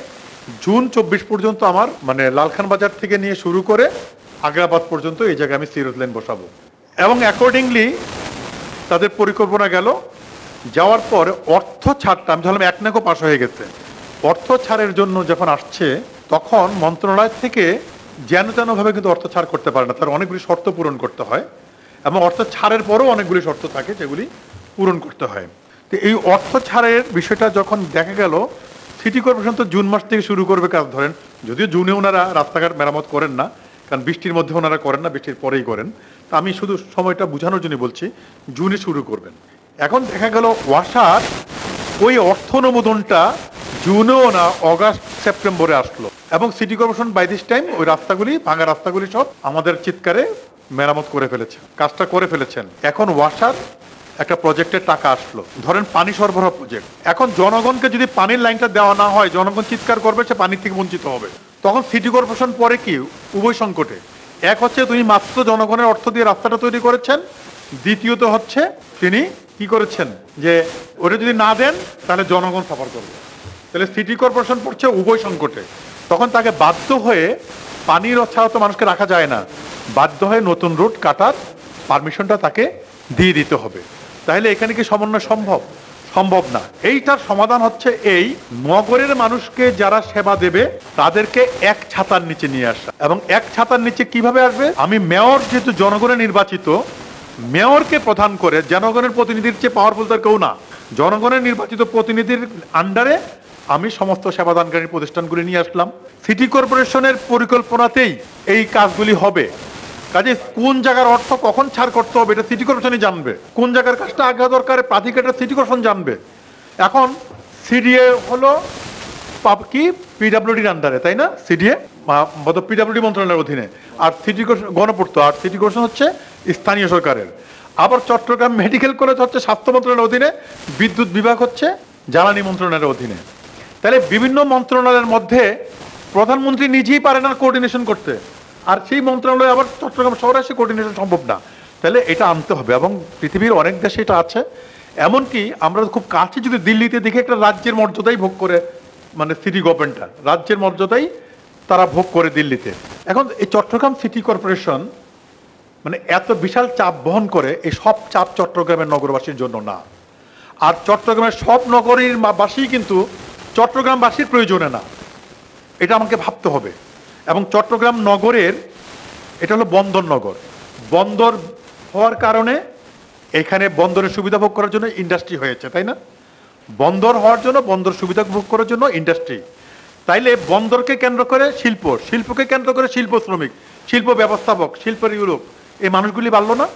[SPEAKER 10] জুন 24 পর্যন্ত আমার মানে লালখান বাজার থেকে নিয়ে শুরু করে আগ্রাবাদ পর্যন্ত এই জায়গায় আমি সিওরেজ লাইন বসাবো। এবং অ্যাকর্ডিংলি তাদের পরিকল্পনা গেল, যাওয়ার পর অর্থ ছাড়টা আমি ধরলাম 1 নাকও পাশ হয়ে গেছে, অর্থ ছাড়ের জন্য যখন আসছে তখন মন্ত্রণালয় থেকে যেনভাবে কিন্তু অর্থ ছাড় করতে পারে না, তার অনেকগুলি শর্ত পূরণ করতে হয় এবং অর্থ ছাড়ের পরেও অনেকগুলি শর্ত থাকে যেগুলি পূরণ করতে হয়। তো এই অর্থ ছাড়ের বিষয়টা যখন দেখা গেল, সিটি কর্পোরেশন তো জুন মাস থেকে শুরু করবে কাজ, ধরেন যদিও জুনে ওনারা রাস্তাঘাট মেরামত করেন না, কারণ বৃষ্টির মধ্যে ওনারা করেন না, বৃষ্টির পরেই করেন। তা আমি শুধু সময়টা বোঝানোর জন্য বলছি জুনে শুরু করবেন। এখন দেখা গেল ওয়াসার ওই অর্থ অনুমোদনটা জুনেও না, অগাস্ট সেপ্টেম্বরে আসলো এবং city corporation by this time ওই রাস্তাগুলি, ভাঙা রাস্তাগুলি সব আমাদের চিৎকারে মেরামত করে ফেলেছে, কাজটা করে ফেলেছেন। এখন ওয়াসার একটা প্রজেক্টের টাকা আসলো, ধরেন পানি সরবরাহ প্রজেক্ট। এখন জনগণকে যদি পানির লাইনটা দেওয়া না হয়, জনগণ চিৎকার করবে, সে পানির থেকে বঞ্চিত হবে। তখন সিটি কর্পোরেশন পরে কি উভয় সংকটে, এক হচ্ছে তিনি মাত্র জনগণের অর্থ দিয়ে রাস্তাটা তৈরি করেছেন, দ্বিতীয়ত হচ্ছে তিনি কি করেছেন যে ওটা যদি না দেন তাহলে জনগণ সাফার করবে, তাহলে সিটি কর্পোরেশন পড়ছে উভয় সংকটে। তখন তাকে বাধ্য হয়ে, পানির ছাড়া তো মানুষকে রাখা যায় না, বাধ্য হয়ে নতুন রুট কাটার পারমিশনটা তাকে দিয়ে দিতে হবে। তাহলে এখানে কি সমন্বয় সম্ভব? সম্ভব না। এইটার সমাধান হচ্ছে এই নগরের মানুষকে যারা সেবা দেবে তাদেরকে এক ছাতার নিচে নিয়ে আসা। এবং এক ছাতার নিচে কিভাবে আসবে? আমি মেয়র যেহেতু জনগণের নির্বাচিত, মেয়রকে প্রধান করে, জনগণের প্রতিনিধির চেয়ে পাওয়ারফুল তার কেউ না, জনগণের নির্বাচিত প্রতিনিধির আন্ডারে আমি সমস্ত সেবাদানকারী প্রতিষ্ঠানগুলি নিয়ে আসলাম। সিটি কর্পোরেশনের পরিকল্পনাতেই এই কাজগুলি হবে। কাজে কোন জায়গার অর্থ কখন ছাড় করতে হবে এটা সিটি কর্পোরেশনই জানবে, কোন জায়গার কাজটা আগে দরকার প্রাধিকারটা সিটি কর্পোরেশন জানবে। এখন সিডিএ হলো কি পিডাব্লিউডির আন্ডারে, তাই না? সিডিএ পিডাব্লিউডি মন্ত্রণালয়ের অধীনে, আর সিটি গণপূর্ত, আর সিটি কর্পোরেশন হচ্ছে স্থানীয় সরকারের। আবার চট্টগ্রাম মেডিকেল কলেজ হচ্ছে স্বাস্থ্য মন্ত্রণালয়ের অধীনে, বিদ্যুৎ বিভাগ হচ্ছে জ্বালানি মন্ত্রণালয়ের অধীনে। তাহলে বিভিন্ন মন্ত্রণালয়ের মধ্যে প্রধানমন্ত্রী নিজেই পারে না কোঅর্ডিনেশন করতে, আর সেই মন্ত্রণালয়ে আবার চট্টগ্রাম শহরে এসে কোঅর্ডিনেশন সম্ভব না। তাহলে এটা আনতে হবে, এবং পৃথিবীর অনেক দেশে এটা আছে। এমনকি আমরা খুব কাছে যদি দিল্লিতে দেখি, একটা রাজ্যের মর্যাদাই ভোগ করে, মানে সিটি গভর্নমেন্টটা রাজ্যের মর্যাদাই তারা ভোগ করে দিল্লিতে। এখন এই চট্টগ্রাম সিটি কর্পোরেশন মানে এত বিশাল চাপ বহন করে, এই সব চাপ চট্টগ্রামের নগরবাসীর জন্য না। আর চট্টগ্রামের সব নগরীর বাসী কিন্তু চট্টগ্রামবাসীর প্রয়োজনে না, এটা আমাকে ভাবতে হবে। এবং চট্টগ্রাম নগরের এটা হলো বন্দর নগর, বন্দর হওয়ার কারণে এখানে বন্দরের সুবিধা ভোগ করার জন্য ইন্ডাস্ট্রি হয়েছে, তাই না? বন্দর হওয়ার জন্য, বন্দর সুবিধা ভোগ করার জন্য ইন্ডাস্ট্রি। তাইলে বন্দরকে কেন্দ্র করে শিল্প, শিল্পকে কেন্দ্র করে শিল্প শ্রমিক, শিল্প ব্যবস্থাপক, শিল্পের ইউরোপ, এই মানুষগুলি বাড়লো না?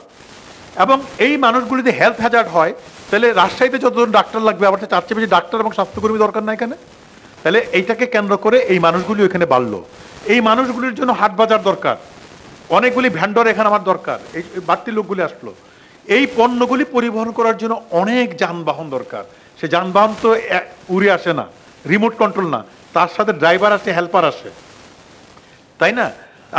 [SPEAKER 10] এবং এই মানুষগুলি যদি হেলথ হ্যাজার্ড হয়, তাহলে রাজশাহীতে যতজন ডাক্তার লাগবে, আবার তার চেয়ে বেশি ডাক্তার এবং স্বাস্থ্যকর্মী দরকার না এখানে। তাহলে এইটাকে কেন্দ্র করে এই মানুষগুলি এখানে বাড়লো। এই মানুষগুলির জন্য হাট বাজার দরকার, অনেকগুলি ভ্যান্ডর এখানে আমার দরকার, এই বাড়তি লোকগুলি আসলো। এই পণ্যগুলি পরিবহন করার জন্য অনেক যানবাহন দরকার। সে যানবাহন তো উড়ে আসে না, রিমোট কন্ট্রোল না, তার সাথে ড্রাইভার আসে, হেল্পার আসে, তাই না?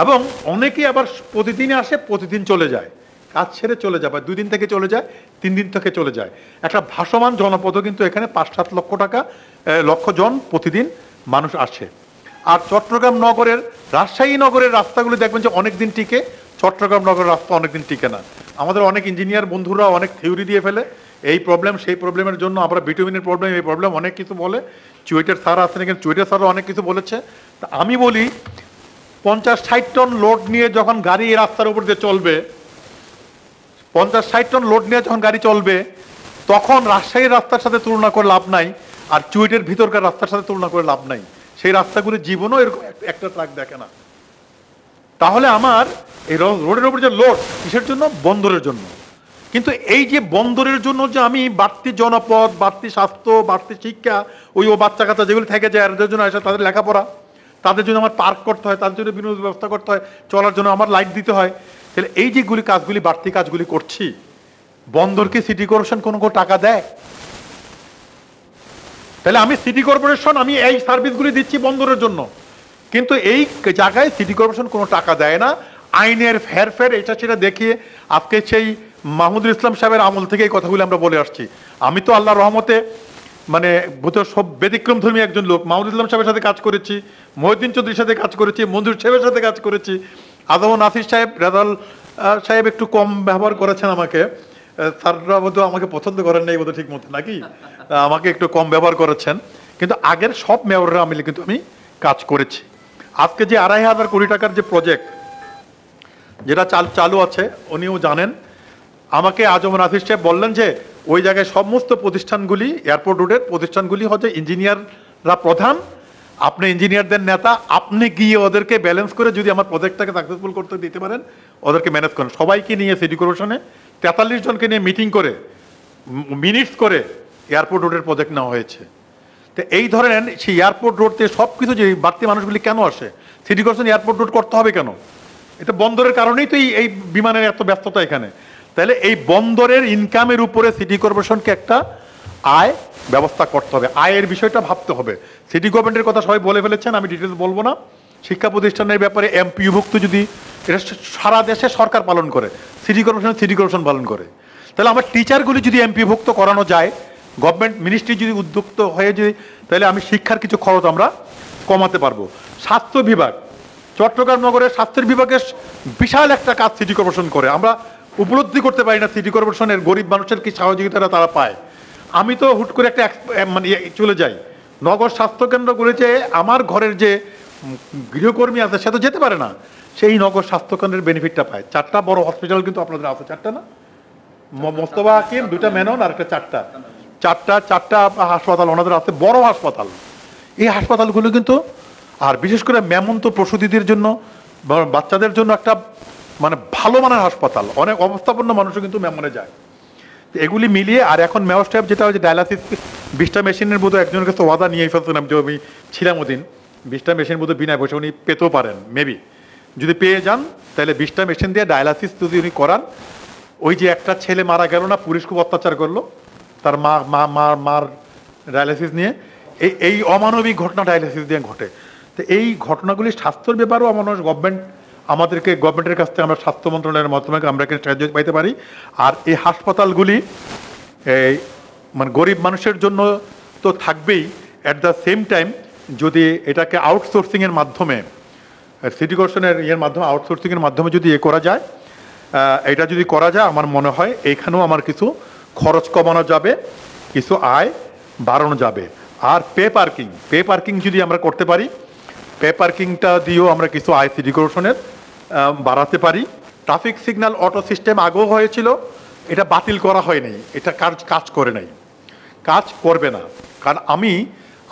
[SPEAKER 10] এবং অনেকেই আবার প্রতিদিনই আসে, প্রতিদিন চলে যায়, কাজ ছেড়ে চলে যায়, 2 দিন থেকে চলে যায়, 3 দিন থেকে চলে যায়। একটা ভাসমান জনপদও কিন্তু এখানে 5-7 লক্ষ জন প্রতিদিন মানুষ আসে। আর চট্টগ্রাম নগরের, রাজশাহী নগরের রাস্তাগুলি দেখবেন যে অনেক দিন টিকে, চট্টগ্রাম নগরের রাস্তা অনেক দিন টিকে না। আমাদের অনেক ইঞ্জিনিয়ার বন্ধুরা অনেক থিওরি দিয়ে ফেলে, এই প্রবলেম সেই প্রবলেমের জন্য, আমরা ভিটামিনের প্রবলেম, এই প্রবলেম, অনেক কিছু বলে। চুয়েটের স্যার আছেন এখানে, চুয়েটের স্যারও অনেক কিছু বলেছে। তা আমি বলি 50-60 টন লোড নিয়ে যখন গাড়ি এই রাস্তার উপর দিয়ে চলবে, 50-60 টন লোড নিয়ে যখন গাড়ি চলবে, তখন রাজশাহীর রাস্তার সাথে তুলনা করে লাভ নাই, আর চুয়েটের ভিতরকার রাস্তার সাথে তুলনা করে লাভ নাই। সেই রাস্তাগুলি জীবনও এরকম একটা ট্রাক দেখে না। তাহলে আমার এই রোডের উপর যে লোড, কিসের জন্য? বন্দরের জন্য। কিন্তু এই যে বন্দরের জন্য যে আমি বাড়তি জনপদ, বাড়তি স্বাস্থ্য, বাড়তি শিক্ষা, ওই বাচ্চা কাচ্চা যেগুলো থেকে যায় এদের জন্য আসে, তাদের লেখাপড়া, তাদের জন্য আমার পার্ক করতে হয়, তাদের জন্য বিনোদন ব্যবস্থা করতে হয়, চলার জন্য আমার লাইট দিতে হয়। তাহলে এই যেগুলি কাজগুলি, বাড়তি কাজগুলি করছি, বন্দরকে সিটি কর্পোরেশন কোনো টাকা দেয়? তাহলে আমি সিটি কর্পোরেশন, আমি এই সার্ভিসগুলি দিচ্ছি বন্দরের জন্য, কিন্তু এই জায়গায় সিটি কর্পোরেশন কোনো টাকা দেয় না। আইনের হেরফের, এটা সেটা দেখিয়ে আজকে সেই মাহমুদুল ইসলাম সাহেবের আমল থেকে এই কথাগুলি আমরা বলে আসছি। আমি তো আল্লাহর রহমতে মানে সব ব্যতিক্রম ধর্মী একজন লোক, মাহমুদুল ইসলাম সাহেবের সাথে কাজ করেছি, মহিউদ্দিন চৌধুরীর সাথে কাজ করেছি, মঞ্জুর সাহেবের সাথে কাজ করেছি, আদম নাসির সাহেব, রেজাল সাহেব একটু কম ব্যবহার করেছেন আমাকে, স্যাররা বোধহয় আমাকে পছন্দ করেন নাই বোধহয় ঠিক মতো, নাকি আমাকে একটু কম ব্যবহার করেছেন। কিন্তু আগের সব মেয়ররা মিলে কিন্তু আমি কাজ করেছি। আজকে যে 2,500 কোটি টাকার যে প্রজেক্ট যেটা চালু আছে, উনিও জানেন, আমাকে আজম নাসির সাহেব বললেন যে ওই জায়গায় সমস্ত প্রতিষ্ঠানগুলি, এয়ারপোর্ট রোডের প্রতিষ্ঠানগুলি হচ্ছে ইঞ্জিনিয়াররা প্রধান, আপনি ইঞ্জিনিয়ারদের নেতা, আপনি গিয়ে ওদেরকে ব্যালেন্স করে যদি আমার প্রজেক্টটাকে সাকসেসফুল করতে দিতে পারেন, ওদেরকে ম্যানেজ করেন। সবাইকে নিয়ে সিটি কর্পোরেশনে 43 জনকে নিয়ে মিটিং করে, মিনিটস করে এয়ারপোর্ট রোডের প্রজেক্ট নেওয়া হয়েছে। তো এই ধরেন সেই এয়ারপোর্ট রোডতে সব কিছু, যে বাড়তি মানুষগুলি কেন আসে, সিটি কর্পোরেশন এয়ারপোর্ট রোড করতে হবে কেন? এটা বন্দরের কারণেই তো এই বিমানের এত ব্যস্ততা এখানে। তাহলে এই বন্দরের ইনকামের উপরে সিটি কর্পোরেশনকে একটা আয় ব্যবস্থা করতে হবে, আয়ের বিষয়টা ভাবতে হবে। সিটি গভর্নমেন্টের কথা সবাই বলে ফেলেছেন, আমি ডিটেলস বলবো না। শিক্ষা প্রতিষ্ঠানের ব্যাপারে এমপিভুক্ত, যদি এটা সারা দেশে সরকার পালন করে, সিটি কর্পোরেশন পালন করে, তাহলে আমার টিচারগুলি যদি এমপিভুক্ত করানো যায়, গভর্নমেন্ট মিনিস্ট্রি যদি উদ্যুক্ত হয়ে যদি, তাহলে আমি শিক্ষার কিছু খরচ আমরা কমাতে পারবো। স্বাস্থ্য বিভাগ, চট্টগ্রাম নগরের স্বাস্থ্যের বিভাগের বিশাল একটা কাজ সিটি কর্পোরেশন করে, আমরা উপলব্ধি করতে পারি না সিটি কর্পোরেশনের গরিব মানুষের কি সহযোগিতাটা তারা পায়। আমি তো হুট করে একটা মানে চলে যাই নগর স্বাস্থ্যকেন্দ্রগুলিতে, আমার ঘরের যে গৃহকর্মী আছে সে তো যেতে পারে না, সেই নগর স্বাস্থ্যকেন্দ্রের বেনিফিটটা পায়। 4টা বড় হসপিটাল কিন্তু আপনাদের আছে, 4টা না, মোস্তফা হাকিম, 2টা মেনন আর একটা 4টা হাসপাতাল ওনাদের আছে, বড় হাসপাতাল। এই হাসপাতালগুলো কিন্তু, আর বিশেষ করে মেমন্ত প্রসূতিদের জন্য, বাচ্চাদের জন্য একটা মানে ভালো মানের হাসপাতাল, অনেক অবস্থাপন্ন মানুষও কিন্তু মেমনে যায়। তো এগুলি মিলিয়ে, আর এখন মেয়র সাহেব যেটা হচ্ছে ডায়ালাসিস 20টা মেশিনের মতো একজনের কাছে ওয়াদা নিয়ে ফেলছেন, আমি ছিলাম ওদিন, 20টা মেশিন মতো বিনা পয়সা উনি পেতেও পারেন, মেবি যদি পেয়ে যান, তাহলে 20টা মেশিন দিয়ে ডায়ালাসিস যদি উনি করান। ওই যে একটা ছেলে মারা গেল না, পুলিশ খুব অত্যাচার করলো তার মার ডায়ালাসিস নিয়ে, এই অমানবিক ঘটনা ডায়ালাসিস দিয়ে ঘটে। তো এই ঘটনাগুলি স্বাস্থ্যের ব্যাপারেও মানুষ গভর্নমেন্টের কাছ থেকে আমরা স্বাস্থ্য মন্ত্রণালয়ের মাধ্যমে আমরা এখানে সাহায্য পাইতে পারি। আর এই হাসপাতালগুলি এই মানে গরিব মানুষের জন্য তো থাকবেই, অ্যাট দ্য সেম টাইম যদি এটাকে আউটসোর্সিংয়ের মাধ্যমে, সিটি কর্পোরেশনের মাধ্যমে আউটসোর্সিংয়ের মাধ্যমে যদি করা যায়, এটা যদি করা যায়, আমার মনে হয় এইখানেও আমার কিছু খরচ কমানো যাবে, কিছু আয় বাড়ানো যাবে। আর পে পার্কিং যদি আমরা করতে পারি, পে পার্কিংটা দিয়েও আমরা কিছু আয় সিটি কর্পোরেশনের বাড়াতে পারি। ট্রাফিক সিগন্যাল অটো সিস্টেম আগেও হয়েছিল, এটা বাতিল করা হয় নাই, এটা কাজ করবে না, কারণ আমি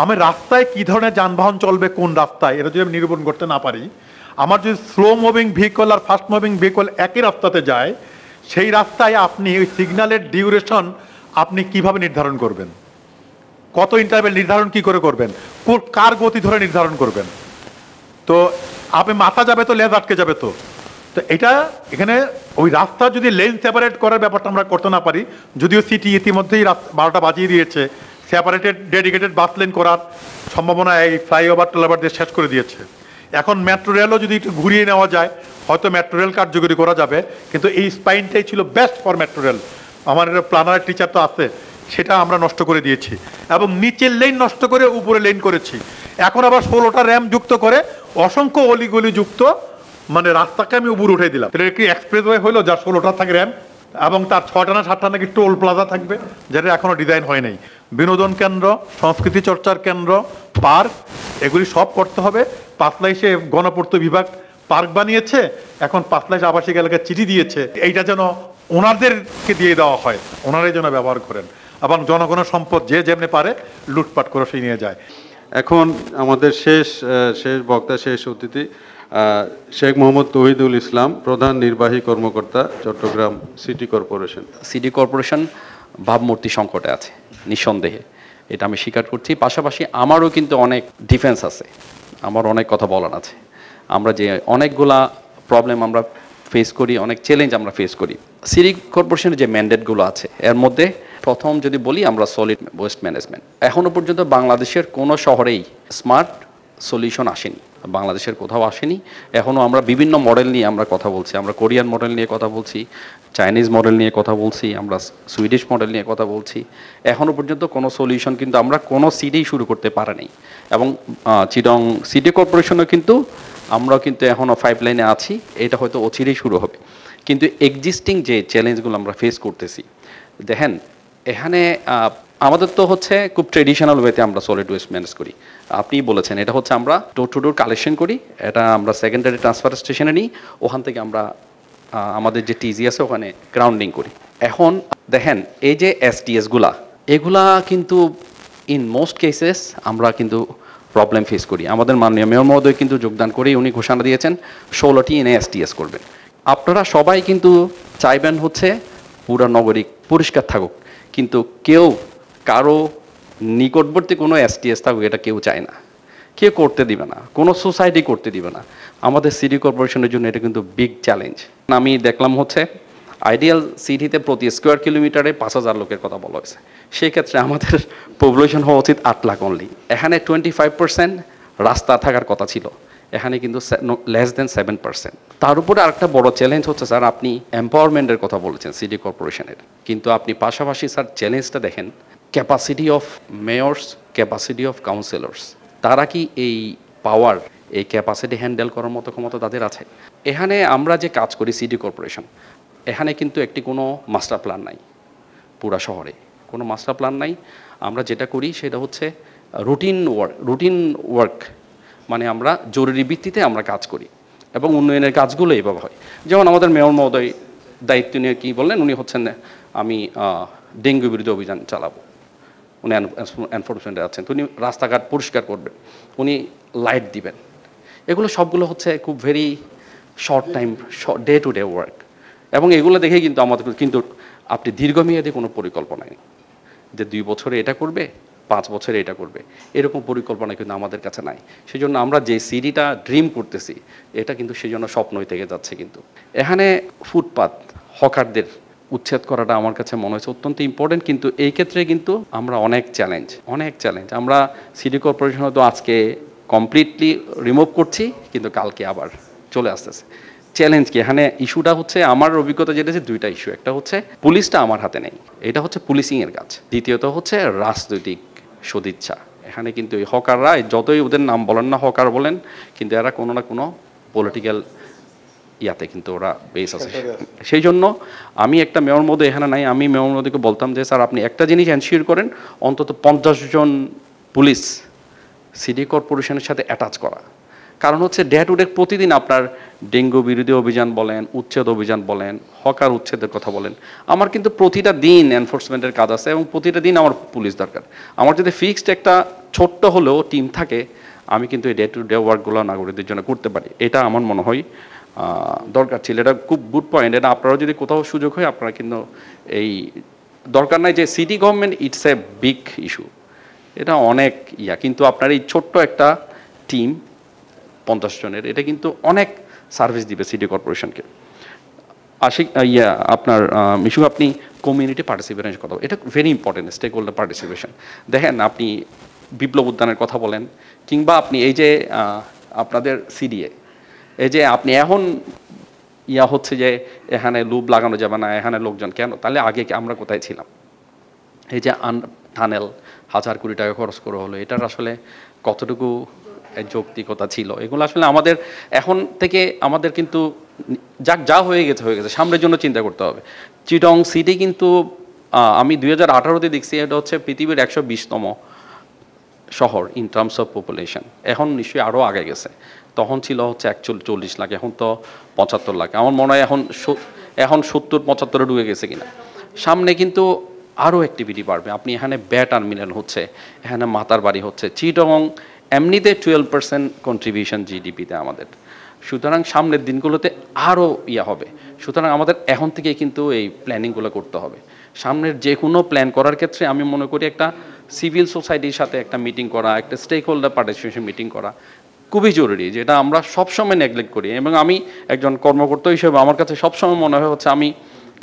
[SPEAKER 10] আমি রাস্তায় কি ধরনের যানবাহন চলবে কোন রাস্তায় এটা যদি আমি নিরূপণ করতে না পারি, আমার যদি স্লো মুভিং ভেহিকল আর ফাস্ট মুভিং ভেহিকল একই রাস্তাতে যায়, সেই রাস্তায় আপনি ওই সিগন্যালের ডিউরেশন আপনি কিভাবে নির্ধারণ করবেন, কত ইন্টারভেল নির্ধারণ কি করে করবেন, কার গতি ধরে নির্ধারণ করবেন? তো আপনি মাথা যাবে তো লেজ আটকে যাবে। তো এটা এখানে ওই রাস্তা যদি লেন সেপারেট করার ব্যাপারটা আমরা করতে না পারি, যদিও সিটি ইতিমধ্যেই 12টা বাজিয়ে দিয়েছে, সেপারেটেড ডেডিকেটেড বাস লেন করার সম্ভাবনা এই ফ্লাইওভার টোলাভার দিয়ে শেষ করে দিয়েছে। এখন মেট্রো রেলও যদি একটু ঘুরিয়ে নেওয়া যায়, হয়তো মেট্রো রেল কার্যকরী করা যাবে, কিন্তু এই স্পাইনটাই ছিল বেস্ট ফর মেট্রো রেল। আমার প্ল্যানার টিচার তো আছে, সেটা আমরা নষ্ট করে দিয়েছি এবং নিচের লেন নষ্ট করে উপরে লেন করেছি। এখন আবার 16টা র্যাম যুক্ত করে অসংখ্য অলিগলি যুক্ত মানে রাস্তাকে আমি উপরে উঠে দিলাম। এটা একটি এক্সপ্রেসওয়ে হলো যার 16টা থাকে র্যাম এবং তার 6টা না 7টা নাকি টোল প্লাজা থাকবে, যেটা এখনো ডিজাইন হয় নাই। বিনোদন কেন্দ্র, সংস্কৃতি চর্চার কেন্দ্র, পার্ক, এগুলি সব করতে হবে। পাঁচলাইশে গণপূর্ত বিভাগ পার্ক বানিয়েছে, এখন পাঁচলাইশ আবাসিক এলাকায় চিঠি দিয়েছে এইটা যেন ওনাদেরকে দিয়ে দেওয়া হয়, ওনারাই যেন ব্যবহার করেন এবং জনগণের সম্পদ যে যেমনি পারে লুটপাট করে সে নিয়ে যায়।
[SPEAKER 1] এখন আমাদের শেষ বক্তা, শেষ অতিথি শেখ মোহাম্মদ তৌহিদুল ইসলাম, প্রধান নির্বাহী কর্মকর্তা, Chattogram city corporation.
[SPEAKER 11] City corporation ভাবমূর্তি সংকটে আছে নিঃসন্দেহে, এটা আমি স্বীকার করছি। পাশাপাশি আমারও কিন্তু অনেক ডিফেন্স আছে, আমার অনেক কথা বলার আছে। আমরা যে অনেকগুলা প্রবলেম আমরা ফেস করি, অনেক চ্যালেঞ্জ আমরা ফেস করি। সিটি কর্পোরেশনের যে ম্যান্ডেটগুলো আছে এর মধ্যে প্রথম যদি বলি আমরা সলিড ওয়েস্ট ম্যানেজমেন্ট। এখনও পর্যন্ত বাংলাদেশের কোনো শহরেই স্মার্ট সলিউশন আসেনি, বাংলাদেশের কোথাও আসেনি। এখনও আমরা বিভিন্ন মডেল নিয়ে আমরা কথা বলছি, আমরা কোরিয়ান মডেল নিয়ে কথা বলছি, চাইনিজ মডেল নিয়ে কথা বলছি, আমরা সুইডিশ মডেল নিয়ে কথা বলছি। এখনও পর্যন্ত কোনো সলিউশন কিন্তু আমরা কোনো সিটেই শুরু করতে পারিনি। এবং চিটং সিটি কর্পোরেশনও কিন্তু আমরাও কিন্তু এখনও পাইপলাইনে আছি, এটা হয়তো অচিরেই শুরু হবে। কিন্তু এক্সিস্টিং যে চ্যালেঞ্জগুলো আমরা ফেস করতেছি, দেখেন এখানে আমাদের তো হচ্ছে খুব ট্রেডিশনাল ওয়েতে আমরা সলিড ওয়েস্ট ম্যানেজ করি। আপনি বলেছেন এটা হচ্ছে আমরা ডোর টু ডোর কালেকশন করি, এটা আমরা সেকেন্ডারি ট্রান্সফার স্টেশনে নিই, ওখান থেকে আমরা আমাদের যে টিজি আছে ওখানে গ্রাউন্ডিং করি। এখন দেখেন এই যে এসটিএসগুলা, এগুলা কিন্তু ইন মোস্ট কেসেস আমরা কিন্তু প্রবলেম ফেস করি। আমাদের মাননীয় মেয়র মহোদয় কিন্তু যোগদান করেই উনি ঘোষণা দিয়েছেন 16টি এনে এসটিএস করবেন। আপনারা সবাই কিন্তু চাইবেন হচ্ছে পুরা নগরী পরিষ্কার থাকুক, কিন্তু কেউ কারো নিকটবর্তী কোনো এসটিএস থাকুক এটা কেউ চায় না, কেউ করতে দিবে না, কোনো সোসাইটি করতে দিবে না। আমাদের সিটি কর্পোরেশনের জন্য এটা কিন্তু বিগ চ্যালেঞ্জ। আমি দেখলাম হচ্ছে আইডিয়াল সিটিতে প্রতি স্কোয়ার কিলোমিটারে 5000 লোকের কথা বলা হয়েছে, সেই ক্ষেত্রে আমাদের পপুলেশন হওয়া উচিত 8 লাখ অনলি। এখানে 25% রাস্তা থাকার কথা ছিল, এখানে কিন্তু লেস দেন 7%। তার উপরে আরেকটা বড় চ্যালেঞ্জ হচ্ছে স্যার, আপনি এম্পাওয়ারমেন্টের কথা বলেছেন সিটি কর্পোরেশনের, কিন্তু আপনি পাশাপাশি স্যার চ্যালেঞ্জটা দেখেন capacity of mayors, capacity of councillors, তারা কি এই পাওয়ার, এই ক্যাপাসিটি হ্যান্ডেল করার মতো ক্ষমতা তাদের আছে? এখানে আমরা যে কাজ করি সিটি কর্পোরেশন, এখানে কিন্তু একটি কোনো মাস্টার প্ল্যান নাই, পুরা শহরে কোনো মাস্টার প্ল্যান নাই। আমরা যেটা করি সেটা হচ্ছে রুটিন ওয়ার্ক, মানে আমরা জরুরি ভিত্তিতে আমরা কাজ করি এবং উন্নয়নের কাজগুলো এইভাবে হয়। যেমন আমাদের মেয়র মহোদয় দায়িত্ব নিয়ে কী বললেন, উনি হচ্ছেন আমি ডেঙ্গু বিরোধী অভিযান চালাবো, উনি এনফোর্সমেন্টে আছেন, তো উনি রাস্তাঘাট পরিষ্কার করবেন, উনি লাইট দিবেন। এগুলো সবগুলো হচ্ছে খুব very short time, day to day work, এবং এগুলো দেখে কিন্তু আমাদের কিন্তু আপনি দীর্ঘমেয়াদী কোনো পরিকল্পনা নেই যে 2 বছরে এটা করবে, 5 বছরে এটা করবে, এরকম পরিকল্পনা কিন্তু আমাদের কাছে নাই। সেই জন্য আমরা যে সিটিটা ড্রিম করতেছি এটা কিন্তু সেই জন্য স্বপ্নই থেকে যাচ্ছে। কিন্তু এখানে ফুটপাত হকারদের উচ্ছেদ করাটা আমার কাছে মনে হচ্ছে অত্যন্ত ইম্পর্টেন্ট, কিন্তু এই ক্ষেত্রে কিন্তু আমরা অনেক চ্যালেঞ্জ আমরা সিটি কর্পোরেশন হয়তো আজকে কমপ্লিটলি রিমুভ করছি, কিন্তু কালকে আবার চলে আসতেছে। চ্যালেঞ্জ কি এখানে? ইস্যুটা হচ্ছে আমার অভিজ্ঞতা যেটা হচ্ছে 2টা ইস্যু। একটা হচ্ছে পুলিশটা আমার হাতে নেই, এটা হচ্ছে পুলিশিংয়ের কাজ। দ্বিতীয়ত হচ্ছে রাজনৈতিক সদিচ্ছা। এখানে কিন্তু এই হকাররা যতই ওদের নাম বলেন না, হকার বলেন, কিন্তু এরা কোনো না কোনো পলিটিক্যাল ইয়াতে কিন্তু ওরা বেস আছে। সেই জন্য আমি একটা মেয়র মধ্যে এখানে নাই, আমি মেয়র মধ্যেকে বলতাম যে স্যার আপনি একটা জিনিস এনশিওর করেন, অন্তত 50 জন পুলিশ সিটি কর্পোরেশনের সাথে অ্যাটাচ করা, কারণ হচ্ছে ডে টু ডে প্রতিদিন আপনার ডেঙ্গু বিরোধী অভিযান বলেন, উচ্ছেদ অভিযান বলেন, হকার উচ্ছেদের কথা বলেন, আমার কিন্তু প্রতিটা দিন এনফোর্সমেন্টের কাজ আছে এবং প্রতিটা দিন আমার পুলিশ দরকার। আমার যদি ফিক্সড একটা ছোট্ট হলেও টিম থাকে, আমি কিন্তু এই ডে টু ডে ওয়ার্কগুলো নাগরিকদের জন্য করতে পারি। এটা আমার মনে হয় দরকার ছিল। এটা খুব গুড পয়েন্ট। এটা আপনারা যদি কোথাও সুযোগ হয়, আপনারা কিন্তু এই দরকার নাই যে city government it's a big issue, এটা অনেক কিন্তু আপনার এই ছোট্ট একটা টিম 50 জনের, এটা কিন্তু অনেক সার্ভিস দিবে সিটি কর্পোরেশনকে। আশিক আপনার মিশু, আপনি কমিউনিটি পার্টিসিপেশনের কথা, এটা very important, stakeholder participation. দেখেন, আপনি বিপ্লব উদ্যানের কথা বলেন, কিংবা আপনি এই যে আপনাদের সিডিএ, এই যে আপনি এখন হচ্ছে যে এখানে লুপ লাগানো যাবে না, এখানে লোকজন কেন, তাহলে আগে আমরা কোথায় ছিলাম? এই যে টানেল 1000 কোটি টাকা খরচ করা হলো, এটার আসলে কতটুকু যৌক্তিকতা ছিল? এগুলো আসলে আমাদের এখন থেকে আমাদের কিন্তু যা হয়ে গেছে, সামনের জন্য চিন্তা করতে হবে। চিটং সিটি কিন্তু আমি 2018-তে দেখছি, এটা হচ্ছে পৃথিবীর 120তম শহর ইন টার্মস অফ পপুলেশন। এখন নিশ্চয়ই আরও আগে গেছে, তখন ছিল হচ্ছে 40 লাখ, এখন তো 75 লাখ। আমার মনে হয় এখন 70-75-এ ঢুকে গেছে কিনা। সামনে কিন্তু আরও অ্যাক্টিভিটি বাড়বে। আপনি এখানে টার্মিনাল হচ্ছে, এখানে মাতার বাড়ি হচ্ছে, চিটং এমনিতে 12% কন্ট্রিবিউশন জিডিপিতে আমাদের। সুতরাং সামনের দিনগুলোতে আরও হবে। সুতরাং আমাদের এখন থেকে কিন্তু এই প্ল্যানিংগুলো করতে হবে। সামনের যে কোনো প্ল্যান করার ক্ষেত্রে আমি মনে করি একটা সিভিল সোসাইটির সাথে একটা মিটিং করা, একটা স্টেক হোল্ডার পার্টিসিপেশন মিটিং করা খুবই জরুরি, যেটা আমরা সবসময় নেগলেক্ট করি। এবং আমি একজন কর্মকর্তা হিসেবে আমার কাছে সবসময় মনে হয় হচ্ছে, আমি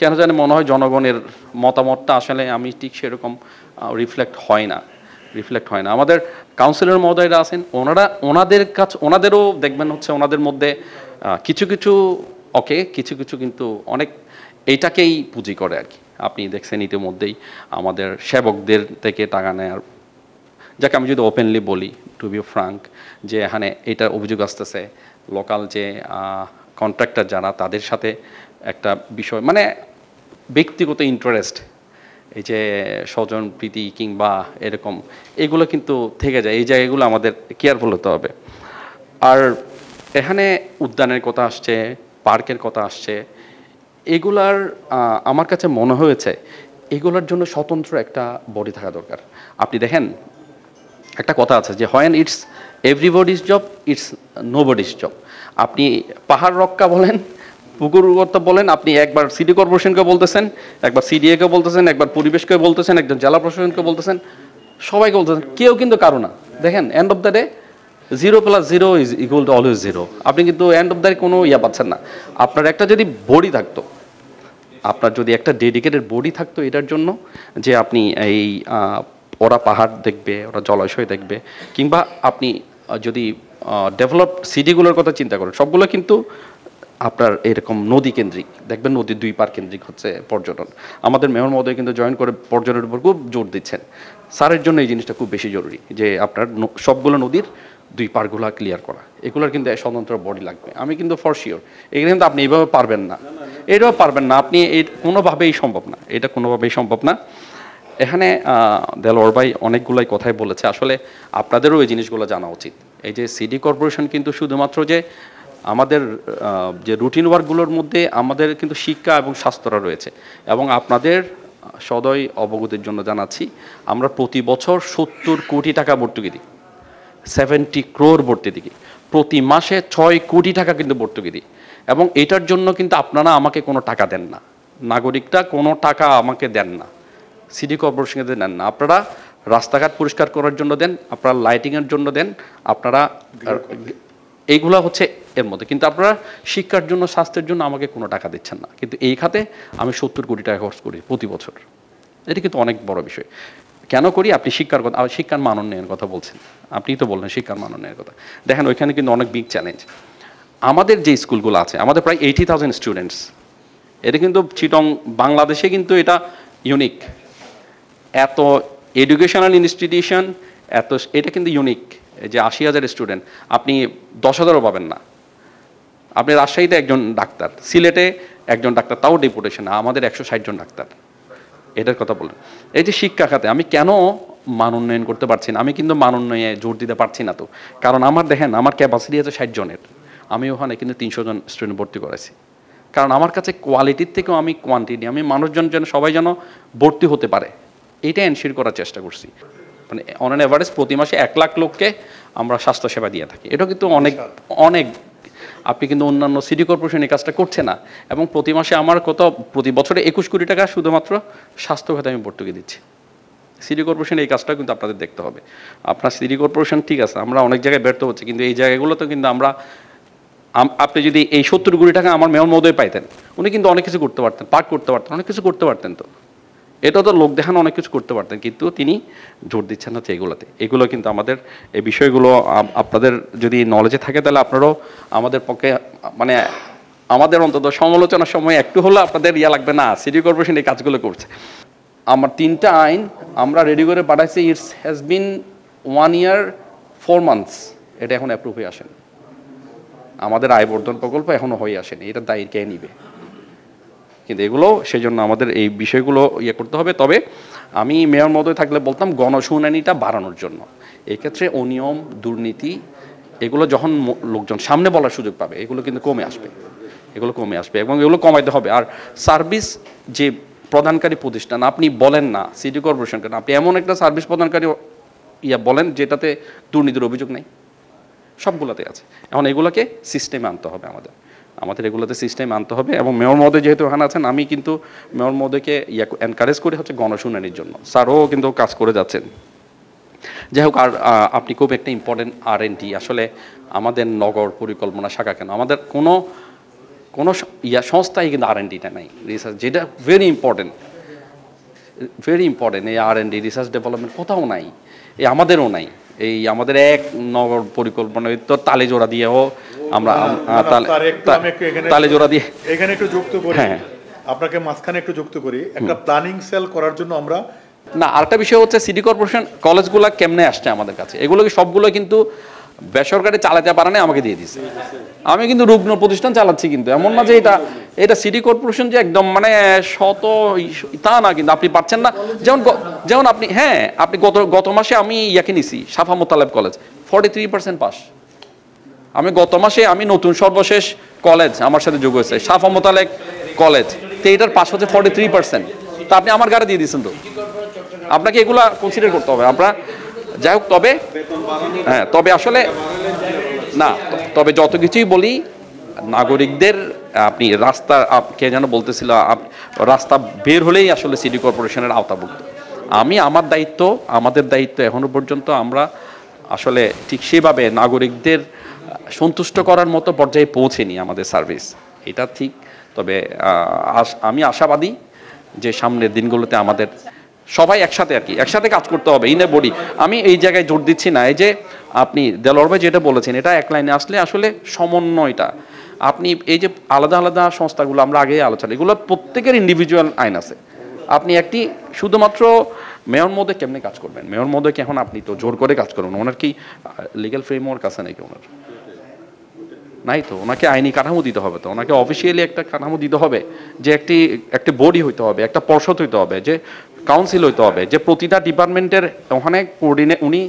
[SPEAKER 11] কেন জানি মনে হয় জনগণের মতামতটা আসলে আমি ঠিক সেরকম রিফ্লেক্ট হয় না। আমাদের কাউন্সিলর মহোদয়রা আছেন, ওনাদেরও দেখবেন হচ্ছে ওনাদের মধ্যে কিছু কিছু কিন্তু অনেক এইটাকেই পুঁজি করে আর কি। আপনি দেখছেন ইতিমধ্যেই আমাদের সেবকদের থেকে টাকা নেয়ার, যাকে আমি যদি ওপেনলি বলি, টু বি ফ্রাঙ্ক, যে এখানে এটা অভিযোগ আসতেছে লোকাল যে কন্ট্রাক্টর যারা, তাদের সাথে একটা বিষয় মানে ব্যক্তিগত ইন্টারেস্ট, এই যে স্বজন প্রীতি কিংবা এরকম, এগুলো কিন্তু থেকে যায়। এই জায়গাগুলো আমাদের কেয়ারফুল হতে হবে। আর এখানে উদ্যানের কথা আসছে, পার্কের কথা আসছে, এগুলার আমার কাছে মনে হয়েছে এগুলোর জন্য স্বতন্ত্র একটা বডি থাকা দরকার। আপনি দেখেন, একটা কথা আছে যে when it's everybody's job, it's nobody's job. আপনি পাহাড় রক্ষা বলেন, পুকুর উর্বরতা বলেন, আপনি একবার সিটি কর্পোরেশনকে বলতেছেন, একবার সিডিএকে বলতেছেন, একবার পরিবেশকে বলতেছেন, একজন জেলা প্রশাসনকে বলতেছেন, সবাইকে বলতেছেন, কেউ কিন্তু কারো না। দেখেন, end of the day 0 + 0 is equal to always 0। আপনি কিন্তু এন্ড অফ দ্য কোনো পাচ্ছেন না। আপনার একটা যদি বডি থাকতো, আপনার যদি একটা ডেডিকেটেড বডি থাকতো এটার জন্য, যে আপনি এই ওরা পাহাড় দেখবে, ওরা জলাশয় দেখবে, কিংবা আপনি যদি ডেভেলপ সিটিগুলোর কথা চিন্তা করেন, সবগুলো কিন্তু আপনার এরকম নদী কেন্দ্রিক, দেখবেন নদীর 2 পার কেন্দ্রিক হচ্ছে পর্যটন। আমাদের মেয়র মহোদয় কিন্তু জয়েন করে পর্যটনের উপর খুব জোর দিচ্ছেন। স্যারের জন্য এই জিনিসটা খুব বেশি জরুরি, যে আপনার সবগুলো নদীর 2 পারগুলো ক্লিয়ার করা। এগুলোর কিন্তু স্বতন্ত্র বডি লাগবে। আমি কিন্তু ফর শিওর এগুলো কিন্তু আপনি এইভাবে পারবেন না, এটাও পারবেন না আপনি, কোনোভাবেই সম্ভব না, এটা কোনোভাবেই সম্ভব না। এখানে দেলোয়ার ভাই অনেকগুলাই কথাই বলেছে, আসলে আপনাদেরও এই জিনিসগুলো জানা উচিত। এই যে সিটি কর্পোরেশন কিন্তু শুধুমাত্র যে আমাদের যে রুটিন ওয়ার্কগুলোর মধ্যে আমাদের কিন্তু শিক্ষা এবং স্বাস্থ্যরা রয়েছে, এবং আপনাদের সদয় অবগতির জন্য জানাচ্ছি, আমরা প্রতি বছর 70 কোটি টাকা ভর্তুকি দিই, 70 crore ভর্তুকি দিই, প্রতি মাসে 6 কোটি টাকা কিন্তু ভর্তুকি দিই। এবং এটার জন্য কিন্তু আপনারা আমাকে কোনো টাকা দেন না, নাগরিকরা কোনো টাকা আমাকে দেন না, সিটি কর্পোরেশনকে দেন না। আপনারা রাস্তাঘাট পরিষ্কার করার জন্য দেন, আপনারা লাইটিংয়ের জন্য দেন, আপনারা এইগুলো হচ্ছে এর মধ্যে। কিন্তু আপনারা শিক্ষার জন্য, স্বাস্থ্যের জন্য আমাকে কোনো টাকা দিচ্ছেন না। কিন্তু এই খাতে আমি 70 কোটি টাকা খরচ করি প্রতি বছর। এটা কিন্তু অনেক বড় বিষয়। কেন করি? আপনি শিক্ষার কথা, শিক্ষার মান উন্নয়নের কথা বলছেন, আপনি তো বললেন শিক্ষার মান উন্নয়নের কথা। দেখেন, ওইখানে কিন্তু অনেক বিগ চ্যালেঞ্জ। আমাদের যে স্কুলগুলো আছে, আমাদের প্রায় 80,000 স্টুডেন্টস, এটা কিন্তু চিটং বাংলাদেশে কিন্তু এটা ইউনিক। এত এডুকেশনাল ইনস্টিটিউশন, এটা কিন্তু ইউনিক, যে 80,000 স্টুডেন্ট আপনি 10,000ও পাবেন না। আপনি রাজশাহীতে একজন ডাক্তার, সিলেটে একজন ডাক্তার, তাও ডেপুটেশন, আমাদের 160 জন ডাক্তার। এটার কথা বলেন। এই যে শিক্ষা খাতে আমি কেন মান উন্নয়ন করতে পারছি না, আমি কিন্তু মান উন্নয়নে জোর দিতে পারছি না তো। কারণ আমার দেখেন আমার ক্যাপাসিটি আছে 60 জনের, আমি ওখানে কিন্তু 300 জন স্টুডেন্ট ভর্তি করেছি। কারণ আমার কাছে কোয়ালিটির থেকেও আমি কোয়ান্টিটি, আমি মানুষজন যেন সবাই যেন ভর্তি হতে পারে এইটা এনশিওর করার চেষ্টা করছি। মানে অন অ্যান অ্যাভারেজ প্রতি মাসে 1 লাখ লোককে আমরা স্বাস্থ্যসেবা দিয়ে থাকি। এটা কিন্তু অনেক অনেক, আপনি কিন্তু অন্যান্য সিটি কর্পোরেশন এই কাজটা করছে না। এবং প্রতি মাসে আমার প্রতি বছরে 21 কোটি টাকা শুধুমাত্র স্বাস্থ্য খাতে আমি ভর্তুকি দিচ্ছি। সিটি কর্পোরেশন এই কাজটা কিন্তু আপনাদের দেখতে হবে। আপনার সিটি কর্পোরেশন ঠিক আছে, আমরা অনেক জায়গায় ব্যর্থ হচ্ছে, কিন্তু এই জায়গাগুলোতে কিন্তু আমরা, আপনি যদি এই 70 কোটি টাকা আমার মেয়র মহোদয় পাইতেন, উনি কিন্তু অনেক কিছু করতে পারতেন, পার্ক করতে পারতেন, অনেক কিছু করতে পারতেন। তো এটা তো লোক দেখানো অনেক কিছু করতে পারতেন, কিন্তু তিনি জোর দিচ্ছেন হচ্ছে এগুলোতে। এগুলো কিন্তু আমাদের এই বিষয়গুলো আপনাদের যদি নলেজে থাকে তাহলে আপনারাও আমাদের পক্ষে, মানে আমাদের অন্তত সমালোচনার সময় একটু হলো আপনাদের লাগবে না, সিটি কর্পোরেশন এই কাজগুলো করছে। আমার 3টা আইন আমরা রেডি করে পাঠাইছি, it's has been 1 year 4 months, এটা এখন অ্যাপ্রুভ হয়ে আসেনি। আমাদের আয় বর্ধন প্রকল্প এখনো হয়ে আসেনি, এটা দায়ী কে নিবে? কিন্তু এগুলো সেই জন্য আমাদের এই বিষয়গুলো করতে হবে। তবে আমি মেয়র মহোদয় থাকলে বলতাম গণশুনানিটা বাড়ানোর জন্য। এক্ষেত্রে অনিয়ম, দুর্নীতি এগুলো যখন লোকজন সামনে বলার সুযোগ পাবে, এগুলো কিন্তু কমে আসবে, এগুলো কমে আসবে এবং এগুলো কমাইতে হবে। আর সার্ভিস যে প্রদানকারী প্রতিষ্ঠান আপনি বলেন না, সিটি কর্পোরেশন কেন, আপনি এমন একটা সার্ভিস প্রদানকারী বলেন যেটাতে দুর্নীতির অভিযোগ নেই, সবগুলোতে আছে। এখন এগুলোকে সিস্টেমে আনতে হবে, আমাদের এগুলোতে সিস্টেমে আনতে হবে। এবং মেয়র মহোদয় যেহেতু ওখানে আছেন, আমি কিন্তু মেয়র মহোদয়কে এনকারেজ করি হচ্ছে গণশুনানির জন্য, স্যারও কিন্তু কাজ করে যাচ্ছেন। যাই হোক, আর আপনি খুব একটা ইম্পর্টেন্ট R&D, আসলে আমাদের নগর পরিকল্পনা শাখা কেন, আমাদের কোনো সংস্থায় কিন্তু R&Dটা নাই, রিসার্চ, যেটা ভেরি ইম্পর্টেন্ট, এই R&D রিসার্চ ডেভেলপমেন্ট কোথাও নাই, এই আমাদেরও নাই। এই আমাদের এক নগর পরিকল্পনা তো তালেজোড়া দিয়েও আমরা তালেজোড়া দিয়ে
[SPEAKER 10] এখানে একটু যুক্ত করি, আপনাকে মাঝখানে একটু যুক্ত করি, একটা প্ল্যানিং সেল করার জন্য আমরা
[SPEAKER 11] না। আরেকটা বিষয় হচ্ছে সিটি কর্পোরেশন কলেজগুলো কেমনে আসছে আমাদের কাছে, এগুলো সবগুলো কিন্তু বেসরকারি চালাতে পারে না, আমাকে দিয়ে দিচ্ছে। আমি কিন্তু রুগ্ন প্রতিষ্ঠান চালাচ্ছি, কিন্তু এমন না যে এটা সিটি কর্পোরেশন যে একদম মানে তা না, কিন্তু আপনি পাচ্ছেন না। যেমন আপনি আপনি গত মাসে আমি নিছি সাফা মোতালেব কলেজ 43% পাস। আমি গত মাসে আমি নতুন সর্বশেষ কলেজ আমার সাথে যোগ হয়েছে সাফা মোতালেব কলেজ, তো এটার পাস হচ্ছে 43%। তা আপনি আমার গাড়ি দিয়ে দিচ্ছেন, তো আপনাকে এগুলা কনসিডার করতে হবে। আপনার যাই হোক, তবে আসলে না, তবে যত কিছুই বলি নাগরিকদের, আপনি রাস্তা কে যেন বলতেছিল, রাস্তা বের হলেই আসলে সিটি কর্পোরেশনের আওতাভুক্ত। আমাদের দায়িত্ব এখনো পর্যন্ত আমরা আসলে ঠিক সেভাবে নাগরিকদের সন্তুষ্ট করার মতো পর্যায়ে পৌঁছেনি আমাদের সার্ভিস, এটা ঠিক। তবে আমি আশাবাদী যে সামনের দিনগুলোতে আমাদের সবাই একসাথে কাজ করতে হবে, ইন এ বডি। আমি এই জায়গায় জোর দিচ্ছি না, এই যে আপনি দেলোয়ার ভাই যেটা বলেছেন, এটা এক লাইনে আসলে সমন্বয়টা, আপনি এই যে আলাদা আলাদা সংস্থাগুলো আমরা আগে আলোচনা, এগুলো প্রত্যেকের ইন্ডিভিজুয়াল আইন আছে। আপনি শুধুমাত্র মেয়র মহোদয় কেমনে কাজ করবেন, মেয়র মহোদয়কে এখন আপনি তো জোর করে কাজ করবেন, ওনার কি লিগ্যাল ফ্রেমওয়ার্ক আছে নাকি? ওনার নাই তো, ওনাকে আইনি কাঠামো দিতে হবে, তো ওনাকে অফিসিয়ালি একটা কাঠামো দিতে হবে, যে একটি বডি হইতে হবে, একটা পর্ষদ হইতে হবে, যে কাউন্সিল হইতে হবে, যে প্রতিটা ডিপার্টমেন্টের ওখানে উনি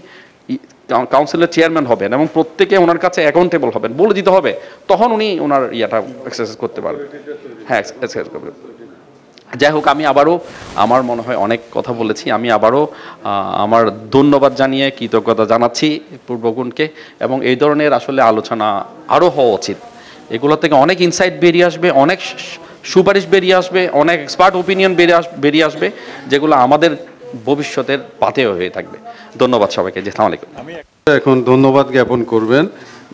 [SPEAKER 11] কাউন্সিলের চেয়ারম্যান হবেন এবং প্রত্যেকে ওনার কাছে অ্যাকাউন্টেবল হবেন, বলে দিতে হবে, তখন উনি ওনার এক্সারসাইজ করতে পারবেন। এক্সারসাইজ করবেন। যাই হোক, আমি আবারও, আমার মনে হয় অনেক কথা বলেছি, আমি আবারও আমার ধন্যবাদ জানিয়ে কৃতজ্ঞতা জানাচ্ছি পূর্বগুণকে, এবং এই ধরনের আসলে আলোচনা আরও হওয়া উচিত। এগুলো থেকে অনেক ইনসাইট বেরিয়ে আসবে, অনেক সুপারিশ বেরিয়ে আসবে, অনেক এক্সপার্ট ওপিনিয়ন বেরিয়ে আসবে, যেগুলো আমাদের ভবিষ্যতের পাথেয় হয়ে থাকবে। ধন্যবাদ সবাইকে। আসসালামু আলাইকুম।
[SPEAKER 1] এখন ধন্যবাদ জ্ঞাপন করবেন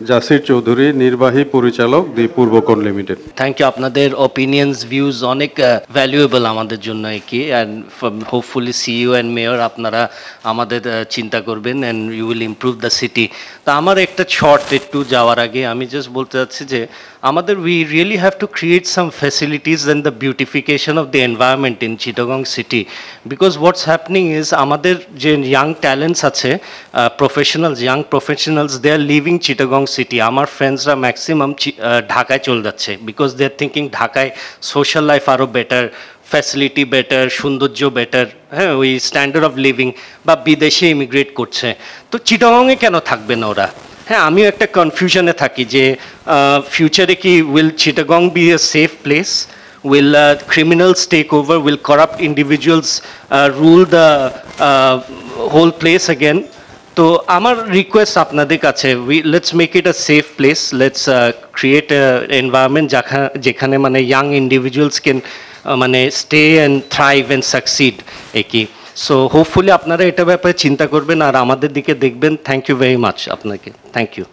[SPEAKER 1] জাসির চৌধুরী, নির্বাহী পরিচালক the Purbokone limited.
[SPEAKER 12] Thank you. আপনাদের ওপিনিয়ন্স, ভিউজ অনেক ভ্যালুয়েবল আমাদের জন্য কি, and hopefully CEO and mayor আপনারা আমাদের চিন্তা করবেন and you will improve the city. তা আমার একটা শর্ট একটু যাওয়ার আগে আমি জাস্ট বলতে চাচ্ছি যে আমাদের we really have to create some facilities and the beautification of the environment in Chittagong city, because what's happening is আমাদের যে young talents আছে, young professionals, they are leaving Chittagong city. আমার ফ্রেন্ডসরা ম্যাক্সিমাম ঢাকায় চলে যাচ্ছে, because they are thinking ঢাকায় social life আরো better, facility better, সৌন্দর্য বেটার, হ্যাঁ, ওই স্ট্যান্ডার্ড অফ লিভিং, বা বিদেশে ইমিগ্রেট করছে। তো চিটাগংয়ে কেন থাকবে না ওরা? হ্যাঁ, আমিও একটা কনফিউশনে থাকি যে ফিউচারে কি will Chittagong be a safe place, will criminals take over, will corrupt individuals rule the whole place again? তো আমার রিকোয়েস্ট আপনাদের কাছে, let's make it a safe place, let's create environment যেখানে মানে ইয়াং ইন্ডিভিজুয়ালস ক্যান মানে stay and thrive and succeed একই। So hopefully আপনারা এটা ব্যাপারে চিন্তা করবেন আর আমাদের দিকে দেখবেন। থ্যাংক ইউ ভেরি মাচ আপনাকে, থ্যাংক ইউ।